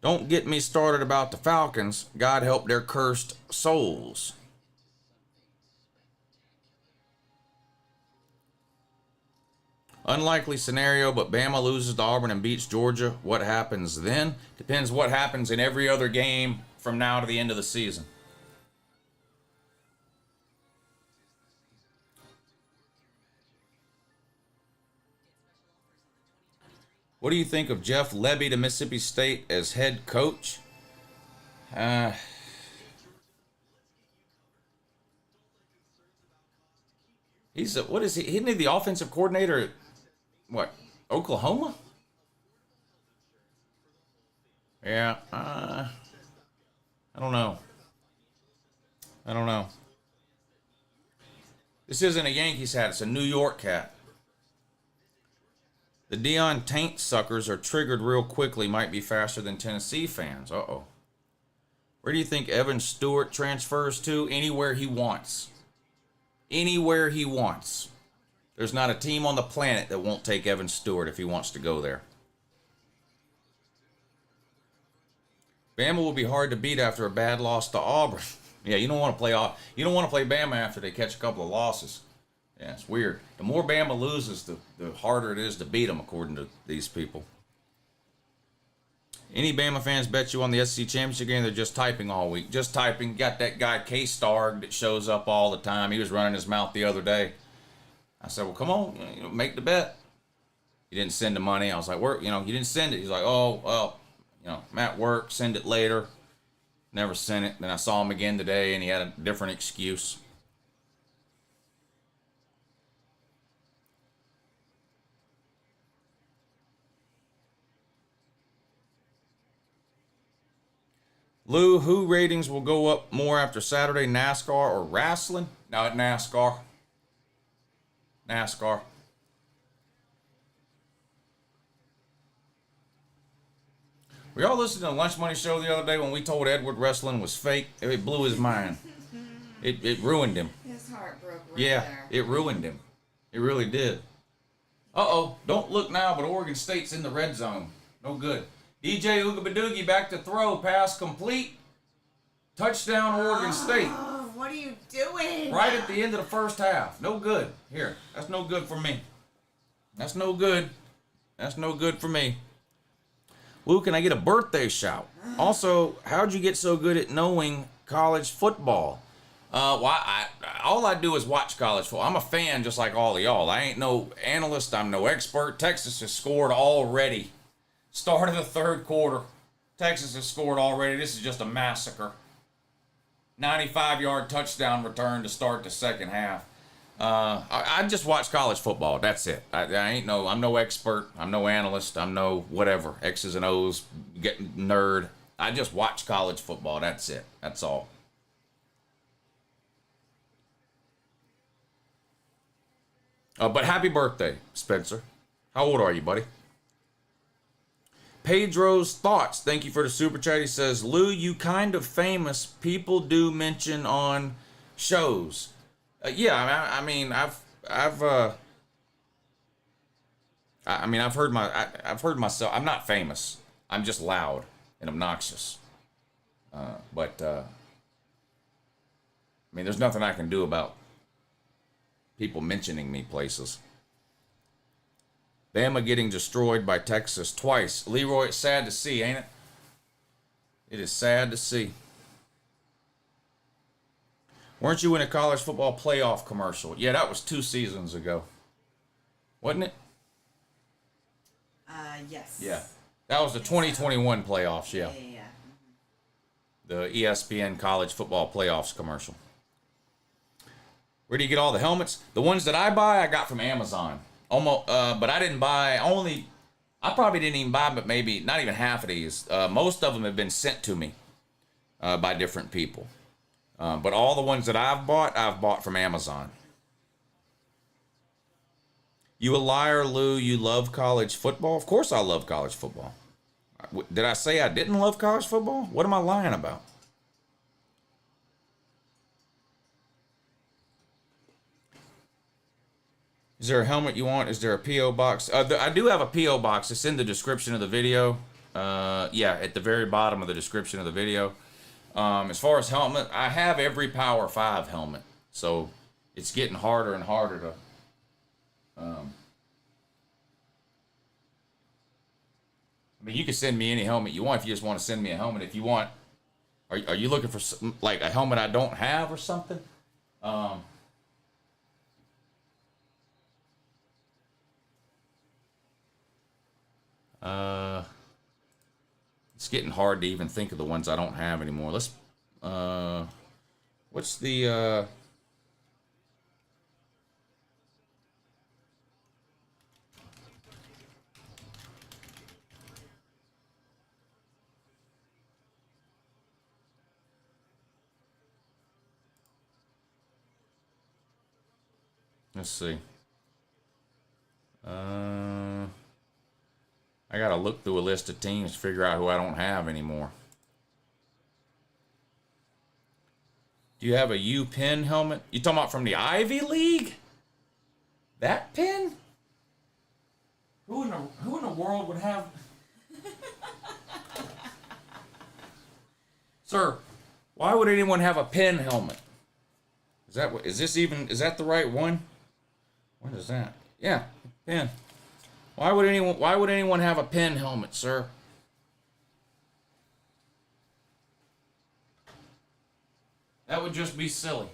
Don't get me started about the Falcons. God help their cursed souls. Unlikely scenario, but Bama loses to Auburn and beats Georgia. What happens then? Depends what happens in every other game from now to the end of the season. What do you think of Jeff Lebby to Mississippi State as head coach? What is he? Isn't he the offensive coordinator at, what, Oklahoma? Yeah, I don't know. This isn't a Yankees hat, it's a New York hat. The Dion Taint suckers are triggered real quickly. Might be faster than Tennessee fans. Uh-oh. Where do you think Evan Stewart transfers to? Anywhere he wants. Anywhere he wants. There's not a team on the planet that won't take Evan Stewart if he wants to go there. Bama will be hard to beat after a bad loss to Auburn. Yeah, you don't want to play Bama after they catch a couple of losses. Yeah, it's weird. The more Bama loses, the harder it is to beat them, according to these people. Any Bama fans bet you on the SEC championship game? They're just typing all week. Just typing. Got that guy K-Starg that shows up all the time. He was running his mouth the other day. I said, well, come on, make the bet. He didn't send the money. I was like, you didn't send it. He's like, oh, well, I'm at work, send it later. Never sent it. Then I saw him again today, and he had a different excuse. Lou, who ratings will go up more after Saturday, NASCAR or wrestling? No, NASCAR. NASCAR. We all listened to the Lunch Money Show the other day when we told Edward wrestling was fake. It blew his mind. It ruined him. His heart broke right Yeah, there. it ruined him. It really did. Uh-oh, don't look now, but Oregon State's in the red zone. No good. DJ Oogabadoogie back to throw. Pass complete. Touchdown, Oregon State. Oh, what are you doing? Right at the end of the first half. No good. Here, that's no good for me. That's no good. That's no good for me. Lou, can I get a birthday shout? Also, how'd you get so good at knowing college football? All I do is watch college football. I'm a fan just like all of y'all. I ain't no analyst. I'm no expert. Texas has scored already. Start of the third quarter. Texas has scored already. This is just a massacre. 95-yard touchdown return to start the second half. I just watch college football. That's it. I'm no expert. I'm no analyst. I'm no whatever. X's and O's, nerd. I just watch college football. That's it. That's all. But happy birthday, Spencer. How old are you, buddy? Pedro's thoughts. Thank you for the super chat. He says, Lou, you kind of famous. People do mention on shows. Yeah, I mean, I've heard myself. I'm not famous. I'm just loud and obnoxious. But there's nothing I can do about people mentioning me places. Bama getting destroyed by Texas twice. Leroy, it's sad to see, ain't it? It is sad to see. Weren't you in a college football playoff commercial? Yeah, that was 2 seasons ago. Wasn't it? Yes. Yeah. That was the 2021 playoffs, yeah. Yeah. The ESPN college football playoffs commercial. Where do you get all the helmets? The ones that I buy, I got from Amazon. Almost, but I didn't buy I probably didn't even buy, but maybe not even half of these. Most of them have been sent to me by different people. But all the ones that I've bought from Amazon. You a liar, Lou. You love college football? Of course I love college football. Did I say I didn't love college football? What am I lying about? Is there a helmet you want? Is there a P.O. box? I do have a P.O. box. It's in the description of the video. Yeah, at the very bottom of the description of the video. As far as helmet, I have every Power 5 helmet. So it's getting harder and harder to... you can send me any helmet you want if you just want to send me a helmet. If you want... Are you looking for like a helmet I don't have or something? It's getting hard to even think of the ones I don't have anymore. Let's, what's the, let's see. I gotta look through a list of teams to figure out who I don't have anymore. Do you have a U Penn helmet? You talking about from the Ivy League? That Penn? Who in the world would have? Sir, why would anyone have a Penn helmet? Is that the right one? What is that? Yeah, Penn. Why would anyone have a Penn helmet, sir? That would just be silly.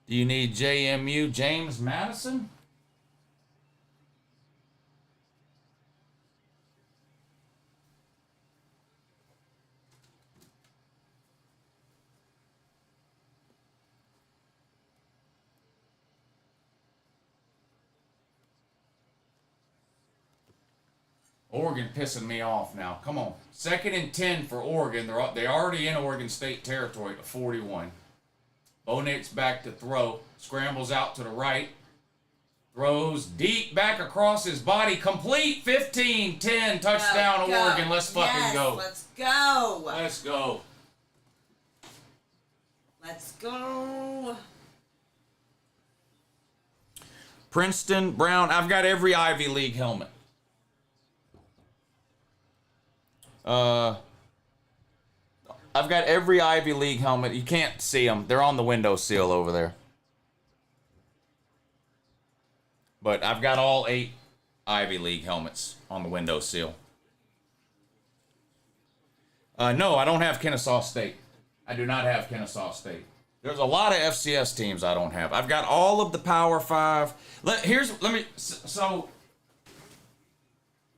Do you need JMU James Madison? Oregon pissing me off now. Come on. 2nd and 10 for Oregon. They're already in Oregon State territory at 41. Bo Nix back to throw. Scrambles out to the right. Throws deep back across his body. Complete. 15-10. Touchdown Go. Oregon. Let's fucking go. Let's go. Let's go. Let's go. Princeton, Brown. I've got every Ivy League helmet. I've got every Ivy League helmet. You can't see them. They're on the windowsill over there. But I've got all 8 Ivy League helmets on the windowsill. No, I don't have Kennesaw State. I do not have Kennesaw State. There's a lot of FCS teams I don't have. I've got all of the Power 5. So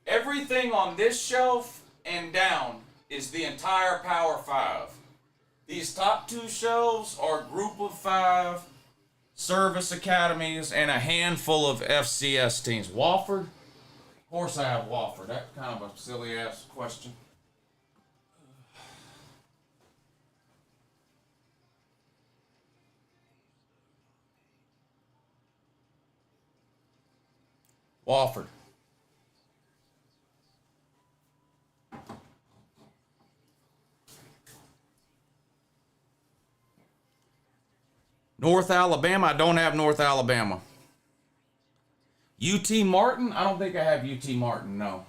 everything on this shelf and down is the entire Power 5. These top 2 shelves are Group of 5, service academies, and a handful of FCS teams. Wofford? Of course I have Wofford. That's kind of a silly ass question. Wofford. North Alabama, I don't have North Alabama. UT Martin, I don't think I have UT Martin, no.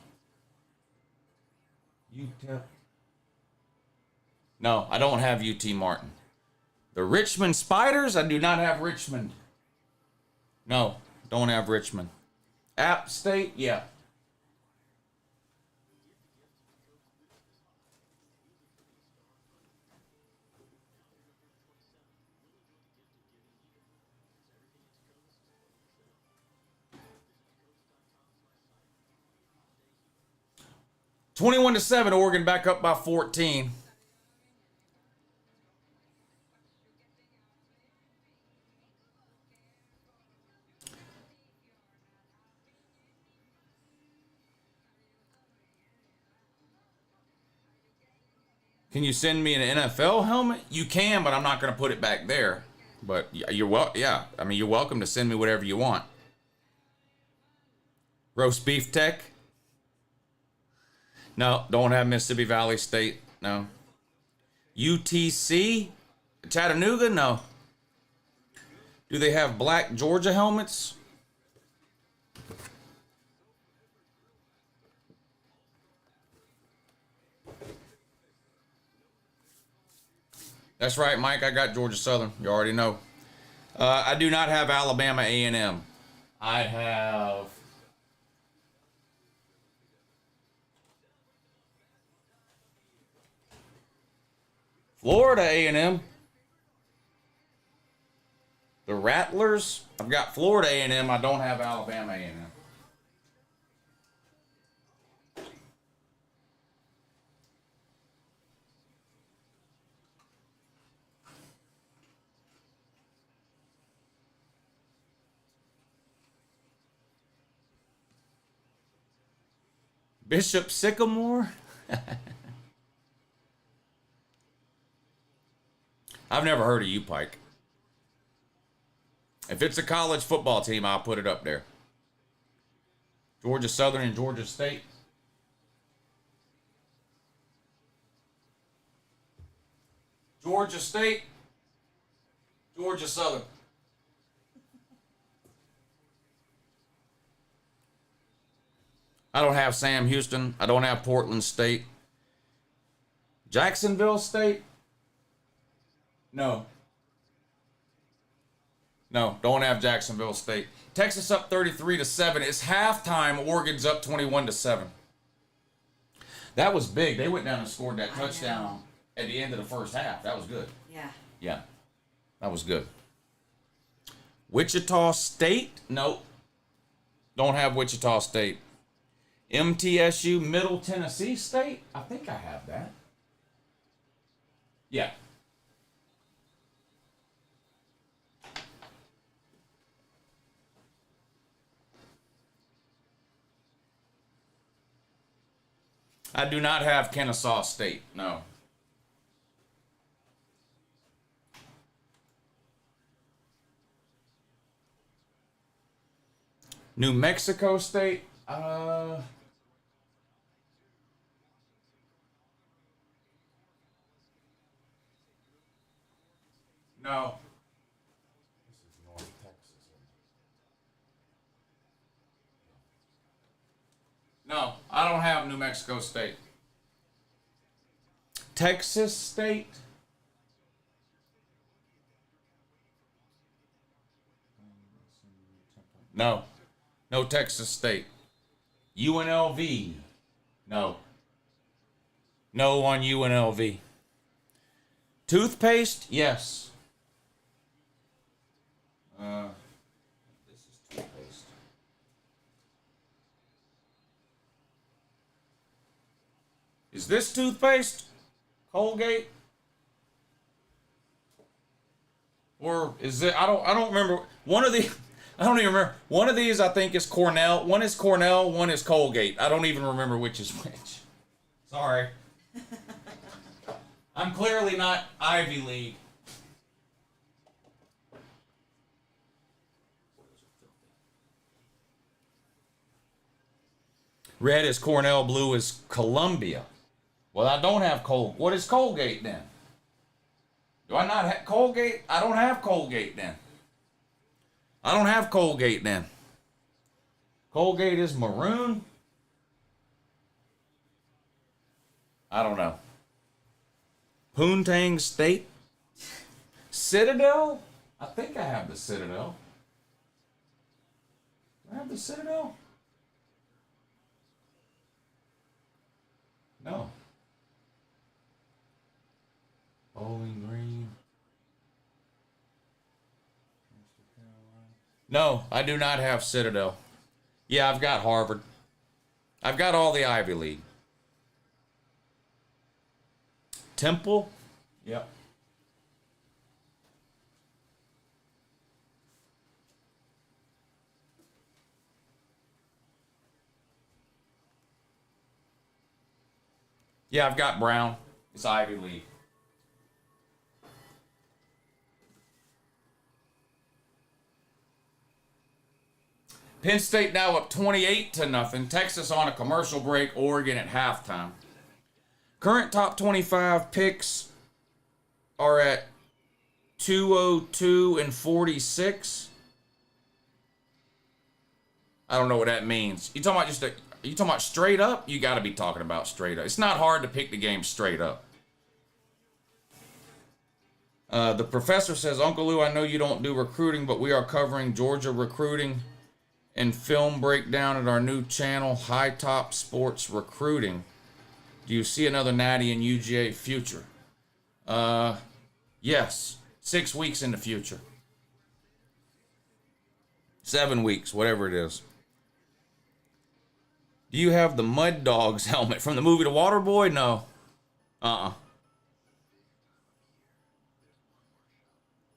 UTEP. No, I don't have UT Martin. The Richmond Spiders, I do not have Richmond. No, don't have Richmond. App State, yeah. (21-7), Oregon back up by 14. Can you send me an NFL helmet? You can, but I'm not going to put it back there. But you're welcome to send me whatever you want. Roast beef tech? No, don't have Mississippi Valley State. No. UTC? Chattanooga? No. Do they have black Georgia helmets? That's right, Mike. I got Georgia Southern. You already know. I do not have Alabama A&M. I have... Florida A&M. The Rattlers. I've got Florida A&M. I don't have Alabama A&M. Bishop Sycamore? I've never heard of you, Pike. If it's a college football team, I'll put it up there. Georgia Southern and Georgia State. Georgia State, Georgia Southern. I don't have Sam Houston. I don't have Portland State. Jacksonville State? No. No, don't have Jacksonville State. Texas up 33-7. It's halftime. Oregon's up 21-7. That was big. They went down and scored that touchdown at the end of the first half. That was good. Yeah. Yeah, that was good. Wichita State? Nope. Don't have Wichita State. MTSU, Middle Tennessee State? I think I have that. Yeah. I do not have Kennesaw State, no. New Mexico State, no. This is North Texas. No, I don't have New Mexico State. Texas State. No. No Texas State. UNLV. No. No on UNLV. Toothpaste? Yes. This is toothpaste. Is this toothpaste? Colgate? Or is it? I don't remember. One of the. I don't even remember. One of these I think is Cornell. One is Cornell. One is Colgate. I don't even remember which is which. Sorry. I'm clearly not Ivy League. Red is Cornell. Blue is Columbia. Well, I don't have Colgate. What is Colgate then? Do I not have Colgate? I don't have Colgate then. I don't have Colgate then. Colgate is maroon? I don't know. Poontang State? Citadel? I think I have the Citadel. Do I have the Citadel? No. Bowling Green. No, I do not have Citadel. Yeah, I've got Harvard. I've got all the Ivy League. Temple? Yep. Yeah, I've got Brown. It's Ivy League. Penn State now up 28-0. Texas on a commercial break. Oregon at halftime. Current top 25 picks are at 202 and 46. I don't know what that means. You talking about you talking about straight up? You got to be talking about straight up. It's not hard to pick the game straight up. The professor says, Uncle Lou, I know you don't do recruiting, but we are covering Georgia recruiting and film breakdown at our new channel, High Top Sports Recruiting. Do you see another natty in UGA future? Yes. 6 weeks in the future. 7 weeks, whatever it is. Do you have the Mud Dogs helmet from the movie The Waterboy? No.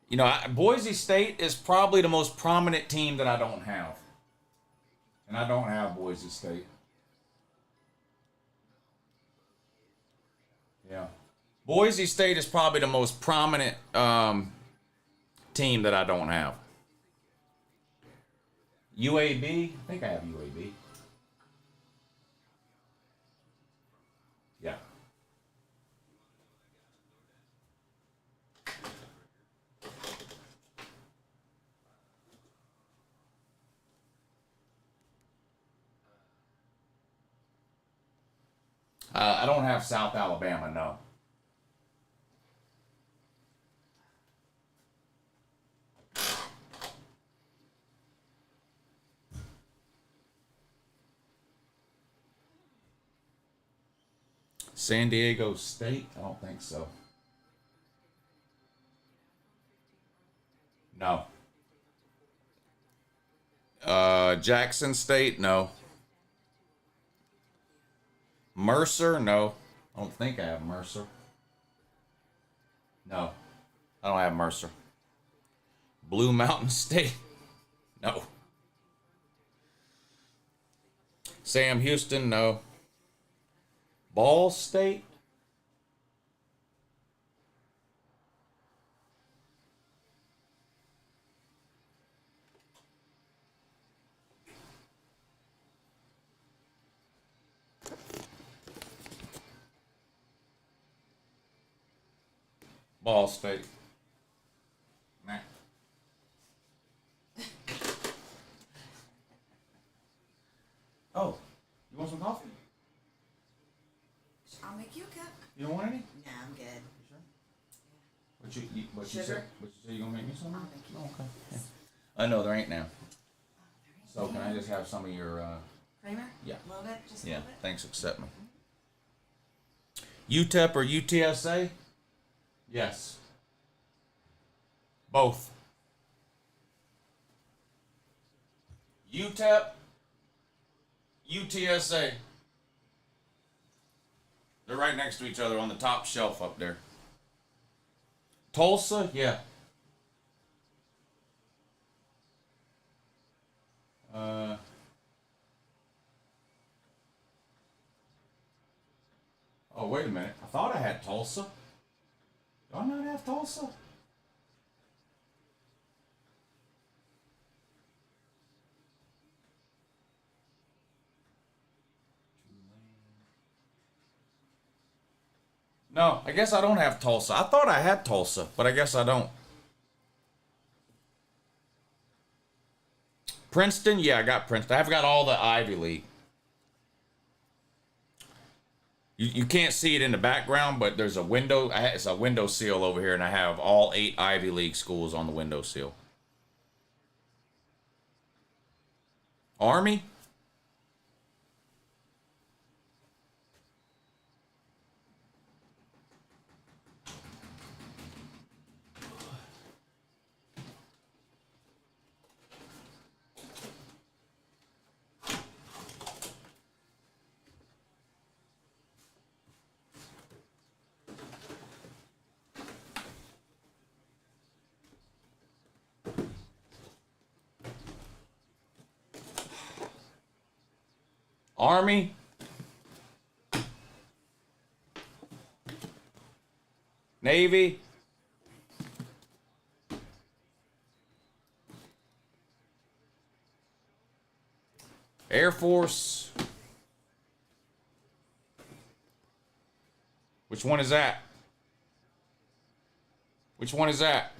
You know, Boise State is probably the most prominent team that I don't have. And I don't have Boise State. Yeah. Boise State is probably the most prominent team that I don't have. UAB? I think I have UAB. I don't have South Alabama, no. San Diego State? I don't think so. No. Jackson State? No. Mercer? No. I don't think I have Mercer. No. I don't have Mercer. Blue Mountain State? No. Sam Houston? No. Ball State? Ball State. Nah. Oh, you want some coffee? I'll make you a cup. You don't want any? Nah, I'm good. You sure? What you Sugar? said? What you say you gonna make me some? I'll make you Oh, okay. Yeah. I know there ain't now. So can I just have some of your? Kramer? Yeah. A little bit? Just a Yeah. little bit? Thanks. Accept me. UTEP or UTSA? Yes. Both. UTEP, UTSA. They're right next to each other on the top shelf up there. Tulsa, yeah. Oh, wait a minute. I thought I had Tulsa. Do I not have Tulsa? No, I guess I don't have Tulsa. I thought I had Tulsa, but I guess I don't. Princeton? Yeah, I got Princeton. I've got all the Ivy League. You can't see it in the background, but there's a window. It's a window seal over here, and I have all 8 Ivy League schools on the window seal. Army? Army? Navy? Air Force? Which one is that? Which one is that?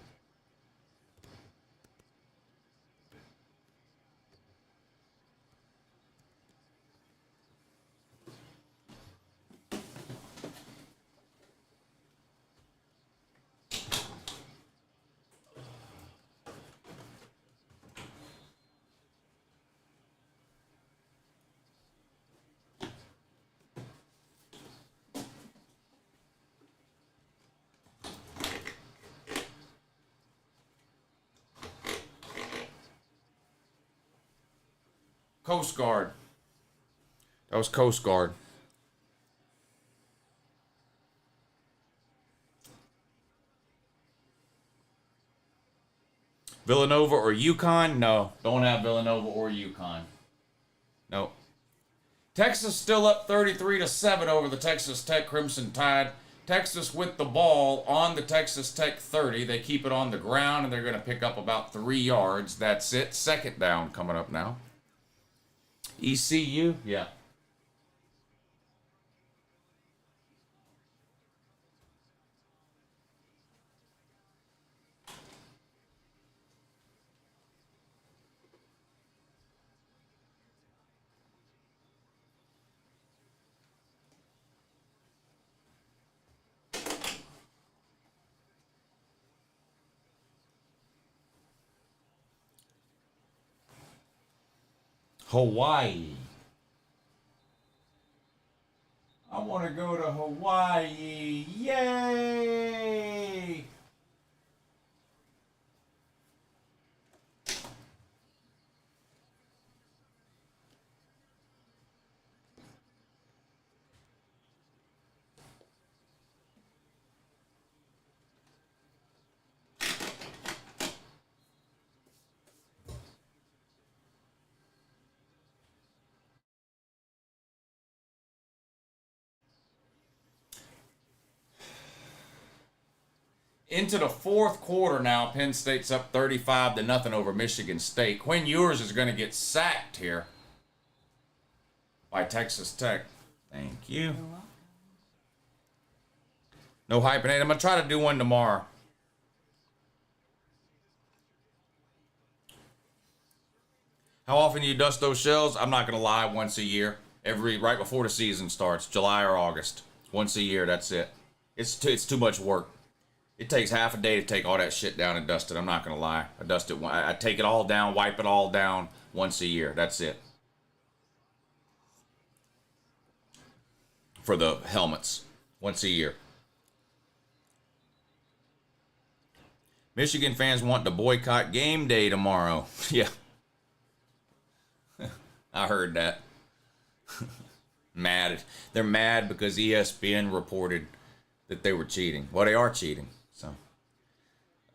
Coast Guard. That was Coast Guard. Villanova or UConn? No, don't have Villanova or UConn. Nope. Texas still up 33-7 over the Texas Tech Crimson Tide. Texas with the ball on the Texas Tech 30. They keep it on the ground, and they're going to pick up about 3 yards. That's it. Second down coming up now. ECU? Yeah. Hawaii. I want to go to Hawaii. Yay! Into the fourth quarter now, Penn State's up 35-0 over Michigan State. Quinn Ewers is going to get sacked here by Texas Tech. Thank you. No hype in it. I'm going to try to do one tomorrow. How often do you dust those shells? I'm not going to lie, once a year. Right before the season starts, July or August. Once a year, that's it. It's too much work. It takes half a day to take all that shit down and dust it. I'm not going to lie. I dust it. I take it all down, wipe it all down once a year. That's it. For the helmets. Once a year. Michigan fans want to boycott game day tomorrow. Yeah. I heard that. Mad. They're mad because ESPN reported that they were cheating. Well, they are cheating. So,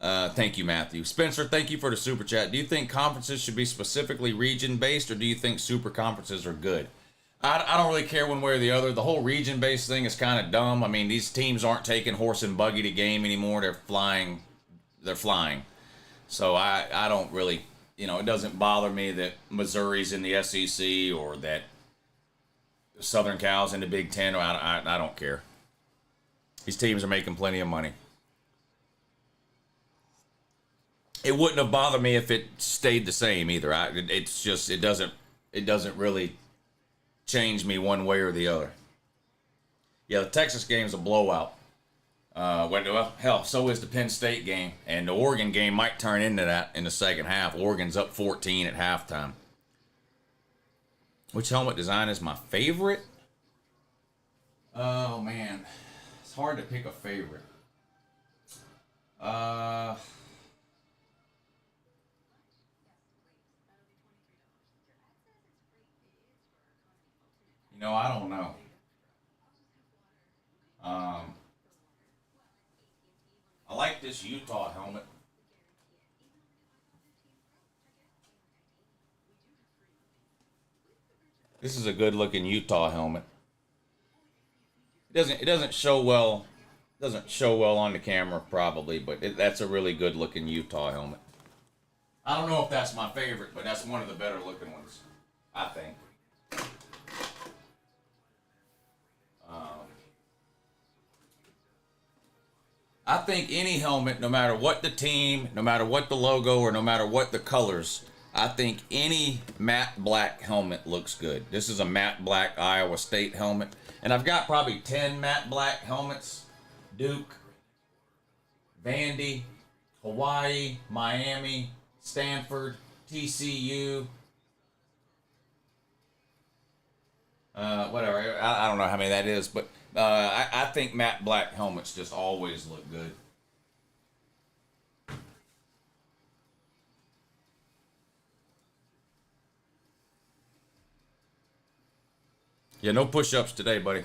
thank you, Matthew. Spencer, thank you for the super chat. Do you think conferences should be specifically region-based, or do you think super conferences are good? I don't really care one way or the other. The whole region-based thing is kind of dumb. I mean, these teams aren't taking horse and buggy to game anymore. They're flying. So I don't really, it doesn't bother me that Missouri's in the SEC or that Southern Cal's in the Big Ten. I don't care. These teams are making plenty of money. It wouldn't have bothered me if it stayed the same either. It doesn't really change me one way or the other. Yeah, the Texas game's a blowout. Well, hell, so is the Penn State game, and the Oregon game might turn into that in the second half. Oregon's up 14 at halftime. Which helmet design is my favorite? Oh man, it's hard to pick a favorite. I don't know. I like this Utah helmet. This is a good looking Utah helmet. It doesn't show well. Doesn't show well on the camera probably, but that's a really good looking Utah helmet. I don't know if that's my favorite, but that's one of the better looking ones, I think. I think any helmet, no matter what the team, no matter what the logo, or no matter what the colors, I think any matte black helmet looks good. This is a matte black Iowa State helmet. And I've got probably 10 matte black helmets. Duke, Vandy, Hawaii, Miami, Stanford, TCU. Whatever. I don't know how many that is, but I think matte black helmets just always look good. Yeah, no push-ups today, buddy.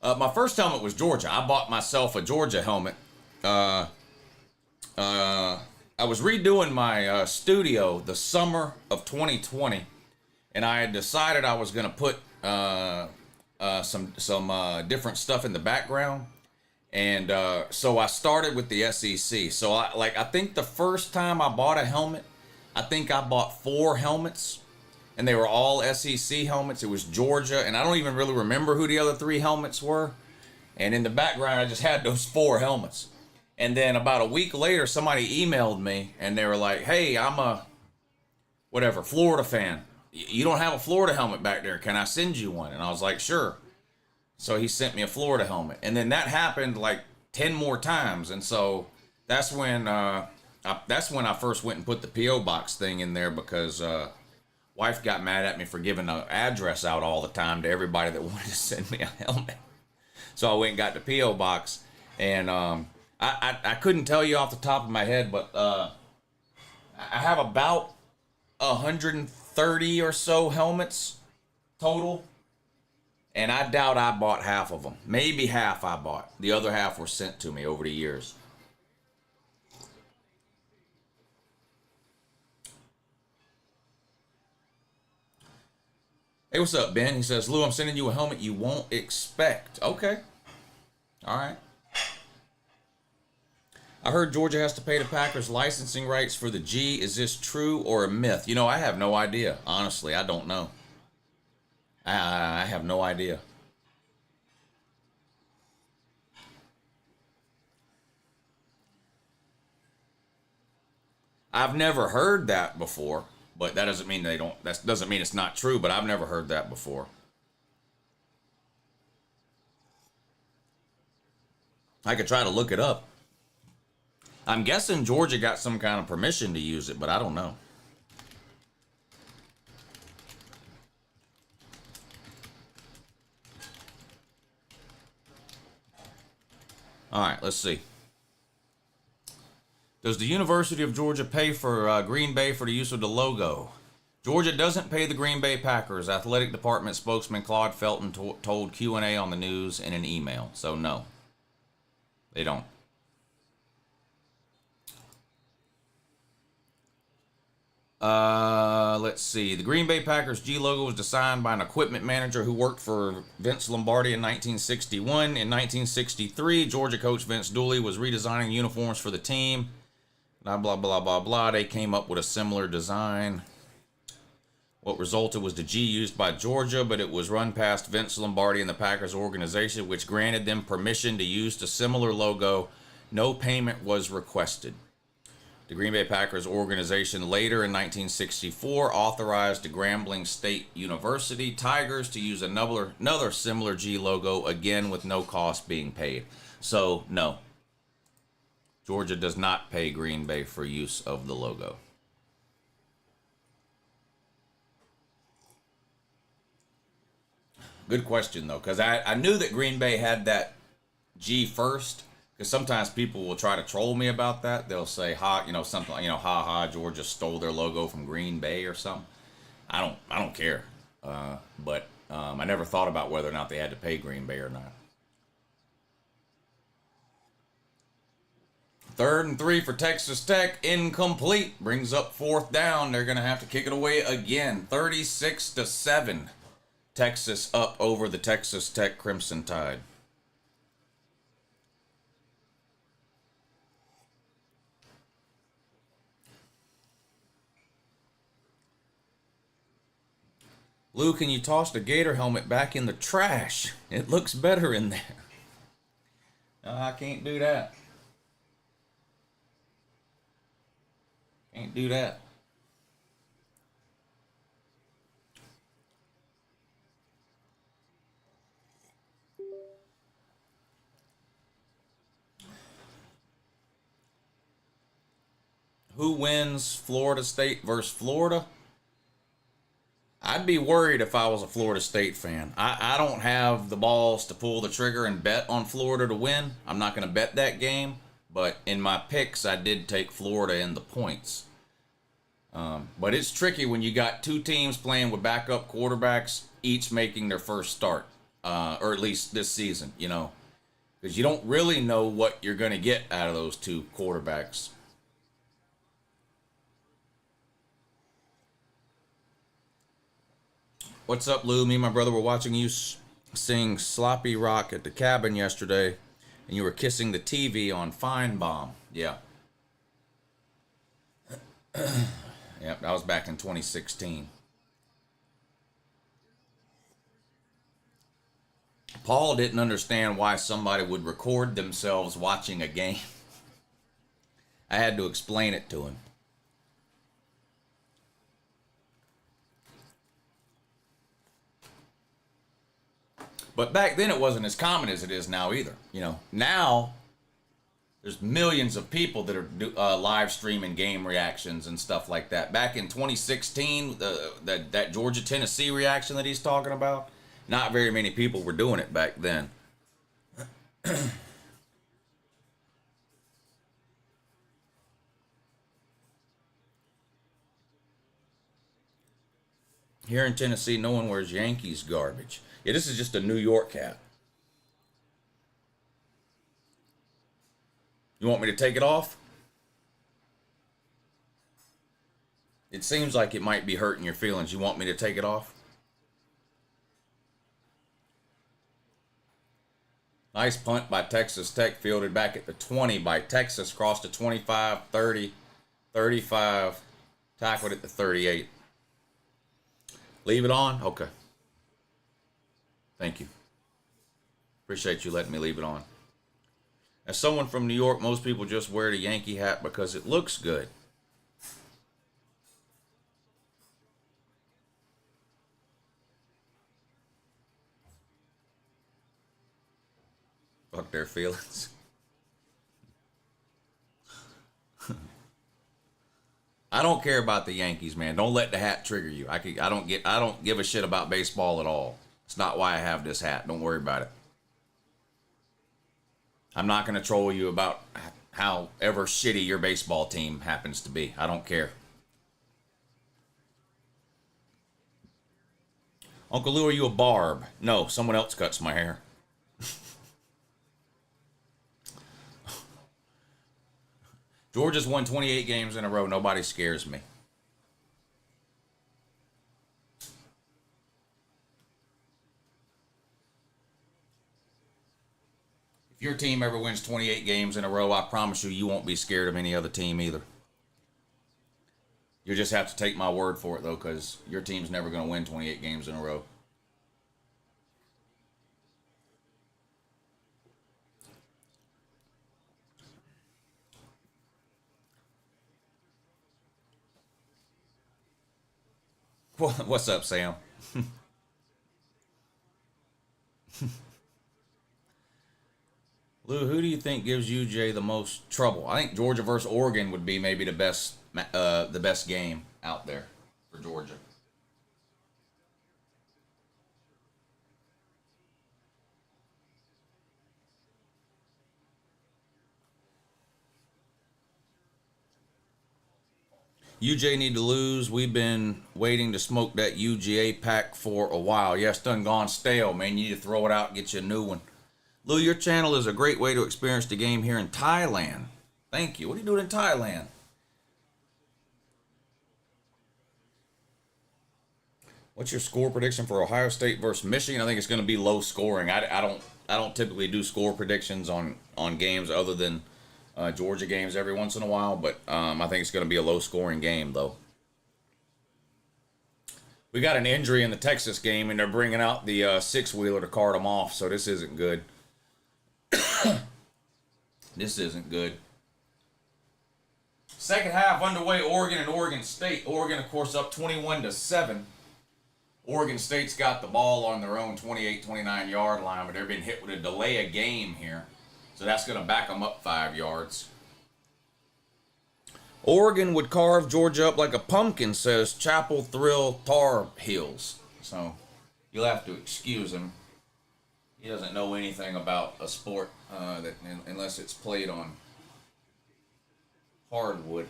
My first helmet was Georgia. I bought myself a Georgia helmet. I was redoing my studio the summer of 2020, and I had decided I was going to put some different stuff in the background, and so I started with the SEC. So I think the first time I bought a helmet, I think I bought 4 helmets, and they were all SEC helmets. It was Georgia, and I don't even really remember who the other 3 helmets were. And in the background, I just had those 4 helmets. And then about a week later, somebody emailed me, and they were like, hey, I'm a, Florida fan. You don't have a Florida helmet back there. Can I send you one? And I was like, sure. So he sent me a Florida helmet. And then that happened like 10 more times. And so that's when that's when I first went and put the P.O. box thing in there because wife got mad at me for giving an address out all the time to everybody that wanted to send me a helmet. So I went and got the P.O. box, and I couldn't tell you off the top of my head, but I have about 130 or so helmets total, and I doubt I bought half of them. Maybe half I bought. The other half were sent to me over the years. Hey, what's up, Ben? He says, Lou, I'm sending you a helmet you won't expect. Okay. All right. I heard Georgia has to pay the Packers licensing rights for the G. Is this true or a myth? You know, I have no idea. Honestly, I don't know. I have no idea. I've never heard that before. But that doesn't mean they don't. That doesn't mean it's not true. But I've never heard that before. I could try to look it up. I'm guessing Georgia got some kind of permission to use it, but I don't know. All right, let's see. Does the University of Georgia pay for Green Bay for the use of the logo? Georgia doesn't pay the Green Bay Packers. Athletic Department spokesman Claude Felton told Q&A on the news in an email. So no, they don't. Let's see. The Green Bay Packers G logo was designed by an equipment manager who worked for Vince Lombardi in 1961. In 1963, Georgia coach Vince Dooley was redesigning uniforms for the team. Blah, blah, blah, blah, blah. They came up with a similar design. What resulted was the G used by Georgia, but it was run past Vince Lombardi and the Packers organization, which granted them permission to use the similar logo. No payment was requested. The Green Bay Packers organization later in 1964 authorized the Grambling State University Tigers to use another similar G logo, again with no cost being paid. So, no. Georgia does not pay Green Bay for use of the logo. Good question, though, because I knew that Green Bay had that G first, because sometimes people will try to troll me about that. They'll say, something like, ha ha, Georgia stole their logo from Green Bay or something. I don't care. But I never thought about whether or not they had to pay Green Bay or not. 3rd and 3 for Texas Tech, incomplete. Brings up 4th down. They're going to have to kick it away again. 36-7. Texas up over the Texas Tech Crimson Tide. Lou, can you toss the Gator helmet back in the trash? It looks better in there. No, I can't do that. Can't do that. Who wins Florida State versus Florida? I'd be worried if I was a Florida State fan. I don't have the balls to pull the trigger and bet on Florida to win. I'm not going to bet that game. But in my picks, I did take Florida in the points. But it's tricky when you got two teams playing with backup quarterbacks, each making their first start. Or at least this season, Because you don't really know what you're going to get out of those two quarterbacks. What's up, Lou? Me and my brother were watching you sing Sloppy Rock at the cabin yesterday, and you were kissing the TV on Feinbaum. Yeah. Yep, that was back in 2016. Paul didn't understand why somebody would record themselves watching a game. I had to explain it to him. But back then it wasn't as common as it is now either. Now There's millions of people that are live streaming game reactions and stuff like that. Back in 2016, that Georgia-Tennessee reaction that he's talking about, not very many people were doing it back then. Here in Tennessee, no one wears Yankees garbage. Yeah, this is just a New York hat. You want me to take it off? It seems like it might be hurting your feelings. You want me to take it off? Nice punt by Texas Tech, fielded back at the 20 by Texas, crossed to 25, 30, 35, tackled at the 38. Leave it on? Okay. Thank you. Appreciate you letting me leave it on. As someone from New York, most people just wear the Yankee hat because it looks good. Fuck their feelings. I don't care about the Yankees, man. Don't let the hat trigger you. I don't give a shit about baseball at all. It's not why I have this hat. Don't worry about it. I'm not going to troll you about however shitty your baseball team happens to be. I don't care. Uncle Lou, are you a barb? No, someone else cuts my hair. Georgia's won 28 games in a row. Nobody scares me. If your team ever wins 28 games in a row, I promise you, you won't be scared of any other team either. You just have to take my word for it, though, because your team's never going to win 28 games in a row. What's up, Sam? Lou, who do you think gives UJ the most trouble? I think Georgia versus Oregon would be maybe the best game out there for Georgia. UJ need to lose. We've been waiting to smoke that UGA pack for a while. Yeah, it's done gone stale, man. You need to throw it out and get you a new one. Lou, your channel is a great way to experience the game here in Thailand. Thank you. What are you doing in Thailand? What's your score prediction for Ohio State versus Michigan? I think it's going to be low scoring. I don't typically do score predictions on games other than Georgia games every once in a while, but I think it's going to be a low-scoring game, though. We got an injury in the Texas game, and they're bringing out the six-wheeler to cart them off, so this isn't good. This isn't good. Second half underway, Oregon and Oregon State. Oregon, of course, up 21-7. Oregon State's got the ball on their own 28, 29-yard line, but they're being hit with a delay of game here. So that's going to back them up 5 yards. Oregon would carve Georgia up like a pumpkin, says Chapel Thrill Tar Heels. So you'll have to excuse him. He doesn't know anything about a sport unless it's played on hardwood.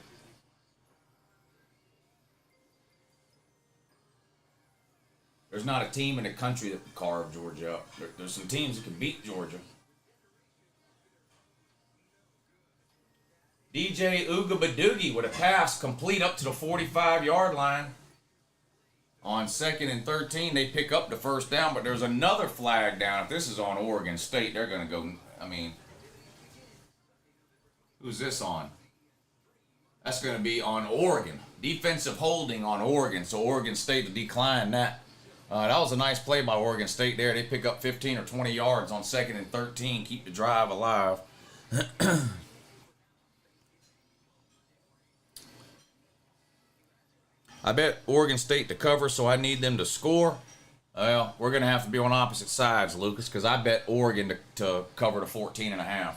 There's not a team in the country that would carve Georgia up. There's some teams that can beat Georgia. DJ Ugabadoogie with a pass complete up to the 45-yard line. On 2nd and 13, they pick up the first down, but there's another flag down. If this is on Oregon State, they're going to go, who's this on? That's going to be on Oregon. Defensive holding on Oregon, so Oregon State to decline that. That was a nice play by Oregon State there. They pick up 15 or 20 yards on 2nd and 13, keep the drive alive. I bet Oregon State to cover, so I need them to score. Well, we're going to have to be on opposite sides, Lucas, because I bet Oregon to cover the 14.5.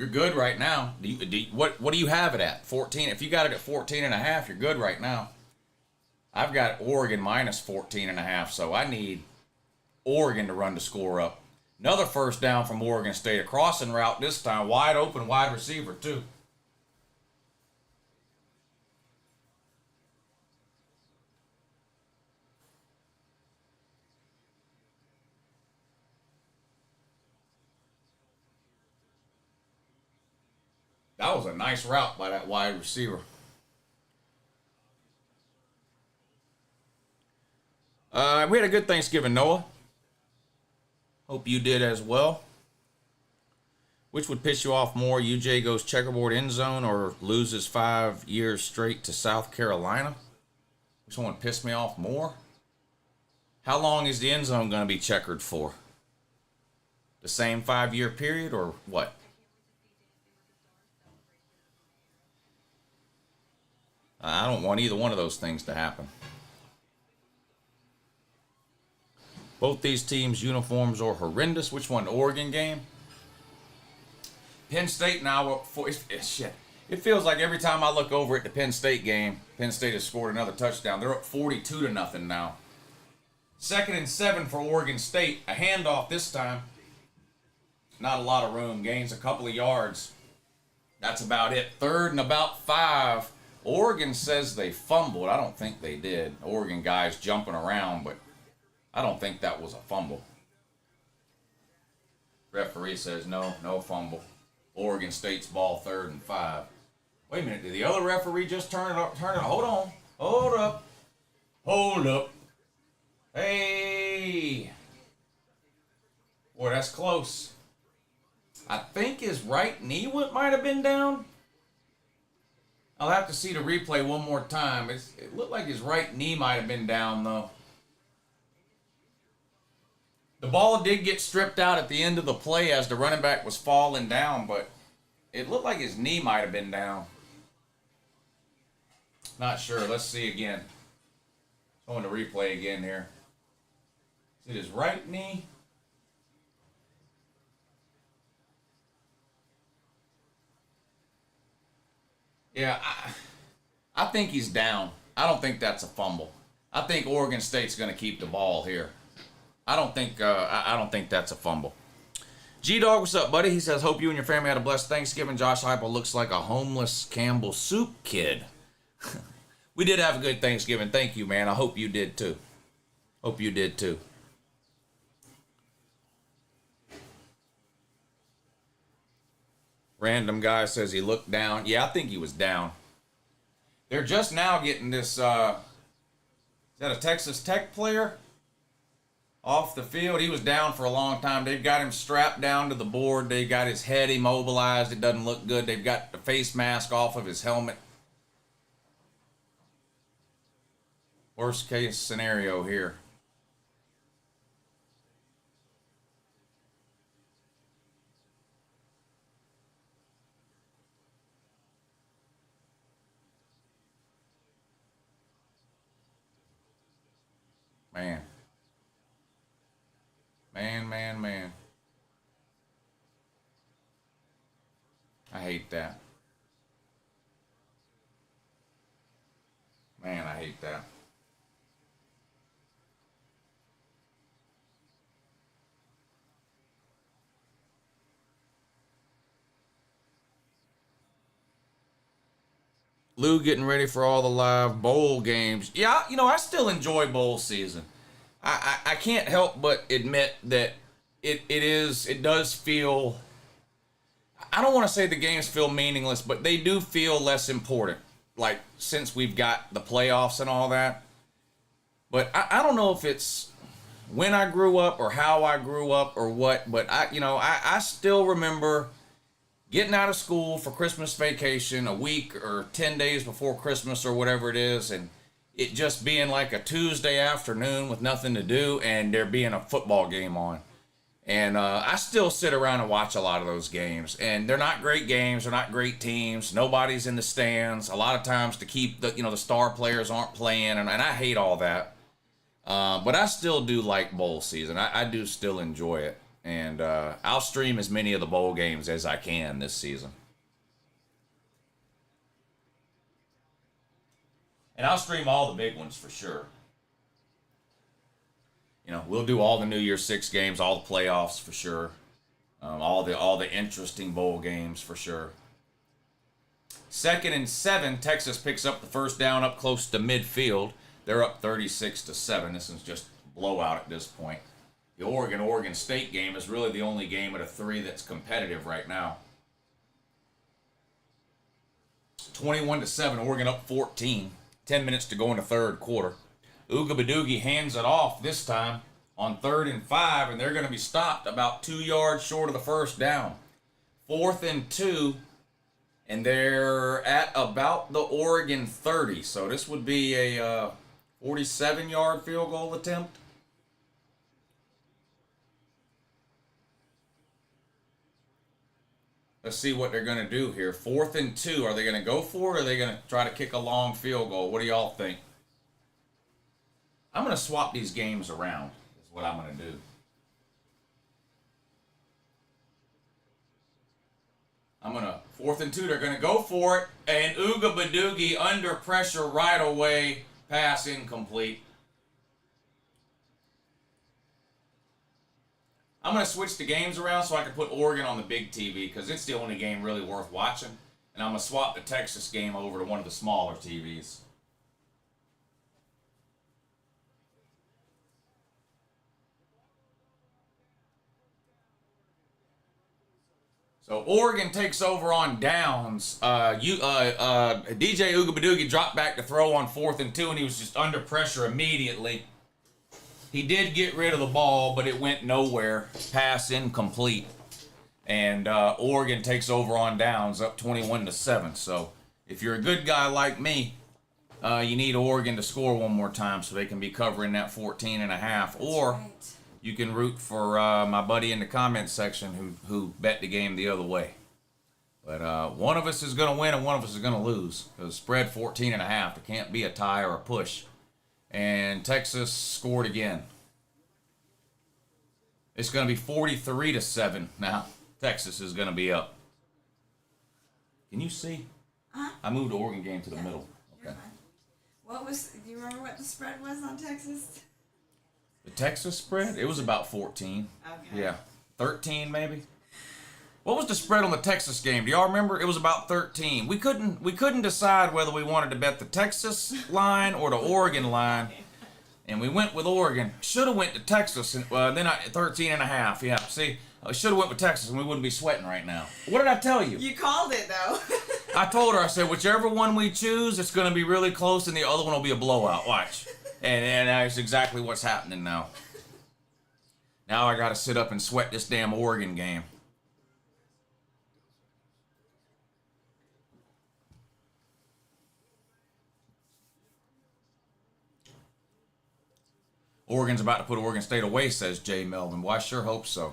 You're good right now. What do you have it at? 14? If you got it at 14.5, you're good right now. I've got Oregon minus 14.5, so I need Oregon to run the score up. Another first down from Oregon State. A crossing route this time. Wide open wide receiver, too. That was a nice route by that wide receiver. We had a good Thanksgiving, Noah. Hope you did as well. Which would piss you off more? UJ goes checkerboard end zone or loses 5 years straight to South Carolina? Which one pissed me off more? How long is the end zone going to be checkered for? The same 5-year period or what? I don't want either one of those things to happen. Both these teams' uniforms are horrendous. Which one? The Oregon game? Penn State now, shit. It feels like every time I look over at the Penn State game, Penn State has scored another touchdown. They're up 42-0 now. 2nd and 7 for Oregon State. A handoff this time. Not a lot of room. Gains a couple of yards. That's about it. 3rd and about 5. Oregon says they fumbled. I don't think they did. Oregon guys jumping around, but I don't think that was a fumble. Referee says no fumble. Oregon State's ball 3rd and 5. Wait a minute, did the other referee just turn it up? Hold on. Hold up. Hey. Boy, that's close. I think his right knee might have been down. I'll have to see the replay one more time. It looked like his right knee might have been down, though. The ball did get stripped out at the end of the play as the running back was falling down, but it looked like his knee might have been down. Not sure. Let's see again. Showing the replay again here. Is it his right knee? Yeah, I think he's down. I don't think that's a fumble. I think Oregon State's going to keep the ball here. I don't think that's a fumble. G-Dog, what's up, buddy? He says, hope you and your family had a blessed Thanksgiving. Josh Heupel looks like a homeless Campbell Soup kid. We did have a good Thanksgiving. Thank you, man. I hope you did, too. Hope you did, too. Random guy says he looked down. Yeah, I think he was down. They're just now getting this, is that a Texas Tech player? Off the field. He was down for a long time. They've got him strapped down to the board. They got his head immobilized. It doesn't look good. They've got the face mask off of his helmet. Worst case scenario here. Man. Man. I hate that. Man, I hate that. Lou getting ready for all the live bowl games. Yeah, you know, I still enjoy bowl season. I can't help but admit that it does feel, I don't want to say the games feel meaningless, but they do feel less important, like since we've got the playoffs and all that. But I don't know if it's when I grew up or how I grew up or what, but I still remember getting out of school for Christmas vacation a week or 10 days before Christmas or whatever it is, and it just being like a Tuesday afternoon with nothing to do and there being a football game on. And I still sit around and watch a lot of those games. And they're not great games. They're not great teams. Nobody's in the stands. A lot of times to keep the star players aren't playing. And I hate all that. But I still do like bowl season. I do still enjoy it. And I'll stream as many of the bowl games as I can this season. And I'll stream all the big ones for sure. You know, we'll do all the New Year's Six games, all the playoffs for sure. All the interesting bowl games for sure. 2nd and 7, Texas picks up the first down up close to midfield. They're up 36-7. This is just blowout at this point. The Oregon State game is really the only game out of 3 that's competitive right now. 21-7, Oregon up 14. 10 minutes to go in the third quarter. Ooga hands it off this time on 3rd and 5, and they're going to be stopped about 2 yards short of the first down. 4th and 2, and they're at about the Oregon 30. So this would be a 47-yard field goal attempt. Let's see what they're going to do here. 4th and 2. Are they going to go for it, or are they going to try to kick a long field goal? What do y'all think? I'm going to swap these games around, is what I'm going to do. I'm going to, 4th and 2, they're going to go for it. And Ooga under pressure right away. Pass incomplete. I'm going to switch the games around so I can put Oregon on the big TV because it's the only game really worth watching. And I'm going to swap the Texas game over to one of the smaller TVs. So Oregon takes over on downs. DJ Ooga dropped back to throw on 4th and 2, and he was just under pressure immediately. He did get rid of the ball, but it went nowhere. Pass incomplete. And Oregon takes over on downs, up 21-7. So if you're a good guy like me, you need Oregon to score one more time so they can be covering that 14.5. Or you can root for my buddy in the comments section who bet the game the other way. But one of us is going to win and one of us is going to lose. Because spread 14.5. It can't be a tie or a push. And Texas scored again. It's going to be 43-7 now. Texas is going to be up. Can you see? I moved the Oregon game to the middle. Okay. Do you remember what the spread was on Texas? The Texas spread? It was about 14. Okay. Yeah. 13 maybe. What was the spread on the Texas game? Do y'all remember? It was about 13. We couldn't decide whether we wanted to bet the Texas line or the Oregon line. And we went with Oregon. Should have went to Texas. And, then 13.5. Yeah, see? I should have went with Texas and we wouldn't be sweating right now. What did I tell you? You called it, though. I told her, I said, whichever one we choose, it's going to be really close and the other one will be a blowout. Watch. And that's exactly what's happening now. Now I got to sit up and sweat this damn Oregon game. Oregon's about to put Oregon State away, says Jay Melvin. Well, I sure hope so.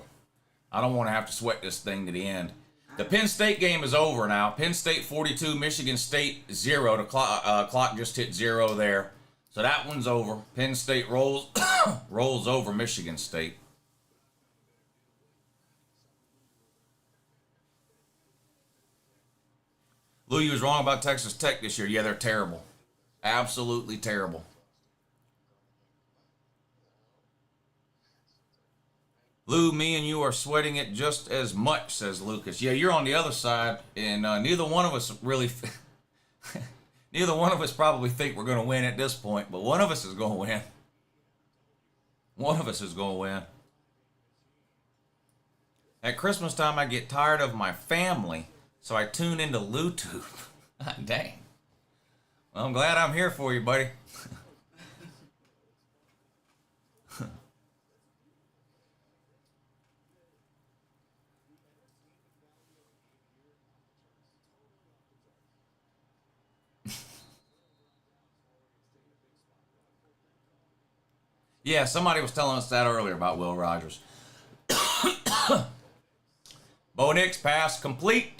I don't want to have to sweat this thing to the end. The Penn State game is over now. Penn State 42, Michigan State 0. The clock just hit 0 there. So that one's over. Penn State rolls over Michigan State. Lou, you was wrong about Texas Tech this year. Yeah, they're terrible. Absolutely terrible. Lou, me and you are sweating it just as much, says Lucas. Yeah, you're on the other side, and neither one of us really... neither one of us probably think we're going to win at this point, but one of us is going to win. One of us is going to win. At Christmas time, I get tired of my family, so I tune into LouTube. Dang. Well, I'm glad I'm here for you, buddy. Yeah, somebody was telling us that earlier about Will Rogers. Bo Nix pass complete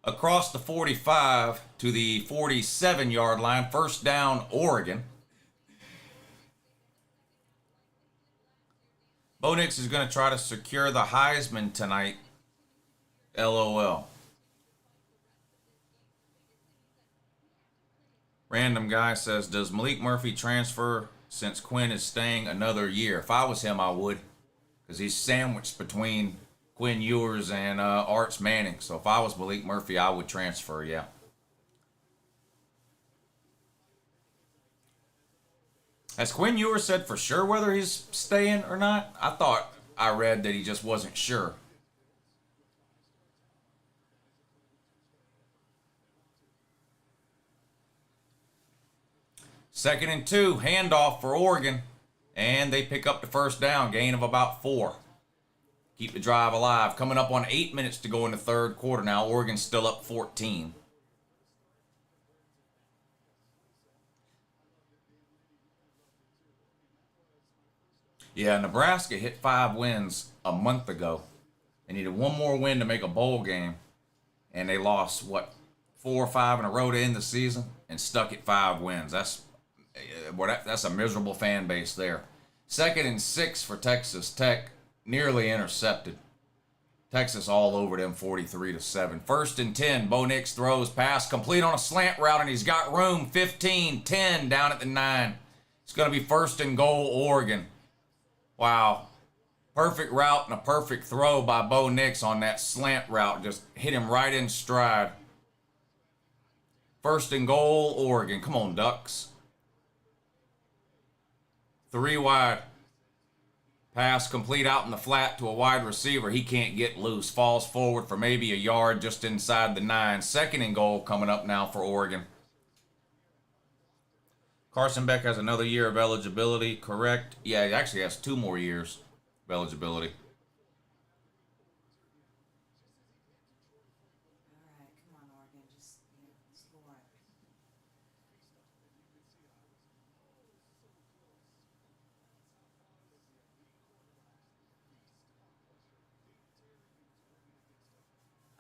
across the 45 to the 47-yard line. First down, Oregon. Bo Nix is going to try to secure the Heisman tonight. LOL. Random guy says, does Malik Murphy transfer since Quinn is staying another year? If I was him, I would. Because he's sandwiched between Quinn Ewers and Arch Manning. So if I was Malik Murphy, I would transfer, yeah. Has Quinn Ewers said for sure whether he's staying or not? I thought I read that he just wasn't sure. Second and 2, handoff for Oregon. And they pick up the first down, gain of about 4. Keep the drive alive. Coming up on 8 minutes to go in the third quarter now. Oregon's still up 14. Yeah, Nebraska hit 5 wins a month ago. They needed one more win to make a bowl game. And they lost, 4 or 5 in a row to end the season and stuck at 5 wins. That's a miserable fan base there. 2nd and 6 for Texas Tech, nearly intercepted. Texas all over them 43-7. 1st and 10, Bo Nix throws, pass complete on a slant route, and he's got room. 15-10 down at the 9. It's going to be 1st and goal, Oregon. Wow. Perfect route and a perfect throw by Bo Nix on that slant route. Just hit him right in stride. 1st and goal, Oregon. Come on, Ducks. 3 wide. Pass complete out in the flat to a wide receiver. He can't get loose. Falls forward for maybe a yard just inside the 9. 2nd and goal coming up now for Oregon. Carson Beck has another year of eligibility, correct? Yeah, he actually has 2 more years of eligibility. All right, come on, Oregon. Just score it.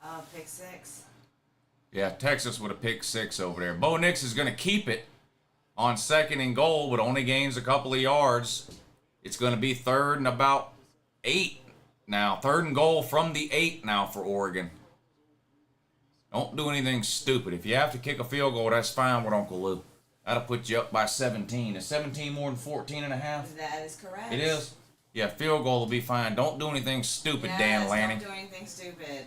Oh, pick 6. Yeah, Texas would have picked 6 over there. Bo Nix is going to keep it on 2nd and goal, but only gains a couple of yards. It's going to be 3rd and about 8 now. 3rd and goal from the 8 now for Oregon. Don't do anything stupid. If you have to kick a field goal, that's fine with Uncle Lou. That'll put you up by 17. Is 17 more than 14 and a half? That is correct. It is? Yeah, field goal will be fine. Don't do anything stupid, Yes, Dan Lanning. Don't do anything stupid.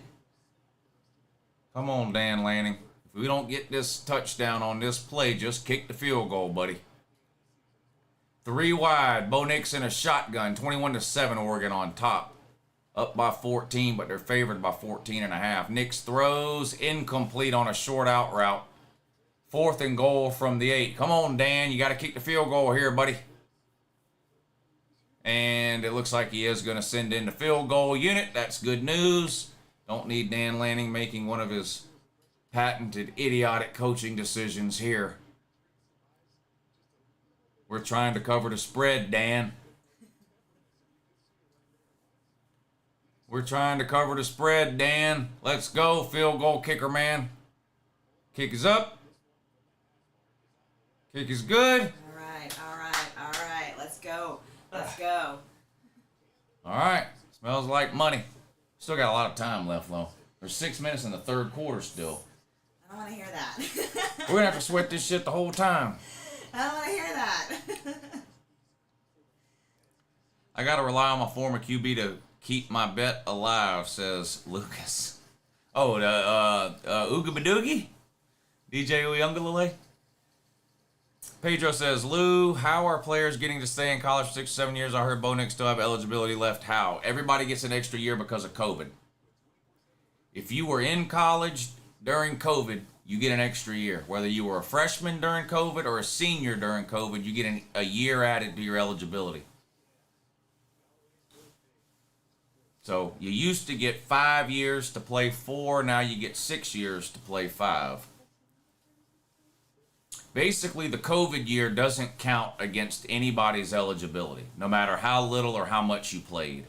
Come on, Dan Lanning. If we don't get this touchdown on this play, just kick the field goal, buddy. 3 wide. Bo Nix in a shotgun. 21-7, Oregon on top. Up by 14, but they're favored by 14 and a half. Nix throws incomplete on a short out route. 4th and goal from the 8. Come on, Dan. You got to kick the field goal here, buddy. And it looks like he is going to send in the field goal unit. That's good news. Don't need Dan Lanning making one of his patented idiotic coaching decisions here. We're trying to cover the spread, Dan. We're trying to cover the spread, Dan. Let's go, field goal kicker, man. Kick is up. Kick is good. All right. Let's go. Let's go. All right. Smells like money. Still got a lot of time left, though. There's 6 minutes in the third quarter still. I don't want to hear that. We're going to have to sweat this shit the whole time. I don't want to hear that. I got to rely on my former QB to keep my bet alive, says Lucas. Oh, Ooga Badoogie? DJ UncleLouHere? Pedro says, Lou, how are players getting to stay in college for 6 or 7 years? I heard Bo Nix still have eligibility left. How? Everybody gets an extra year because of COVID. If you were in college during COVID, you get an extra year. Whether you were a freshman during COVID or a senior during COVID, you get a year added to your eligibility. So you used to get 5 years to play 4. Now you get 6 years to play 5. Basically, the COVID year doesn't count against anybody's eligibility, no matter how little or how much you played.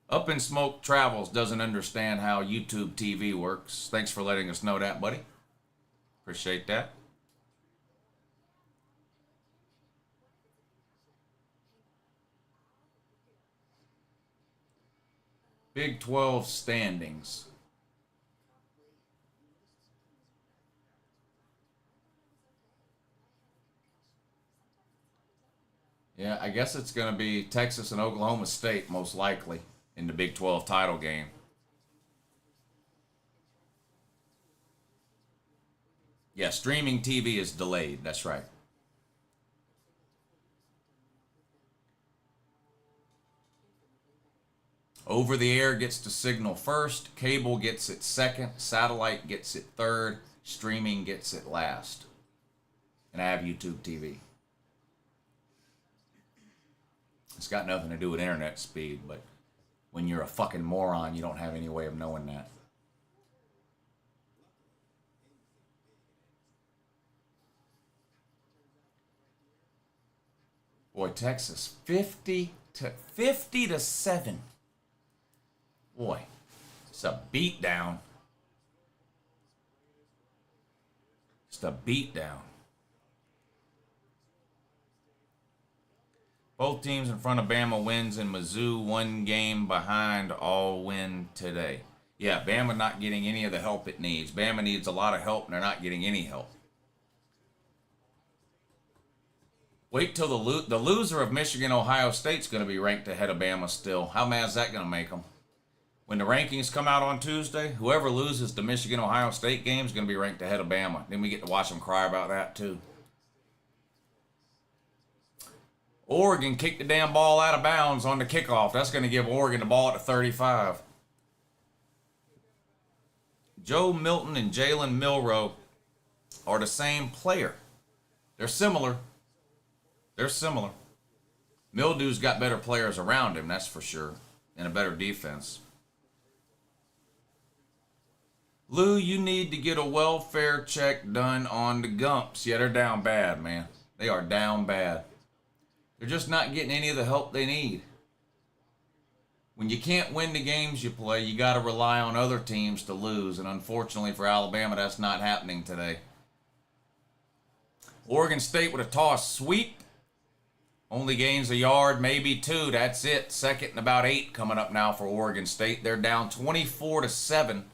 Up in Smoke Travels doesn't understand how YouTube TV works. Thanks for letting us know that, buddy. Appreciate that. Big 12 standings. Yeah, I guess it's going to be Texas and Oklahoma State most likely in the Big 12 title game. Yeah, streaming TV is delayed. That's right. Over the air gets the signal first, cable gets it second, satellite gets it third, streaming gets it last. And I have YouTube TV. It's got nothing to do with internet speed, but when you're a fucking moron, you don't have any way of knowing that. Boy, Texas 50 to 7. Boy, it's a beatdown. Just a beatdown. Both teams in front of Bama wins, and Mizzou 1 game behind all win today. Yeah, Bama not getting any of the help it needs. Bama needs a lot of help, and they're not getting any help. Wait till the loser of Michigan, Ohio State's going to be ranked ahead of Bama still. How mad is that going to make them? When the rankings come out on Tuesday, whoever loses the Michigan, Ohio State game is going to be ranked ahead of Bama. Then we get to watch them cry about that too. Oregon kicked the damn ball out of bounds on the kickoff. That's going to give Oregon the ball at the 35. Joe Milton and Jalen Milroe are the same player. They're similar. They're similar. Mildew's got better players around him, that's for sure, and a better defense. Lou, you need to get a welfare check done on the Gumps. Yeah, they're down bad, man. They are down bad. They're just not getting any of the help they need. When you can't win the games you play, you got to rely on other teams to lose, and unfortunately for Alabama, that's not happening today. Oregon State with a toss sweep. Only gains a yard, maybe 2. That's it. Second and about 8 coming up now for Oregon State. They're down 24 to 7.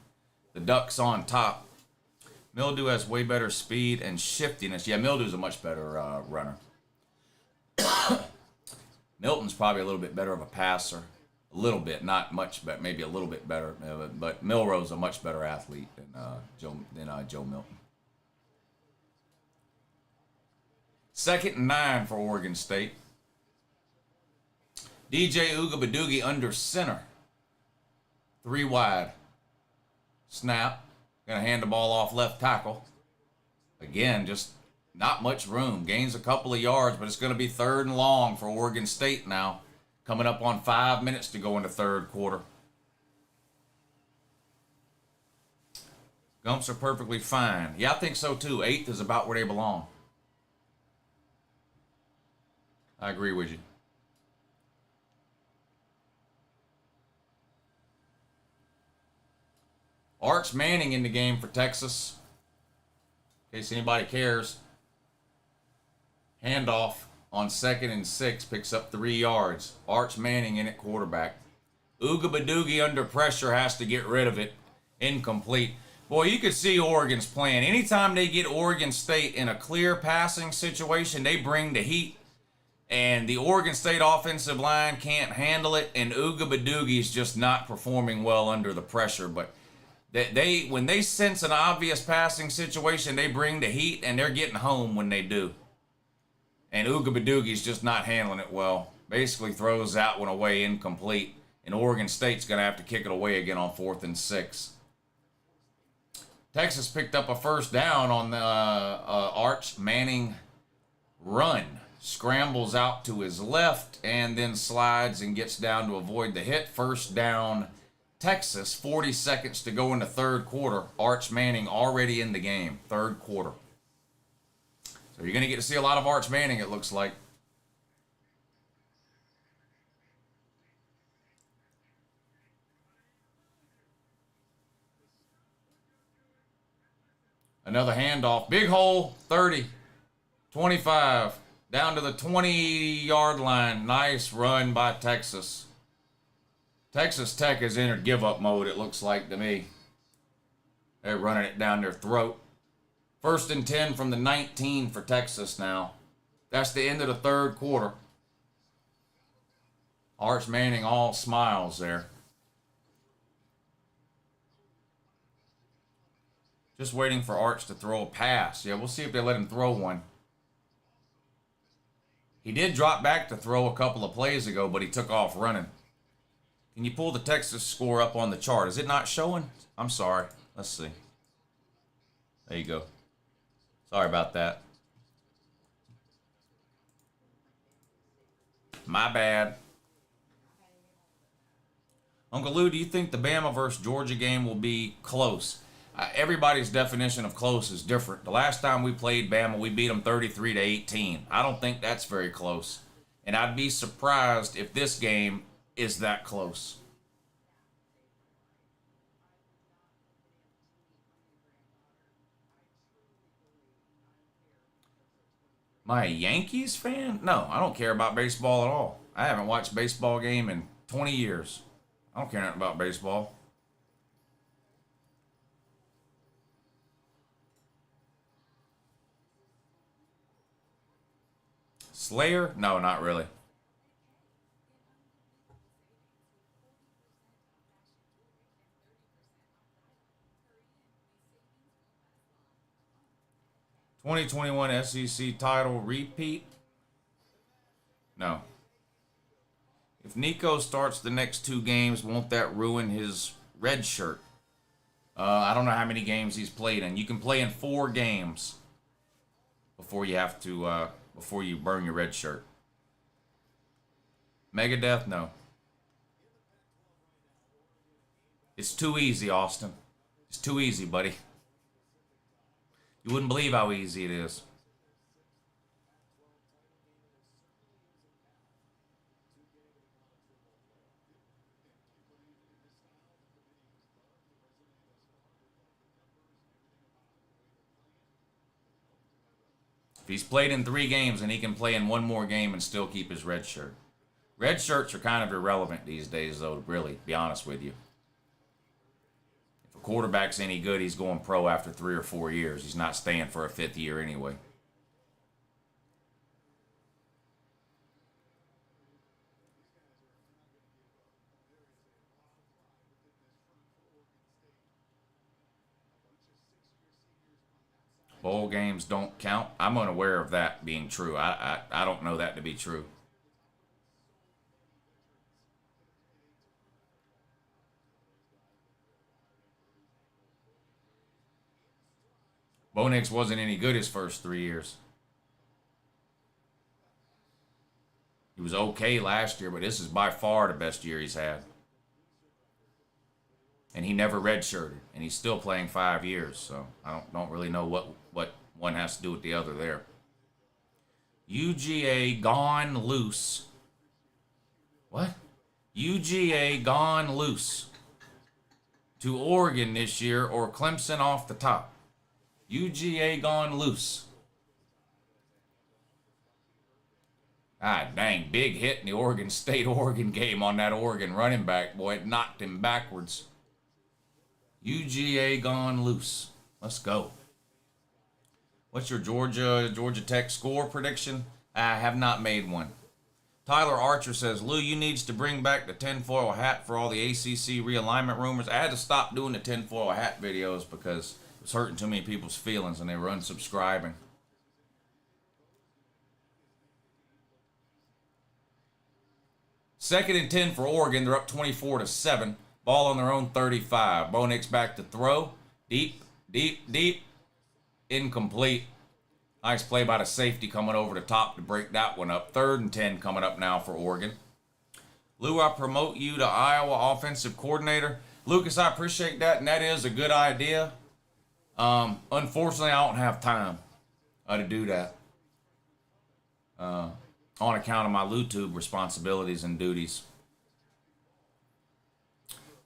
The Ducks on top. Mildew has way better speed and shiftiness. Yeah, Mildew's a much better runner. Milton's probably a little bit better of a passer. A little bit, not much, but maybe a little bit better. But Milroe's a much better athlete than Joe Milton. Second and 9 for Oregon State. DJ Ugabadoogie under center. 3 wide. Snap. Going to hand the ball off left tackle. Again, just not much room. Gains a couple of yards, but it's going to be 3rd and long for Oregon State now. Coming up on 5 minutes to go in the 3rd quarter. Gumps are perfectly fine. Yeah, I think so too. 8th is about where they belong. I agree with you. Arch Manning in the game for Texas. In case anybody cares. Handoff on 2nd and 6. Picks up 3 yards. Arch Manning in at quarterback. Ugabadoogie under pressure has to get rid of it. Incomplete. Boy, you could see Oregon's plan. Anytime they get Oregon State in a clear passing situation, they bring the heat. And the Oregon State offensive line can't handle it. And Ugabadoogie's just not performing well under the pressure. But when they sense an obvious passing situation, they bring the heat, and they're getting home when they do. And Ugabadoogie's just not handling it well. Basically throws that one away incomplete. And Oregon State's going to have to kick it away again on 4th and 6. Texas picked up a 1st down on the Arch Manning run. Scrambles out to his left and then slides and gets down to avoid the hit. 1st down, Texas. 40 seconds to go in the 3rd quarter. Arch Manning already in the game. 3rd quarter. So you're going to get to see a lot of Arch Manning, it looks like. Another handoff. Big hole. 30. 25. Down to the 20-yard line. Nice run by Texas. Texas Tech has entered give-up mode, it looks like to me. They're running it down their throat. 1st and 10 from the 19 for Texas now. That's the end of the third quarter. Arch Manning all smiles there. Just waiting for Arch to throw a pass. Yeah, we'll see if they let him throw one. He did drop back to throw a couple of plays ago, but he took off running. Can you pull the Texas score up on the chart? Is it not showing? I'm sorry. Let's see. There you go. Sorry about that. My bad. Uncle Lou, do you think the Bama versus Georgia game will be close? Everybody's definition of close is different. The last time we played Bama, we beat them 33-18. I don't think that's very close. And I'd be surprised if this game is that close. Am I a Yankees fan? No, I don't care about baseball at all. I haven't watched a baseball game in 20 years. I don't care nothing about baseball. Slayer? No, not really. (2021) SEC title repeat? No. If Nico starts the next 2 games, won't that ruin his red shirt? I don't know how many games he's played in. You can play in 4 games before you have to, before you burn your red shirt. Megadeth? No. It's too easy, Austin. It's too easy, buddy. You wouldn't believe how easy it is. If he's played in 3 games and he can play in 1 more game and still keep his red shirt. Red shirts are kind of irrelevant these days, though, really, to be honest with you. If a quarterback's any good, he's going pro after 3 or 4 years. He's not staying for a 5th year anyway. Bowl games don't count. I'm unaware of that being true. I don't know that to be true. Bo Nix wasn't any good his first 3 years. He was okay last year, but this is by far the best year he's had. And he never redshirted, and he's still playing 5 years, so I don't really know what one has to do with the other there. UGA gone loose. What? UGA gone loose to Oregon this year or Clemson off the top. UGA gone loose. Ah, dang, big hit in the Oregon State-Oregon game on that Oregon running back. Boy, it knocked him backwards. UGA gone loose. Let's go. What's your Georgia Tech score prediction? I have not made one. Tyler Archer says, Lou, you needs to bring back the tinfoil hat for all the ACC realignment rumors. I had to stop doing the tinfoil hat videos because it was hurting too many people's feelings and they were unsubscribing. Second and 10 for Oregon. They're up 24-7. Ball on their own 35. Bo Nix back to throw. Deep. Incomplete. Nice play by the safety coming over the top to break that one up. 3rd and 10 coming up now for Oregon. Lou, I promote you to Iowa offensive coordinator. Lucas, I appreciate that, and that is a good idea. Unfortunately, I don't have time to do that on account of my LouTube responsibilities and duties.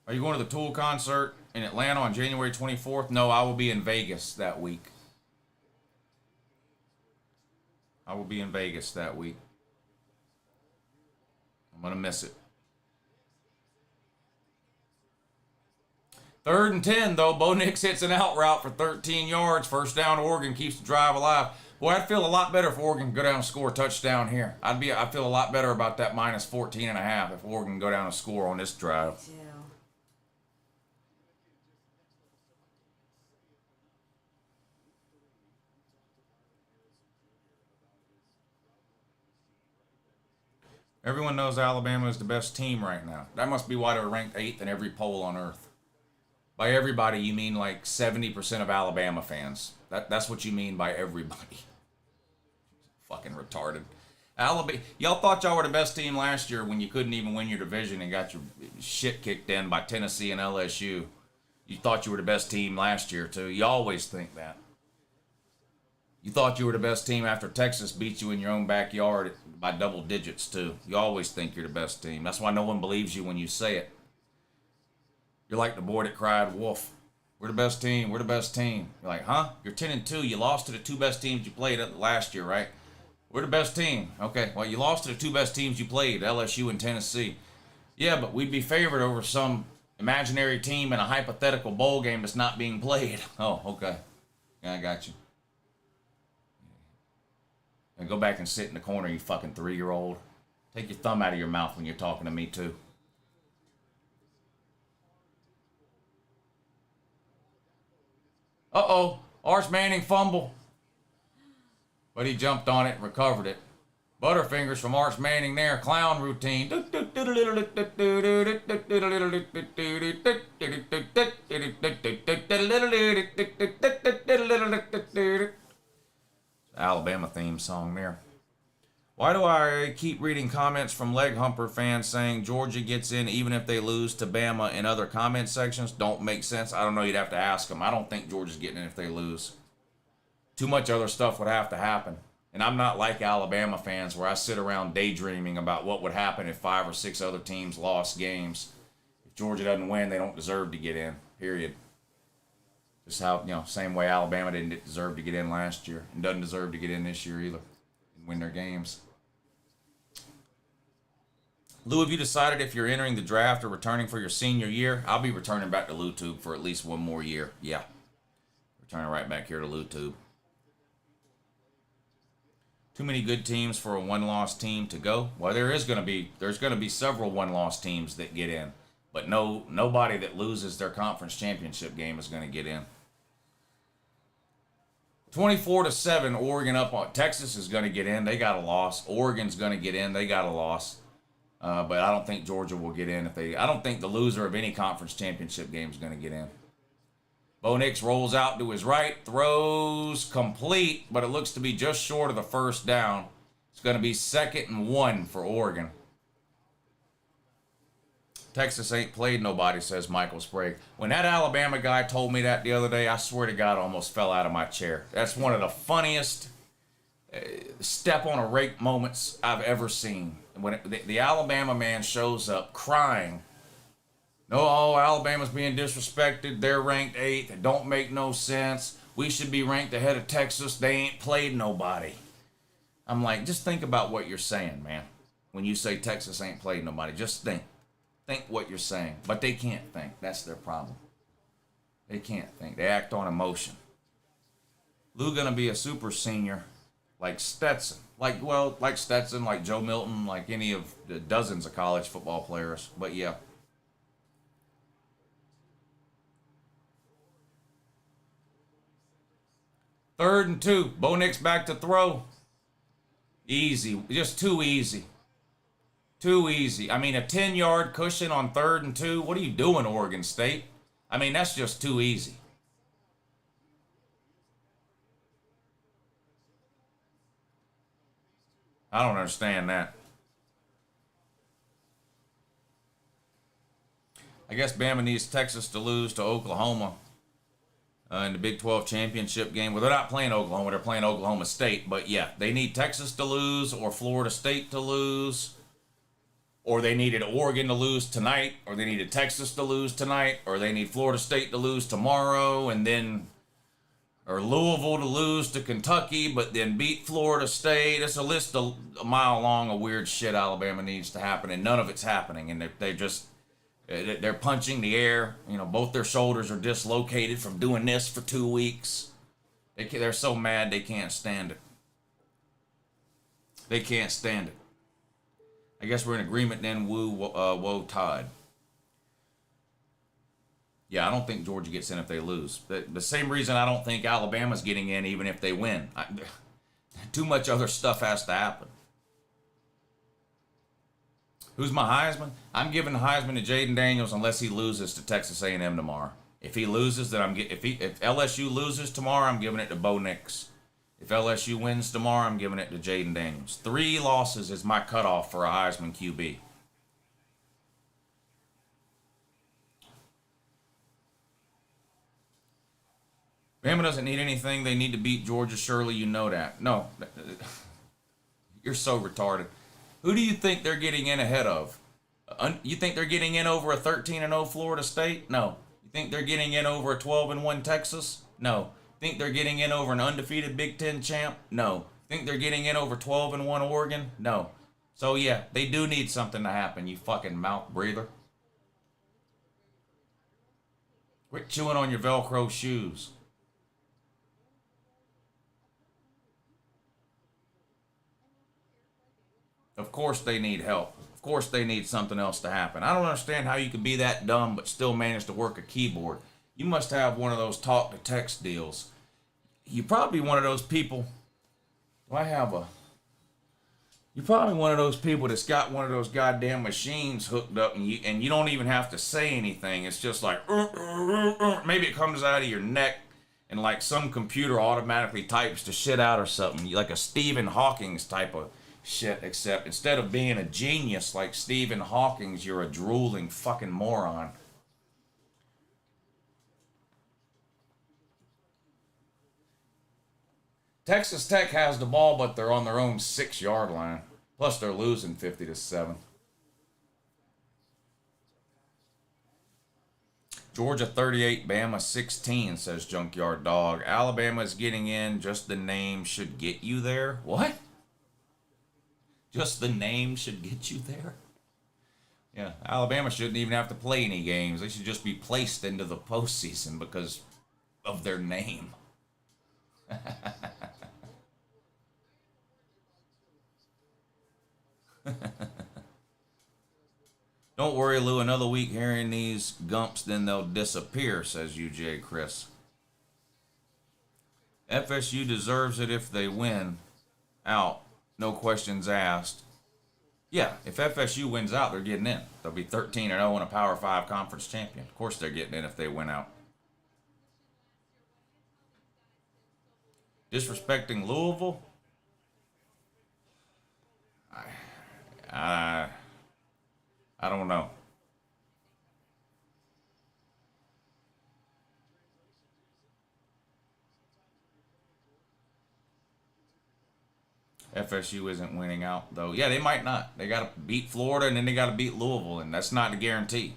Are you going to the Tool concert in Atlanta on January 24th? No, I will be in Vegas that week. I will be in Vegas that week. I'm going to miss it. 3rd and 10, though. Bo Nix hits an out route for 13 yards. First down, Oregon keeps the drive alive. Boy, I'd feel a lot better if Oregon could go down and score a touchdown here. I feel a lot better about that minus 14.5 if Oregon can go down and score on this drive. Yeah. Everyone knows Alabama is the best team right now. That must be why they're ranked 8th in every poll on earth. By everybody, you mean like 70% of Alabama fans. That's what you mean by everybody. Fucking retarded. Y'all thought y'all were the best team last year when you couldn't even win your division and got your shit kicked in by Tennessee and LSU. You thought you were the best team last year, too. You always think that. You thought you were the best team after Texas beat you in your own backyard by double digits, too. You always think you're the best team. That's why no one believes you when you say it. You're like the boy that cried wolf. We're the best team. We're the best team. You're like, huh? You're 10-2. You lost to the 2 best teams you played last year, right? We're the best team. Okay, well, you lost to the 2 best teams you played, LSU and Tennessee. Yeah, but we'd be favored over some imaginary team in a hypothetical bowl game that's not being played. Oh, okay. Yeah, I got you. And go back and sit in the corner, you fucking 3-year-old. Take your thumb out of your mouth when you're talking to me, too. Uh-oh. Arch Manning fumble. But he jumped on it and recovered it. Butterfingers from Arch Manning there. Clown routine. Alabama theme song there. Why do I keep reading comments from leg humper fans saying Georgia gets in even if they lose to Bama in other comment sections? Don't make sense. I don't know. You'd have to ask them. I don't think Georgia's getting in if they lose. Too much other stuff would have to happen. And I'm not like Alabama fans where I sit around daydreaming about what would happen if 5 or 6 other teams lost games. If Georgia doesn't win, they don't deserve to get in. Period. Just how, same way Alabama didn't deserve to get in last year and doesn't deserve to get in this year either and win their games. Lou, have you decided if you're entering the draft or returning for your senior year? I'll be returning back to LouTube for at least one more year. Yeah. Returning right back here to LouTube. Too many good teams for a one-loss team to go. Well, there's going to be several one-loss teams that get in, but nobody that loses their conference championship game is going to get in. 24-7, Oregon up on Texas is going to get in. They got a loss. Oregon's going to get in. They got a loss. But I don't think Georgia will get in I don't think the loser of any conference championship game is going to get in. Bo Nix rolls out to his right, throws complete, but it looks to be just short of the first down. It's going to be 2nd and 1 for Oregon. Texas ain't played nobody, says Michael Sprague. When that Alabama guy told me that the other day, I swear to God, I almost fell out of my chair. That's one of the funniest step on a rake moments I've ever seen. When the Alabama man shows up crying, no, Alabama's being disrespected. They're ranked 8th. It don't make no sense. We should be ranked ahead of Texas. They ain't played nobody. I'm like, just think about what you're saying, man. When you say Texas ain't played nobody, just think. Think what you're saying. But they can't think. That's their problem. They can't think. They act on emotion. Lou gonna be a super senior like Stetson. Like Stetson, like Joe Milton, like any of the dozens of college football players. But yeah. Third and 2. Bo Nix back to throw. Easy. Just too easy. Too easy. I mean, a 10-yard cushion on 3rd and 2. What are you doing, Oregon State? I mean, that's just too easy. I don't understand that. I guess Bama needs Texas to lose to Oklahoma in the Big 12 championship game. Well, they're not playing Oklahoma. They're playing Oklahoma State. But, yeah, they need Texas to lose or Florida State to lose. Or they needed Oregon to lose tonight. Or they needed Texas to lose tonight. Or they need Florida State to lose tomorrow. And then, or Louisville to lose to Kentucky, but then beat Florida State. It's a list a mile long of weird shit Alabama needs to happen, and none of it's happening. And they're punching the air. You know, both their shoulders are dislocated from doing this for 2 weeks. They're so mad they can't stand it. They can't stand it. I guess we're in agreement then. Woe Tide. Yeah, I don't think Georgia gets in if they lose. The same reason I don't think Alabama's getting in even if they win. Too much other stuff has to happen. Who's my Heisman? I'm giving the Heisman to Jaden Daniels unless he loses to Texas A&M tomorrow. If he loses, then if LSU loses tomorrow, I'm giving it to Bo Nix. If LSU wins tomorrow, I'm giving it to Jaden Daniels. 3 losses is my cutoff for a Heisman QB. Bama doesn't need anything. They need to beat Georgia. Surely you know that. No. You're so retarded. Who do you think they're getting in ahead of? You think they're getting in over a 13-0 Florida State? No. You think they're getting in over a 12-1 Texas? No. Think they're getting in over an undefeated Big Ten champ? No. Think they're getting in over 12-1 Oregon? No. So yeah, they do need something to happen, you fucking mouth breather. Quit chewing on your Velcro shoes. Of course they need help. Of course they need something else to happen. I don't understand how you could be that dumb but still manage to work a keyboard. You must have one of those talk-to-text deals. You're probably one of those people. You're probably one of those people that's got one of those goddamn machines hooked up, and you don't even have to say anything. It's just like, maybe it comes out of your neck, and like some computer automatically types the shit out or something, like a Stephen Hawking's type of shit, except instead of being a genius like Stephen Hawking's, you're a drooling fucking moron. Texas Tech has the ball, but they're on their own 6-yard line. Plus, they're losing 50-7. Georgia 38, Bama 16, says Junkyard Dog. Alabama is getting in. Just the name should get you there. What? Just the name should get you there? Yeah, Alabama shouldn't even have to play any games. They should just be placed into the postseason because of their name. Don't worry, Lou. Another week hearing these gumps, then they'll disappear, says UJ Chris. FSU deserves it if they win out. No questions asked. Yeah, if FSU wins out, they're getting in. They'll be 13-0 and a Power 5 conference champion. Of course they're getting in if they win out. Disrespecting Louisville? I don't know. FSU isn't winning out, though. Yeah, they might not. They got to beat Florida, and then they got to beat Louisville, and that's not a guarantee.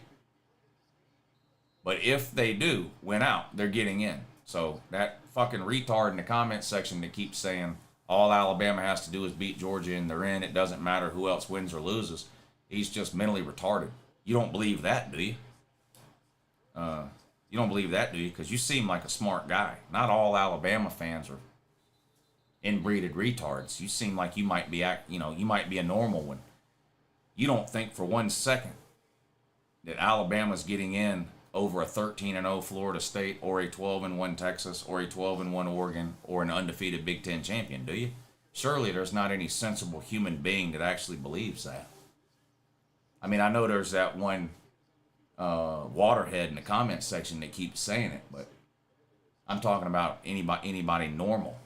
But if they do win out, they're getting in. So that fucking retard in the comment section that keeps saying all Alabama has to do is beat Georgia and they're in, it doesn't matter who else wins or loses, he's just mentally retarded. You don't believe that, do you? You don't believe that, do you? Because you seem like a smart guy. Not all Alabama fans are inbreeded retards. You seem like you might be a normal one. You don't think for 1 second that Alabama's getting in over a 13-0 Florida State or a 12-1 Texas or a 12-1 Oregon or an undefeated Big Ten champion, do you? Surely there's not any sensible human being that actually believes that. I mean, I know there's that one waterhead in the comment section that keeps saying it, but I'm talking about anybody normal.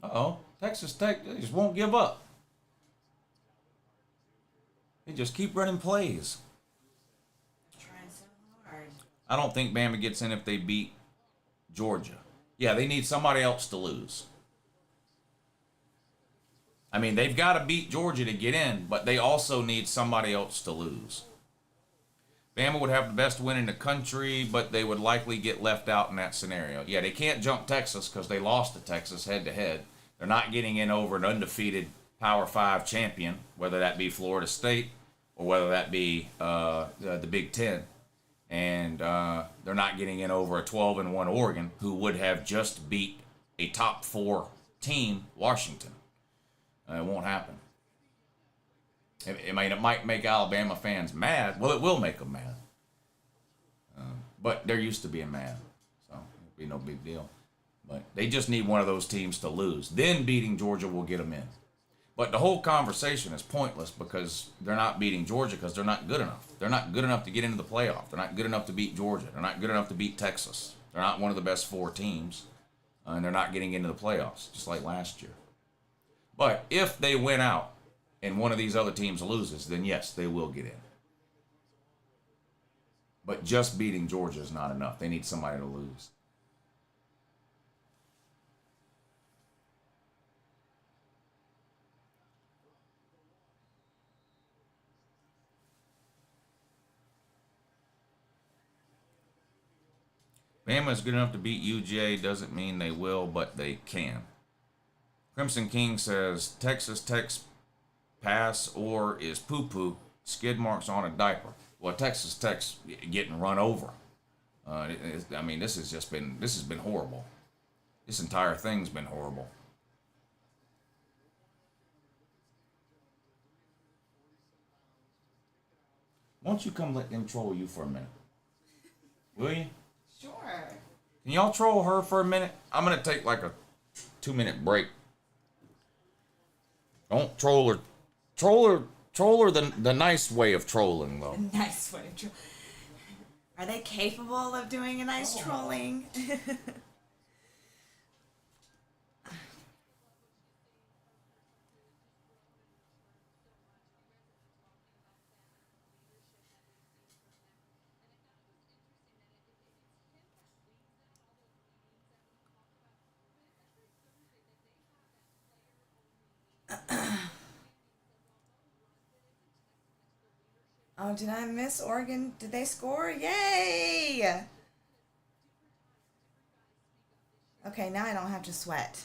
Uh-oh. Texas Tech, they just won't give up. They just keep running plays. Trying so hard. I don't think Bama gets in if they beat Georgia. Yeah, they need somebody else to lose. I mean, they've got to beat Georgia to get in, but they also need somebody else to lose. Bama would have the best win in the country, but they would likely get left out in that scenario. Yeah, they can't jump Texas because they lost to Texas head-to-head. They're not getting in over an undefeated Power 5 champion, whether that be Florida State or whether that be the Big Ten. And they're not getting in over a 12-1 Oregon, who would have just beat a top 4 team, Washington. It won't happen. I mean, it might make Alabama fans mad. Well, it will make them mad. But they're used to being mad, so it'll be no big deal. But they just need one of those teams to lose. Then beating Georgia will get them in. But the whole conversation is pointless because they're not beating Georgia because they're not good enough. They're not good enough to get into the playoff. They're not good enough to beat Georgia. They're not good enough to beat Texas. They're not one of the best 4 teams, and they're not getting into the playoffs, just like last year. But if they win out and one of these other teams loses, then yes, they will get in. But just beating Georgia is not enough. They need somebody to lose. Bama is good enough to beat UJ. Doesn't mean they will, but they can. Crimson King says, Texas Tech's pass or is poo-poo, skid marks on a diaper. Well, Texas Tech's getting run over. I mean, this has been horrible. This entire thing's been horrible. Won't you come let them troll you for a minute? Will you? Sure. Can y'all troll her for a minute? I'm going to take like a 2-minute break. Don't troll her. Troll her the nice way of trolling, though. Nice way of trolling. Are they capable of doing a nice trolling? Oh, did I miss Oregon? Did they score? Yay! Okay, now I don't have to sweat.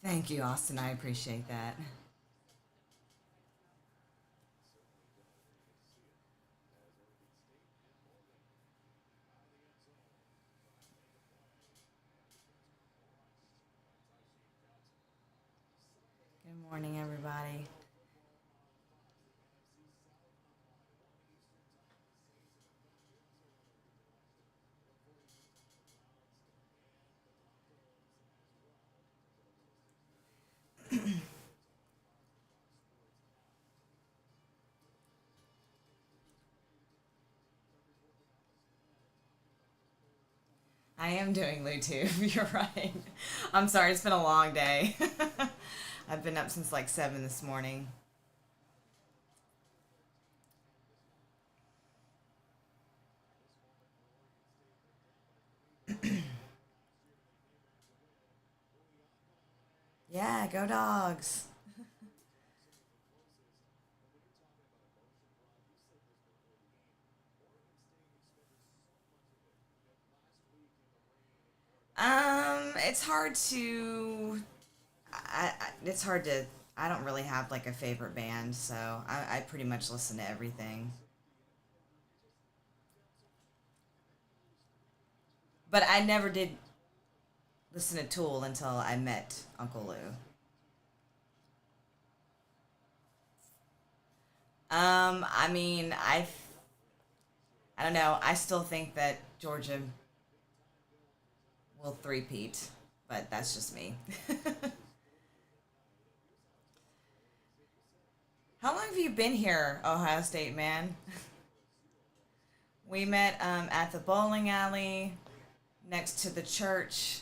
Thank you, Austin. I appreciate that. Good morning, everybody. I am doing LouTube. You're right. I'm sorry. It's been a long day. I've been up since like 7 this morning. Yeah, go Dogs. It's hard to. It's hard to. I don't really have like a favorite band, so I pretty much listen to everything. But I never did listen to Tool until I met Uncle Lou. I mean, I don't know. I still think that Georgia will three-peat, but that's just me. How long have you you've been here, Ohio State man. We met at the bowling alley next to the church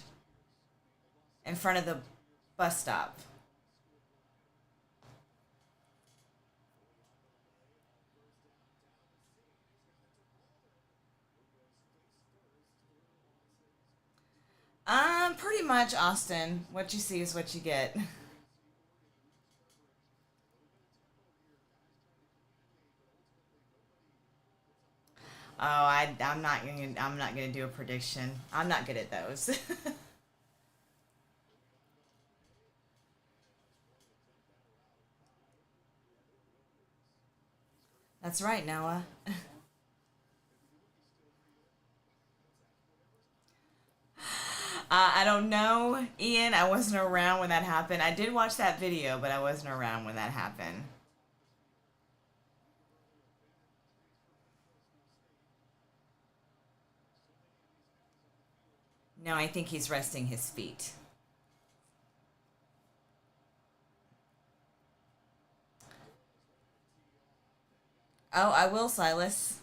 in front of the bus stop. Pretty much, Austin. What you see is what you get. Oh, I'm not gonna do a prediction. I'm not good at those. That's right, Noah. I don't know, Ian. I wasn't around when that happened. I did watch that video, but I wasn't around when that happened. No, I think he's resting his feet. Oh, I will, Silas.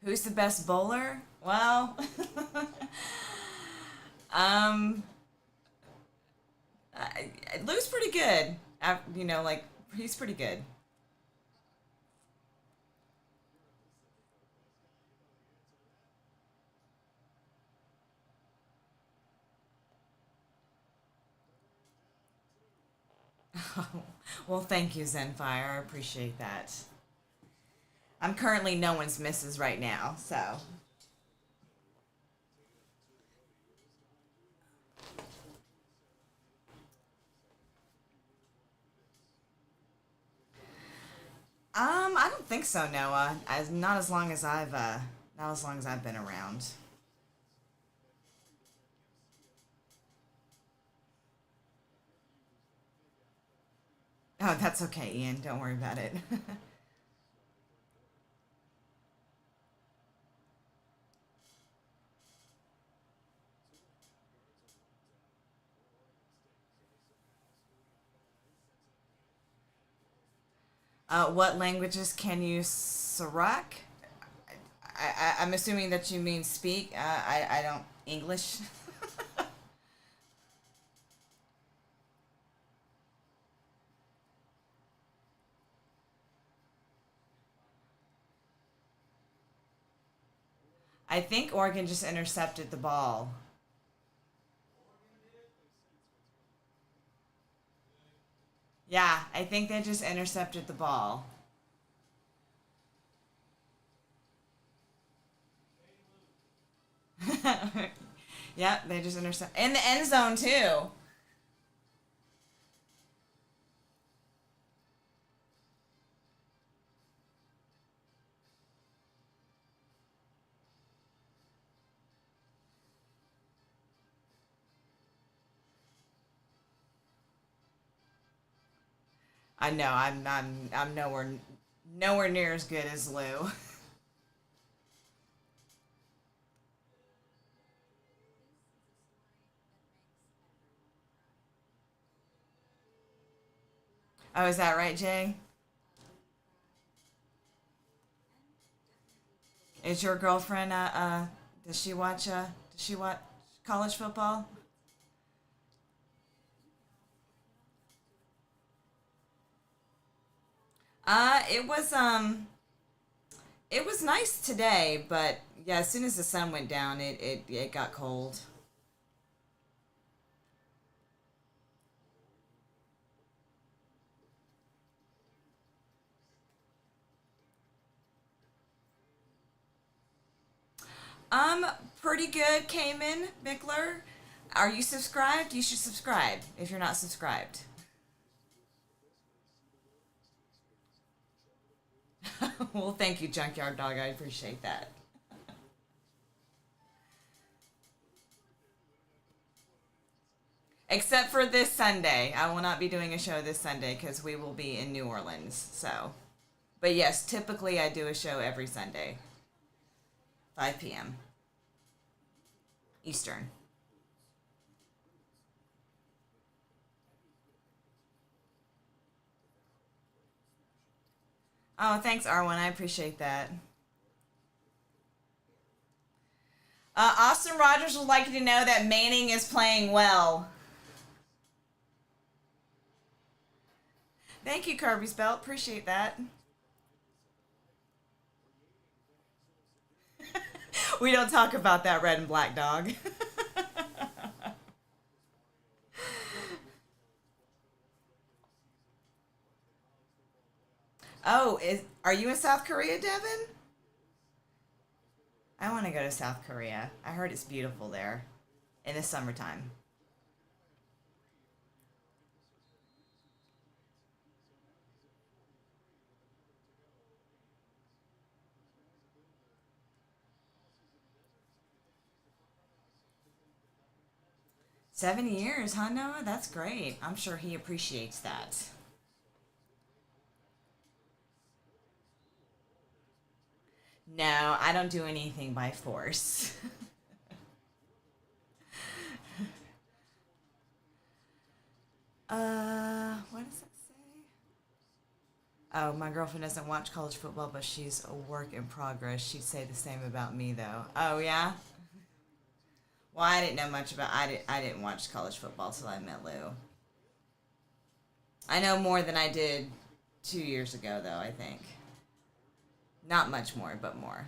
Who's the best bowler? Well, um, Lou's pretty good. You know, like, he's pretty good. Well, thank you, Zenfire. I appreciate that. I'm currently no one's misses right now, so. I don't think so, Noah. Not as long as I've been around. Oh, that's okay, Ian. Don't worry about it. What languages can you Sirach? I'm assuming that you mean speak. I don't English. I think Oregon just intercepted the ball. Yeah, I think they just intercepted the ball. Yep, they just intercept in the end zone too. I know I'm nowhere near as good as Lou. Oh, is that right, Jay? Is your girlfriend does she watch college football? It was nice today, but yeah, as soon as the sun went down, it got cold. Pretty good, Cayman Mickler. Are you subscribed? You should subscribe if you're not subscribed. Well, thank you, Junkyard Dog. I appreciate that. Except for this Sunday. I will not be doing a show this Sunday because we will be in New Orleans. So, but yes, typically I do a show every Sunday, 5 p.m. Eastern. Oh, thanks, Arwen. I appreciate that. Austin Rogers would like you to know that Manning is playing well. Thank you, Kirby's Belt. Appreciate that. We don't talk about that red and black dog. Oh, are you in South Korea, Devin? I want to go to South Korea. I heard it's beautiful there in the summertime. Seven years, huh, Noah? That's great. I'm sure he appreciates that. No, I don't do anything by force. What does it say? Oh, my girlfriend doesn't watch college football, but she's a work in progress. She'd say the same about me, though. Oh, yeah? Well, I didn't know much about... I didn't watch college football till I met Lou. I know more than I did 2 years ago, though, I think. Not much more, but more.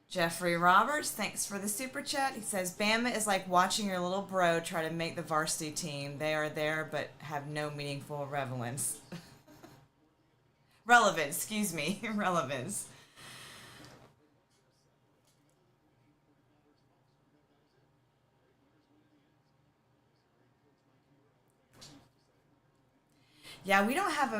Jeffrey Roberts, thanks for the super chat. He says, Bama is like watching your little bro try to make the varsity team. They are there, but have no meaningful relevance. Relevance, excuse me. Relevance. Yeah, we don't have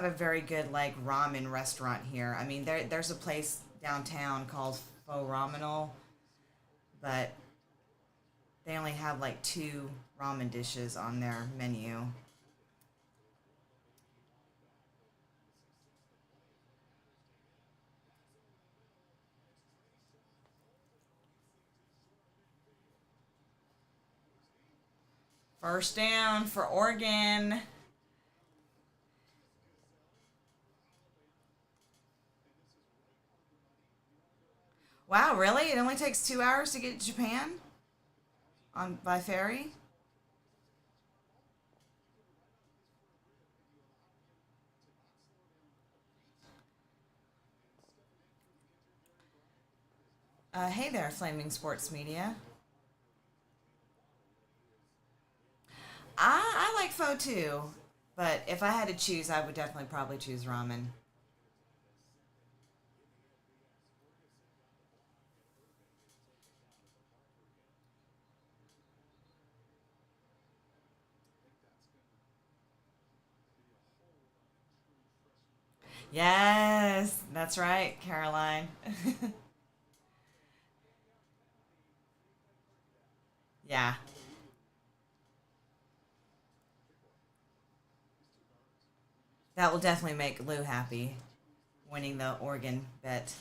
a very good like ramen restaurant here. I mean, there's a place downtown called Faux Ramenal, but they only have like 2 ramen dishes on their menu. First down for Oregon. Wow, really? It only takes 2 hours to get to Japan by ferry? Hey there, Flaming Sports Media. I like pho too, but if I had to choose, I would definitely probably choose ramen. Yes, that's right, Caroline. Yeah. That will definitely make Lou happy, winning the Oregon bet.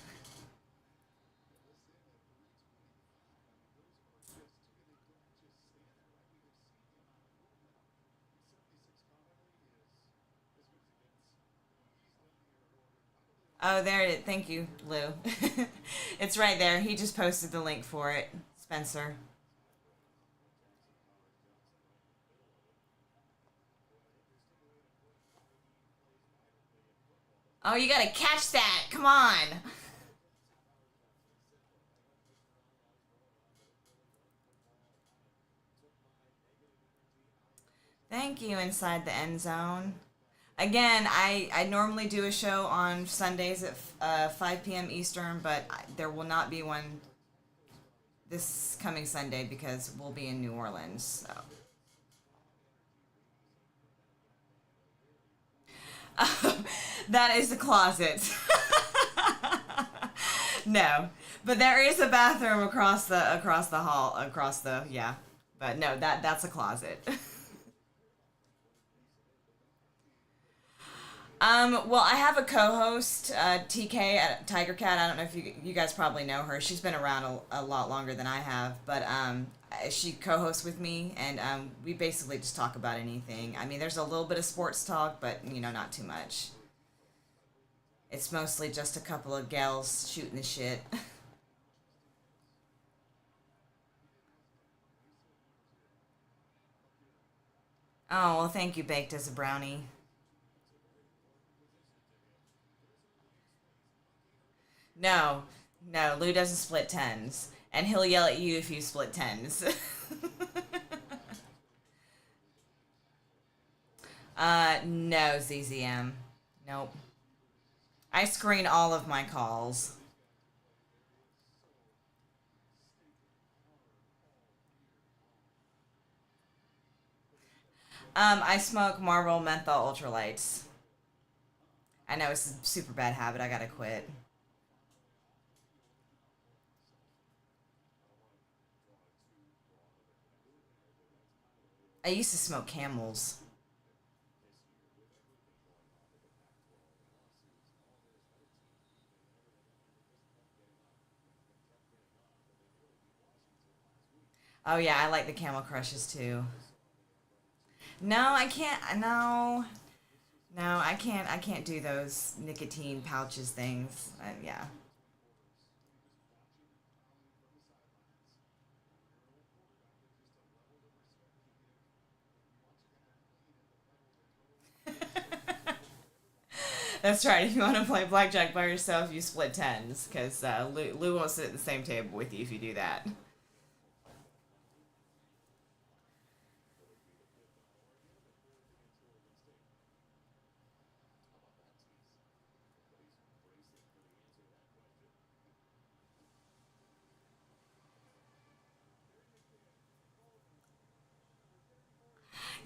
Oh, there it is. Thank you, Lou. It's right there. He just posted the link for it, Spencer. Oh, you gotta catch that. Come on. Thank you, Inside the End Zone. Again, I normally do a show on Sundays at 5 p.m. Eastern, but there will not be one this coming Sunday because we'll be in New Orleans. So. That is the closet. No, but there is a bathroom across the hall, yeah. But no, that's a closet. Well, I have a co-host, TK at Tiger Cat. I don't know if you guys probably know her. She's been around a lot longer than I have, but she co-hosts with me, and we basically just talk about anything. I mean, there's a little bit of sports talk, but not too much. It's mostly just a couple of gals shooting the shit. Oh, well, thank you, Baked as a Brownie. No, Lou doesn't split tens. And he'll yell at you if you split tens. No, ZZM. Nope. I screen all of my calls. I smoke Marlboro menthol ultralights. I know it's a super bad habit. I gotta quit. I used to smoke Camels. Oh yeah, I like the Camel Crushes too. No, I can't. No, I can't. I can't do those nicotine pouches things. Yeah. That's right. If you want to play blackjack by yourself, you split tens, because Lou won't sit at the same table with you if you do that.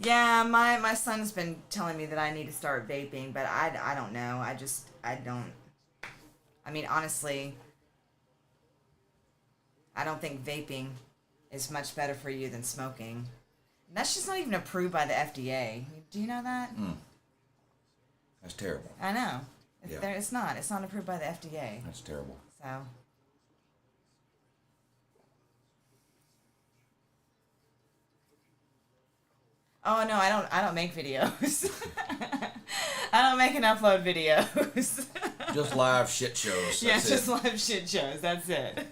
Yeah, my son's been telling me that I need to start vaping, but I don't know. I don't. I mean, honestly, I don't think vaping is much better for you than smoking. And that's just not even approved by the FDA. Do you know that? That's terrible. I know. Yeah. It's not. It's not approved by the FDA. That's terrible. So. Oh no, I don't make videos. I don't make and upload videos. Just live shit shows. Yeah, just live shit shows. That's it.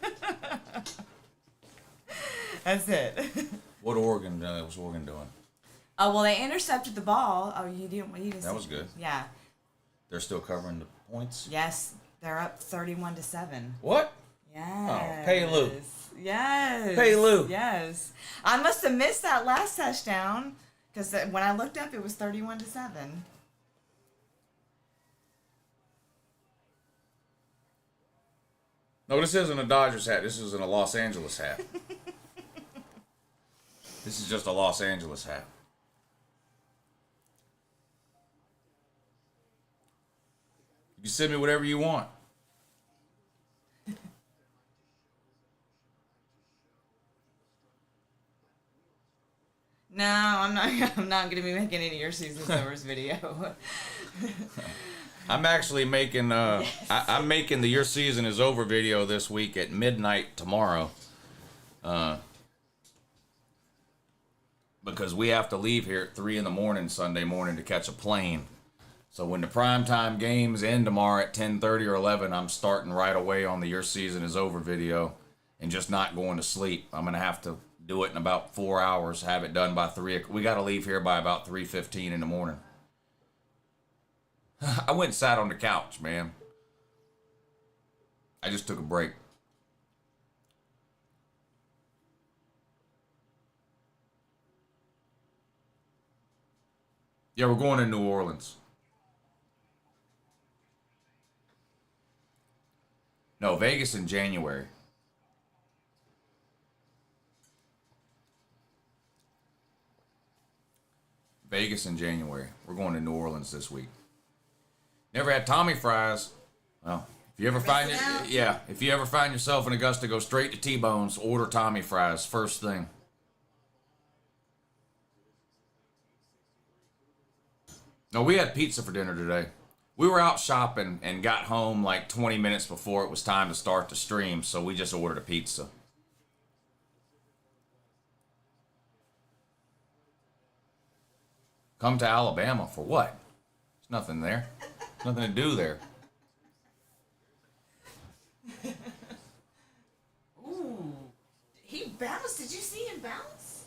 That's it. What Oregon was Oregon doing? Oh well, they intercepted the ball. Oh, you didn't. That was good. Yeah. They're still covering the points. Yes, they're up 31-7. What? Yes. Oh, pay Lou. Yes. Pay Lou. Yes. I must have missed that last touchdown. Because when I looked up, it was 31-7. No, this isn't a Dodgers hat. This isn't a Los Angeles hat. This is just a Los Angeles hat. You can send me whatever you want. No, I'm not. I'm not going to be making any of your season's overs video. I'm actually making. I'm making the Your Season Is Over video this week at midnight tomorrow. Because we have to leave here at 3 a.m. Sunday morning to catch a plane. So when the primetime games end tomorrow at 10:30 or 11, I'm starting right away on the Your Season Is Over video, and just not going to sleep. I'm gonna have to do it in about 4 hours, have it done by 3. We got to leave here by about 3:15 in the morning. I went and sat on the couch, man. I just took a break. Yeah, we're going to New Orleans. No, Vegas in January. Vegas in January. We're going to New Orleans this week. Never had Tommy fries. Well, if you ever find it, yeah, if you ever find yourself in Augusta, go straight to T-Bones, order Tommy fries first thing. No, we had pizza for dinner today. We were out shopping and got home like 20 minutes before it was time to start the stream, so we just ordered a pizza. Come to Alabama for what? There's nothing there. Nothing to do there. Ooh, he bounced. Did you see him bounce?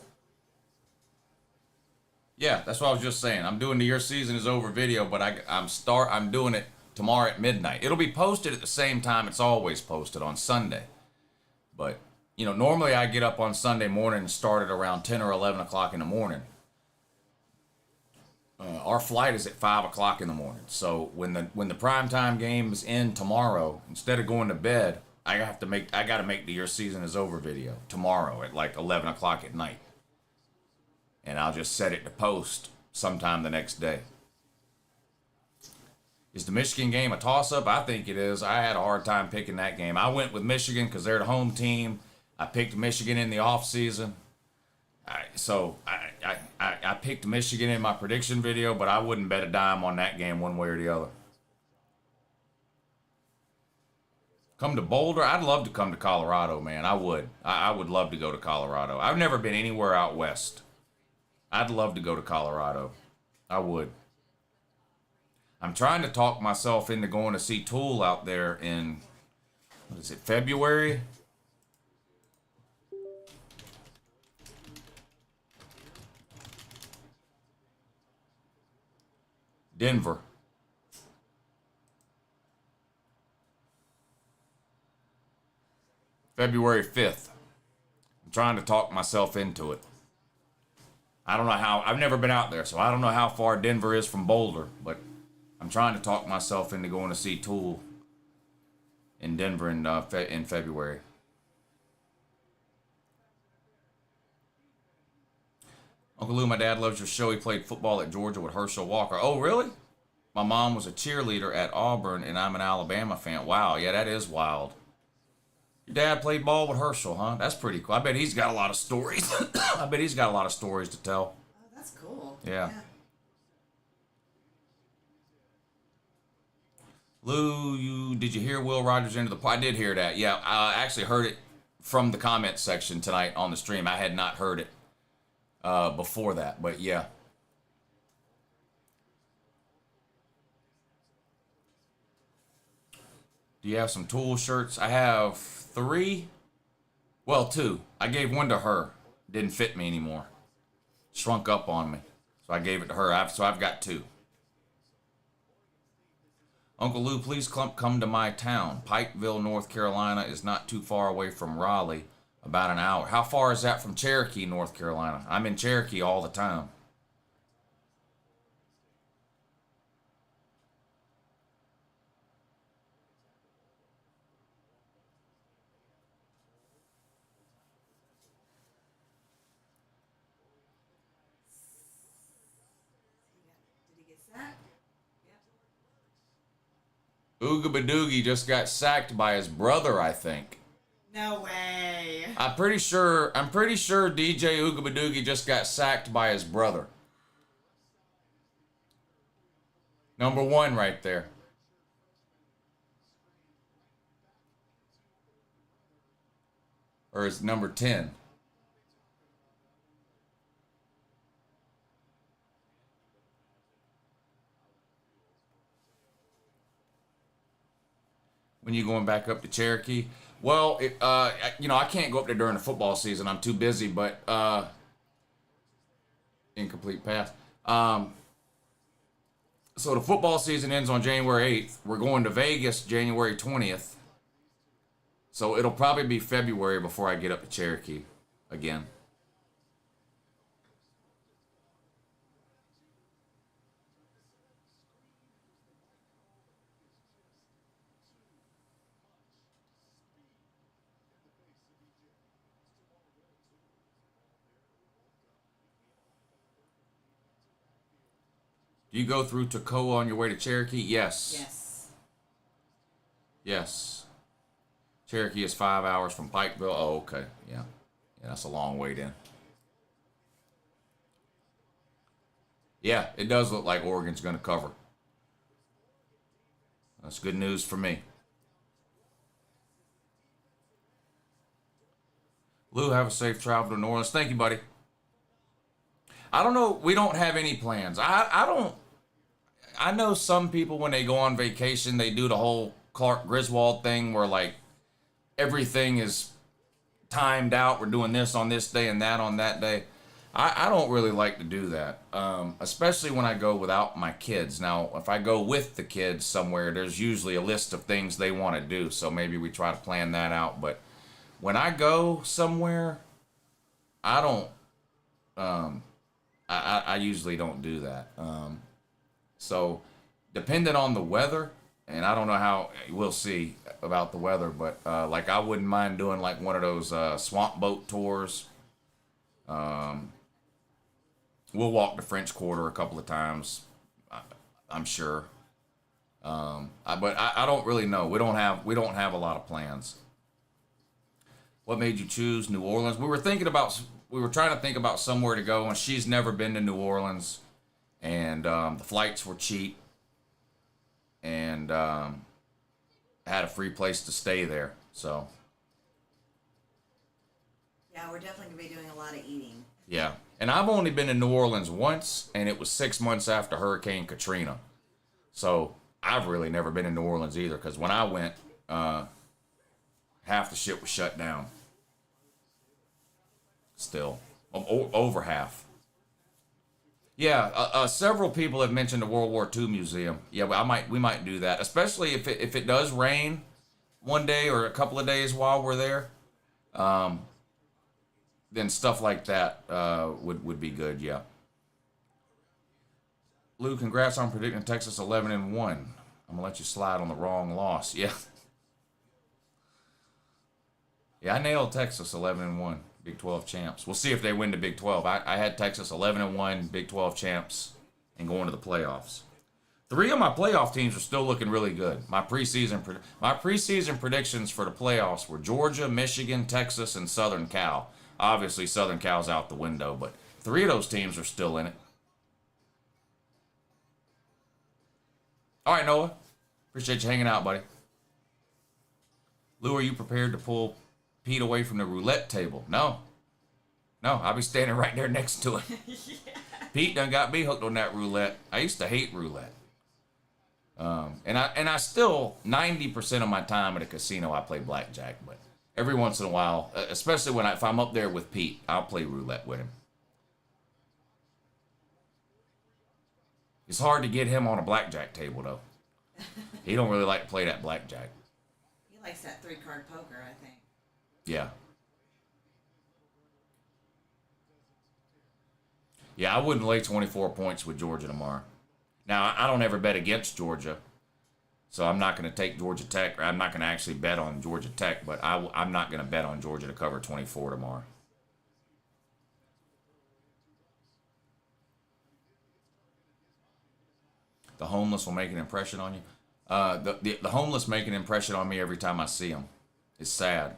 Yeah, that's what I was just saying. I'm doing the Your Season Is Over video, but I'm doing it tomorrow at midnight. It'll be posted at the same time it's always posted on Sunday. But, you know, normally I get up on Sunday morning and start at around 10 or 11 o'clock in the morning. Our flight is at 5 o'clock in the morning. So when the primetime game's in tomorrow, instead of going to bed, I got to make the Your Season Is Over video tomorrow at like 11 o'clock at night. And I'll just set it to post sometime the next day. Is the Michigan game a toss-up? I think it is. I had a hard time picking that game. I went with Michigan because they're the home team. I picked Michigan in the offseason. I picked Michigan in my prediction video, but I wouldn't bet a dime on that game one way or the other. Come to Boulder? I'd love to come to Colorado, man. I would. I would love to go to Colorado. I've never been anywhere out west. I'd love to go to Colorado. I would. I'm trying to talk myself into going to see Tool out there in, what is it, February? Denver. February 5th. I'm trying to talk myself into it. I don't know how, I've never been out there, so I don't know how far Denver is from Boulder, but I'm trying to talk myself into going to see Tool in Denver in February. Uncle Lou, my dad loves your show. He played football at Georgia with Herschel Walker. Oh, really? My mom was a cheerleader at Auburn, and I'm an Alabama fan. Wow, yeah, that is wild. Your dad played ball with Herschel, huh? That's pretty cool. I bet he's got a lot of stories. I bet he's got a lot of stories to tell. Oh, that's cool. Yeah. Lou, did you hear Will Rogers into the... I did hear that. Yeah, I actually heard it from the comment section tonight on the stream. I had not heard it before that, but yeah. Do you have some Tool shirts? I have 3. Well, 2. I gave one to her. Didn't fit me anymore. Shrunk up on me. So I gave it to her. So I've got 2. Uncle Lou, please come to my town. Pikeville, North Carolina is not too far away from Raleigh. About an hour. How far is that from Cherokee, North Carolina? I'm in Cherokee all the time. Did he get sacked? Ooga Badoogie just got sacked by his brother, I think. No way. I'm pretty sure DJ Ooga Badoogie just got sacked by his brother. Number 1 right there. Or is number 10? When you going back up to Cherokee? Well, I can't go up there during the football season. I'm too busy, but incomplete pass. So the football season ends on January 8th. We're going to Vegas January 20th. So it'll probably be February before I get up to Cherokee again. Do you go through Toccoa on your way to Cherokee? Yes. Yes. Yes. Cherokee is 5 hours from Pikeville. Oh, okay. Yeah. Yeah, that's a long way then. Yeah, it does look like Oregon's going to cover. That's good news for me. Lou, have a safe travel to New Orleans. Thank you, buddy. I don't know. We don't have any plans. I don't. I know some people when they go on vacation, they do the whole Clark Griswold thing where like everything is timed out. We're doing this on this day and that on that day. I don't really like to do that, especially when I go without my kids. Now, if I go with the kids somewhere, there's usually a list of things they want to do, so maybe we try to plan that out. But when I go somewhere, I don't. I usually don't do that. So, depending on the weather, and I don't know how, we'll see about the weather, but like I wouldn't mind doing like one of those swamp boat tours. We'll walk the French Quarter a couple of times, I'm sure. But I don't really know. We don't have a lot of plans. What made you choose New Orleans? We were trying to think about somewhere to go, and she's never been to New Orleans, and the flights were cheap, and had a free place to stay there. So Yeah, we're definitely gonna be doing a lot of eating. yeah, and I've only been to New Orleans once, and it was 6 months after Hurricane Katrina. So I've really never been to New Orleans either, because when I went, half the shit was shut down. Still, over half. Yeah, several people have mentioned the World War II museum. Yeah, we might do that, especially if it does rain one day or a couple of days while we're there. Then stuff like that would be good. Yeah. Lou, congrats on predicting Texas 11-1. I'm gonna let you slide on the wrong loss. Yeah. Yeah, I nailed Texas 11-1. Big 12 champs. We'll see if they win the Big 12. I had Texas 11-1, Big 12 champs, and going to the playoffs. 3 of my playoff teams are still looking really good. My preseason predictions for the playoffs were Georgia, Michigan, Texas, and Southern Cal. Obviously, Southern Cal's out the window, but 3 of those teams are still in it. All right, Noah. Appreciate you hanging out, buddy. Lou, are you prepared to pull Pete away from the roulette table? No, I'll be standing right there next to him. Yeah. Pete done got me hooked on that roulette. I used to hate roulette. And I still 90% of my time at a casino I play blackjack, but every once in a while, especially if I'm up there with Pete, I'll play roulette with him. It's hard to get him on a blackjack table though. He don't really like to play that blackjack. He likes that 3-card poker, I think. Yeah. Yeah, I wouldn't lay 24 points with Georgia tomorrow. Now, I don't ever bet against Georgia, so I'm not going to take Georgia Tech, or I'm not going to actually bet on Georgia Tech, but I'm not going to bet on Georgia to cover 24 tomorrow. The homeless will make an impression on you. The homeless make an impression on me every time I see them. It's sad.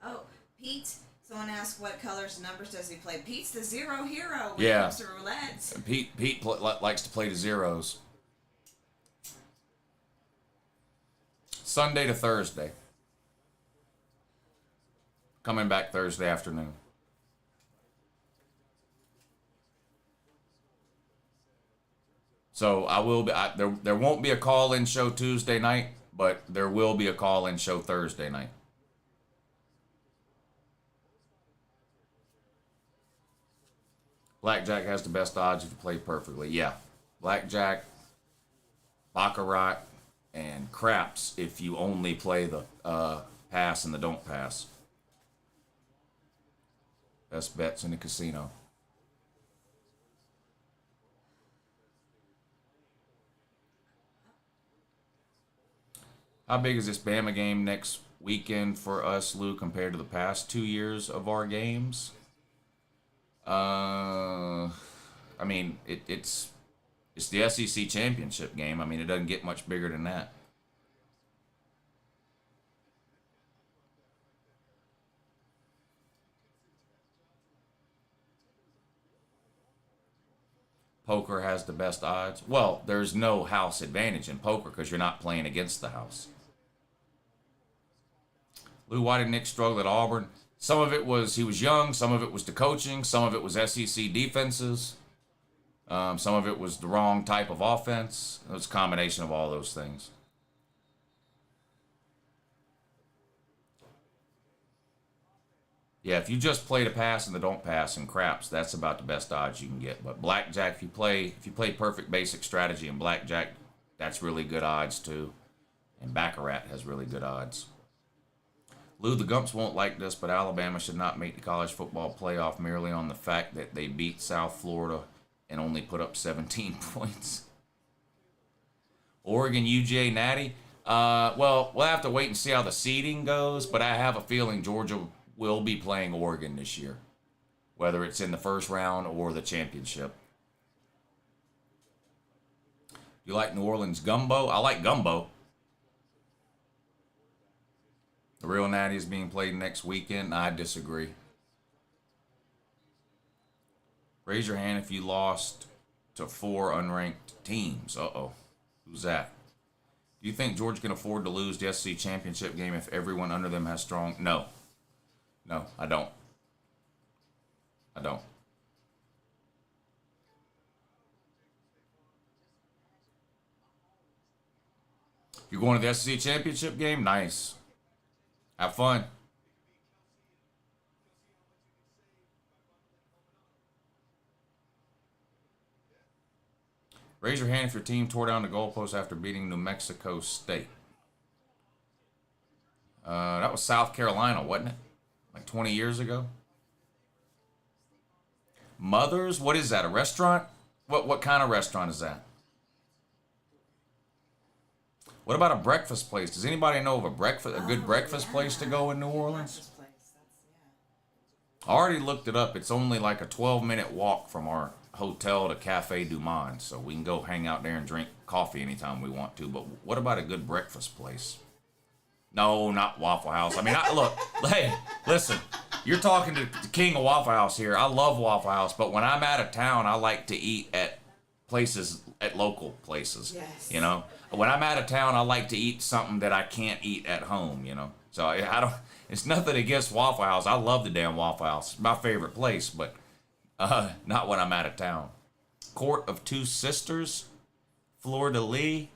Oh, Pete. Someone asked what colors and numbers does he play. Pete's the zero hero when Yeah. it comes to roulettes. Pete likes to play the zeros. Sunday to Thursday. Coming back Thursday afternoon. So I will be. There won't be a call-in show Tuesday night, but there will be a call-in show Thursday night. Blackjack has the best odds if you play perfectly. Yeah, blackjack, baccarat, and craps if you only play the pass and the don't pass. Best bets in the casino. How big is this Bama game next weekend for us, Lou, compared to the past 2 years of our games? I mean, it's the SEC championship game. I mean, it doesn't get much bigger than that. poker has the best odds. Well, there's no house advantage in poker because you're not playing against the house. Lou, why did Nick struggle at Auburn? Some of it was he was young. Some of it was the coaching. Some of it was SEC defenses. Some of it was the wrong type of offense. It was a combination of all those things. Yeah, if you just play the pass and the don't pass and craps, that's about the best odds you can get. But blackjack, if you play perfect basic strategy in blackjack, that's really good odds too. And baccarat has really good odds. Lou, the Gumps won't like this, but Alabama should not make the college football playoff merely on the fact that they beat South Florida and only put up 17 points. Oregon, UGA, Natty. Well, we'll have to wait and see how the seeding goes, but I have a feeling Georgia will be playing Oregon this year, whether it's in the first round or the championship. You like New Orleans gumbo? I like gumbo. The real Natty is being played next weekend. I disagree. Raise your hand if you lost to 4 unranked teams. Uh-oh. Who's that? Do you think Georgia can afford to lose the SEC championship game if everyone under them has strong... No. No, I don't. I don't. You're going to the SEC championship game? Nice. Have fun. Raise your hand if your team tore down the goalpost after beating New Mexico State. That was South Carolina, wasn't it? Like 20 years ago. Mother's? What is that? A restaurant? What kind of restaurant is that? What about a breakfast place? Does anybody know of a good breakfast place to go in New Orleans? I already looked it up. It's only like a 12-minute walk from our hotel to Cafe Du Monde, so we can go hang out there and drink coffee anytime we want to. But what about a good breakfast place? No, not Waffle House. I mean, look, hey, listen, you're talking to the king of Waffle House here. I love Waffle House, but when I'm out of town, I like to eat at places, at local places. Yes. You know, when I'm out of town, I like to eat something that I can't eat at home, you know. So I don't, it's nothing against Waffle House. I love the damn Waffle House. It's my favorite place, but not when I'm out of town. Court of Two Sisters, Fleur de Lis.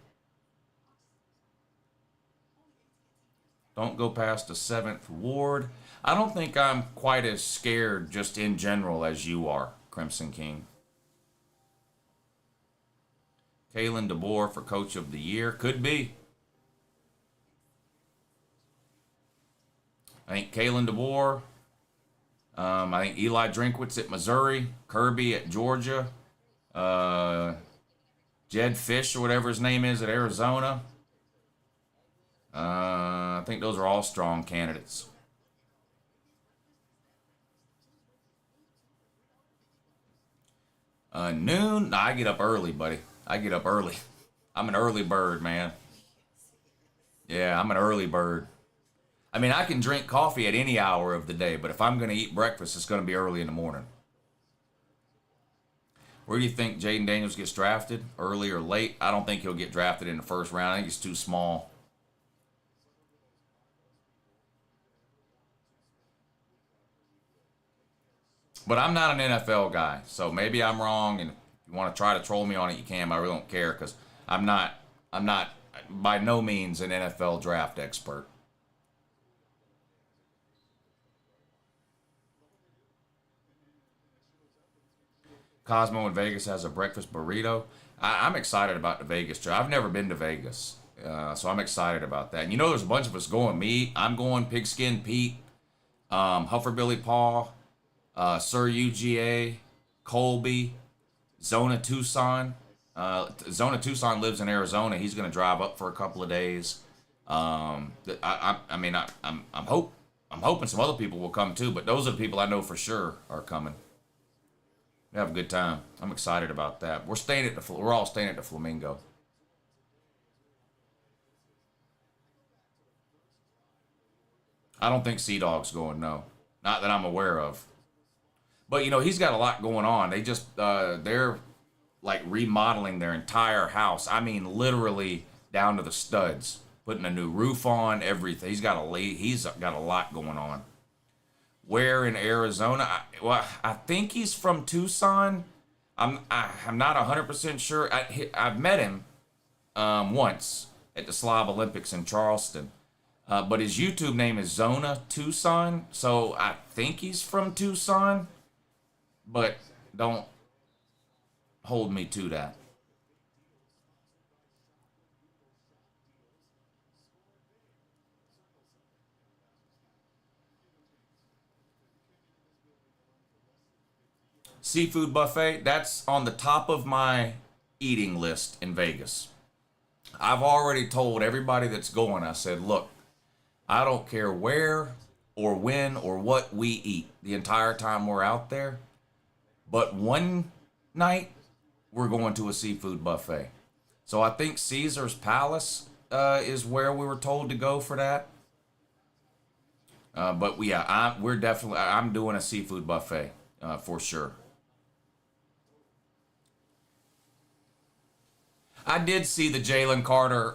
Don't go past the 7th Ward. I don't think I'm quite as scared just in general as you are, Crimson King. Kalen DeBoer for Coach of the Year. Could be. I think Kalen DeBoer. I think Eli Drinkwitz at Missouri. Kirby at Georgia. Jed Fish or whatever his name is at Arizona. I think those are all strong candidates. Noon? Nah, I get up early, buddy. I get up early. I'm an early bird, man. Yeah, I'm an early bird. I mean, I can drink coffee at any hour of the day, but if I'm going to eat breakfast, it's going to be early in the morning. Where do you think Jaden Daniels gets drafted? Early or late? I don't think he'll get drafted in the first round. I think he's too small. But I'm not an NFL guy, so maybe I'm wrong, and if you want to try to troll me on it, you can, but I really don't care, because I'm not by no means an NFL draft expert. Cosmo in Vegas has a breakfast burrito. I'm excited about the Vegas trip. I've never been to Vegas, so I'm excited about that. And you know there's a bunch of us going. Me, I'm going, Pigskin Pete, Hufferbilly Paul, Sir UGA, Colby, Zona Tucson. Zona Tucson lives in Arizona. He's going to drive up for a couple of days. I'm hoping some other people will come too, but those are the people I know for sure are coming. We have a good time. I'm excited about that. We're all staying at the Flamingo. I don't think Sea Dog's going, no. Not that I'm aware of. But, you know, he's got a lot going on. They just, they're like remodeling their entire house. I mean, literally down to the studs, putting a new roof on, everything. He's got a lot going on. Where in Arizona? I think he's from Tucson. I'm not 100% sure. I've met him once at the Slav Olympics in Charleston. But his YouTube name is Zona Tucson, so I think he's from Tucson, but don't hold me to that. Seafood buffet, that's on the top of my eating list in Vegas. I've already told everybody that's going, I said, look, I don't care where or when or what we eat the entire time we're out there, but one night we're going to a seafood buffet. So I think Caesar's Palace is where we were told to go for that. But yeah, I'm doing a seafood buffet for sure. I did see the Jalen Carter.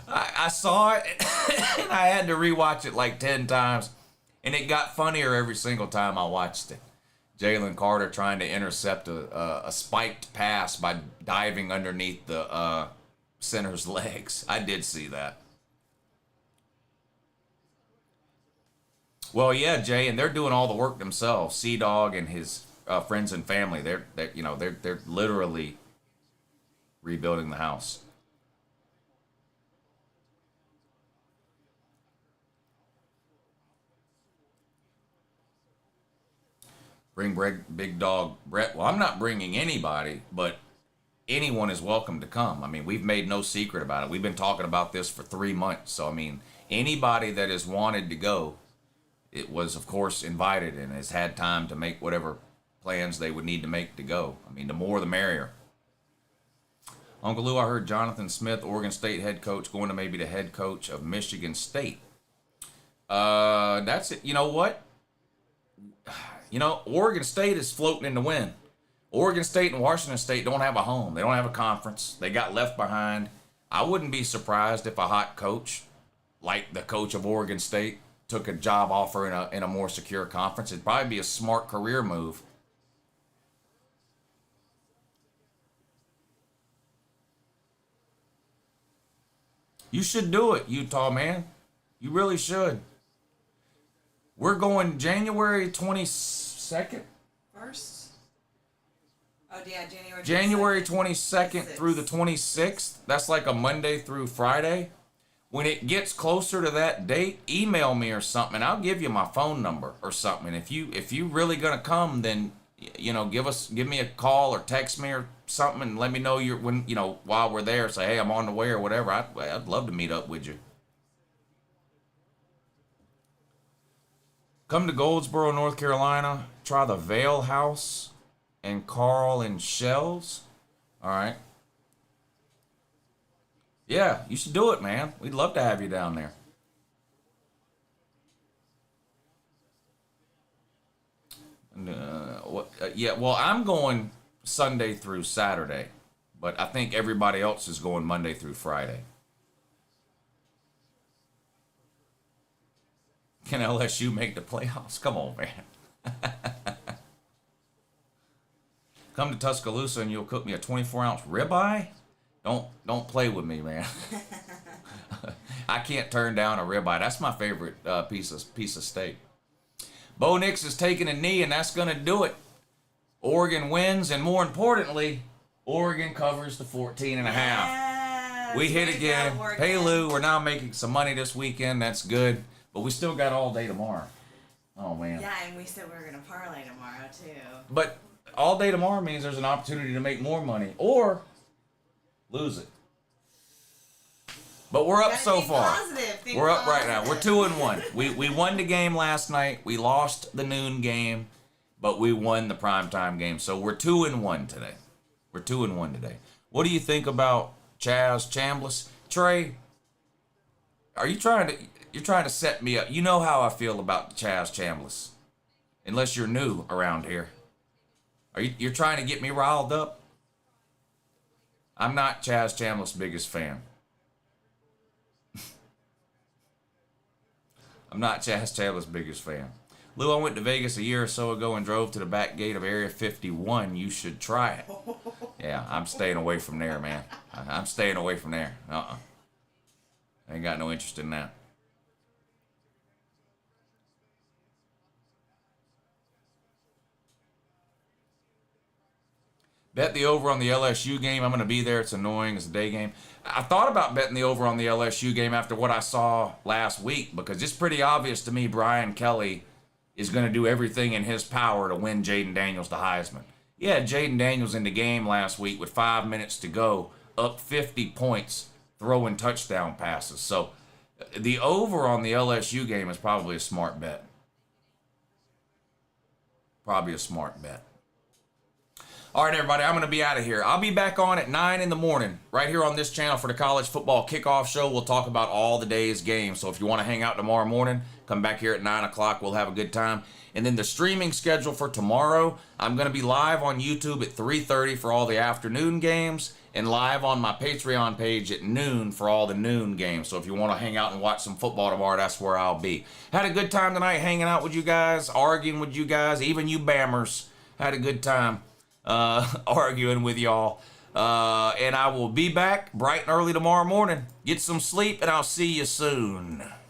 I saw it and I had to rewatch it like 10 times, and it got funnier every single time I watched it. Jalen Carter trying to intercept a spiked pass by diving underneath the center's legs. I did see that. Well, yeah, Jay, and they're doing all the work themselves. Sea-Dog and his friends and family. They're literally rebuilding the house. Bring Big Dog Brett. Well, I'm not bringing anybody, but anyone is welcome to come. I mean, we've made no secret about it. We've been talking about this for 3 months. So, I mean, anybody that has wanted to go, it was, of course, invited and has had time to make whatever plans they would need to make to go. I mean, the more the merrier. Uncle Lou, I heard Jonathan Smith, Oregon State head coach, going to maybe the head coach of Michigan State. That's it. You know what? Oregon State is floating in the wind. Oregon State and Washington State don't have a home. They don't have a conference. They got left behind. I wouldn't be surprised if a hot coach, like the coach of Oregon State, took a job offer in a more secure conference. It'd probably be a smart career move. You should do it, Utah, man. You really should. We're going January 22nd? First? Oh, yeah, January 22nd through the 26th. That's like a Monday through Friday. When it gets closer to that date, email me or something, and I'll give you my phone number or something. And if you really gonna come, then give me a call or text me or something, and let me know while we're there. Say, hey, I'm on the way or whatever. I'd love to meet up with you. Come to Goldsboro, North Carolina. Try the Vale House and Carl and Shells. All right. Yeah, you should do it, man. We'd love to have you down there. Well, I'm going Sunday through Saturday, but I think everybody else is going Monday through Friday. Can LSU make the playoffs? Come on, man. Come to Tuscaloosa and you'll cook me a 24-ounce ribeye? Don't play with me, man. I can't turn down a ribeye. That's my favorite piece of steak. Bo Nix is taking a knee, and that's going to do it. Oregon wins, and more importantly, Oregon covers the 14 and a half. Yes, we hit again. Go, Hey, Lou, we're now making some money this weekend. That's good. But we still got all day tomorrow. Oh, man. Yeah, and we said we were going to parlay tomorrow, too. But all day tomorrow means there's an opportunity to make more money or lose it. But we're up so far. We're up right now. We're 2-1. We won the game last night. We lost the noon game, but we won the primetime game. So we're 2-1 today. We're 2-1 today. What do you think about Chaz Chambliss? Trey, are you trying to set me up? You know how I feel about Chaz Chambliss. Unless you're new around here. You're trying to get me riled up? I'm not Chaz Chambliss' biggest fan. I'm not Chaz Chambliss' biggest fan. Lou, I went to Vegas a year or so ago and drove to the back gate of Area 51. You should try it. Yeah, I'm staying away from there, man. I'm staying away from there. I ain't got no interest in that. Bet the over on the LSU game. I'm going to be there. It's annoying. It's a day game. I thought about betting the over on the LSU game after what I saw last week because it's pretty obvious to me Brian Kelly is going to do everything in his power to win Jaden Daniels the Heisman. He had Jaden Daniels in the game last week with 5 minutes to go, up 50 points, throwing touchdown passes. So the over on the LSU game is probably a smart bet. Probably a smart bet. All right, everybody, I'm going to be out of here. I'll be back on at 9 in the morning right here on this channel for the college football kickoff show. We'll talk about all the day's games. So if you want to hang out tomorrow morning, come back here at 9 o'clock. We'll have a good time. And then the streaming schedule for tomorrow, I'm going to be live on YouTube at 3:30 for all the afternoon games and live on my Patreon page at noon for all the noon games. So if you want to hang out and watch some football tomorrow, that's where I'll be. Had a good time tonight hanging out with you guys, arguing with you guys, even you Bammers. Had a good time arguing with y'all. And I will be back bright and early tomorrow morning. Get some sleep, and I'll see you soon.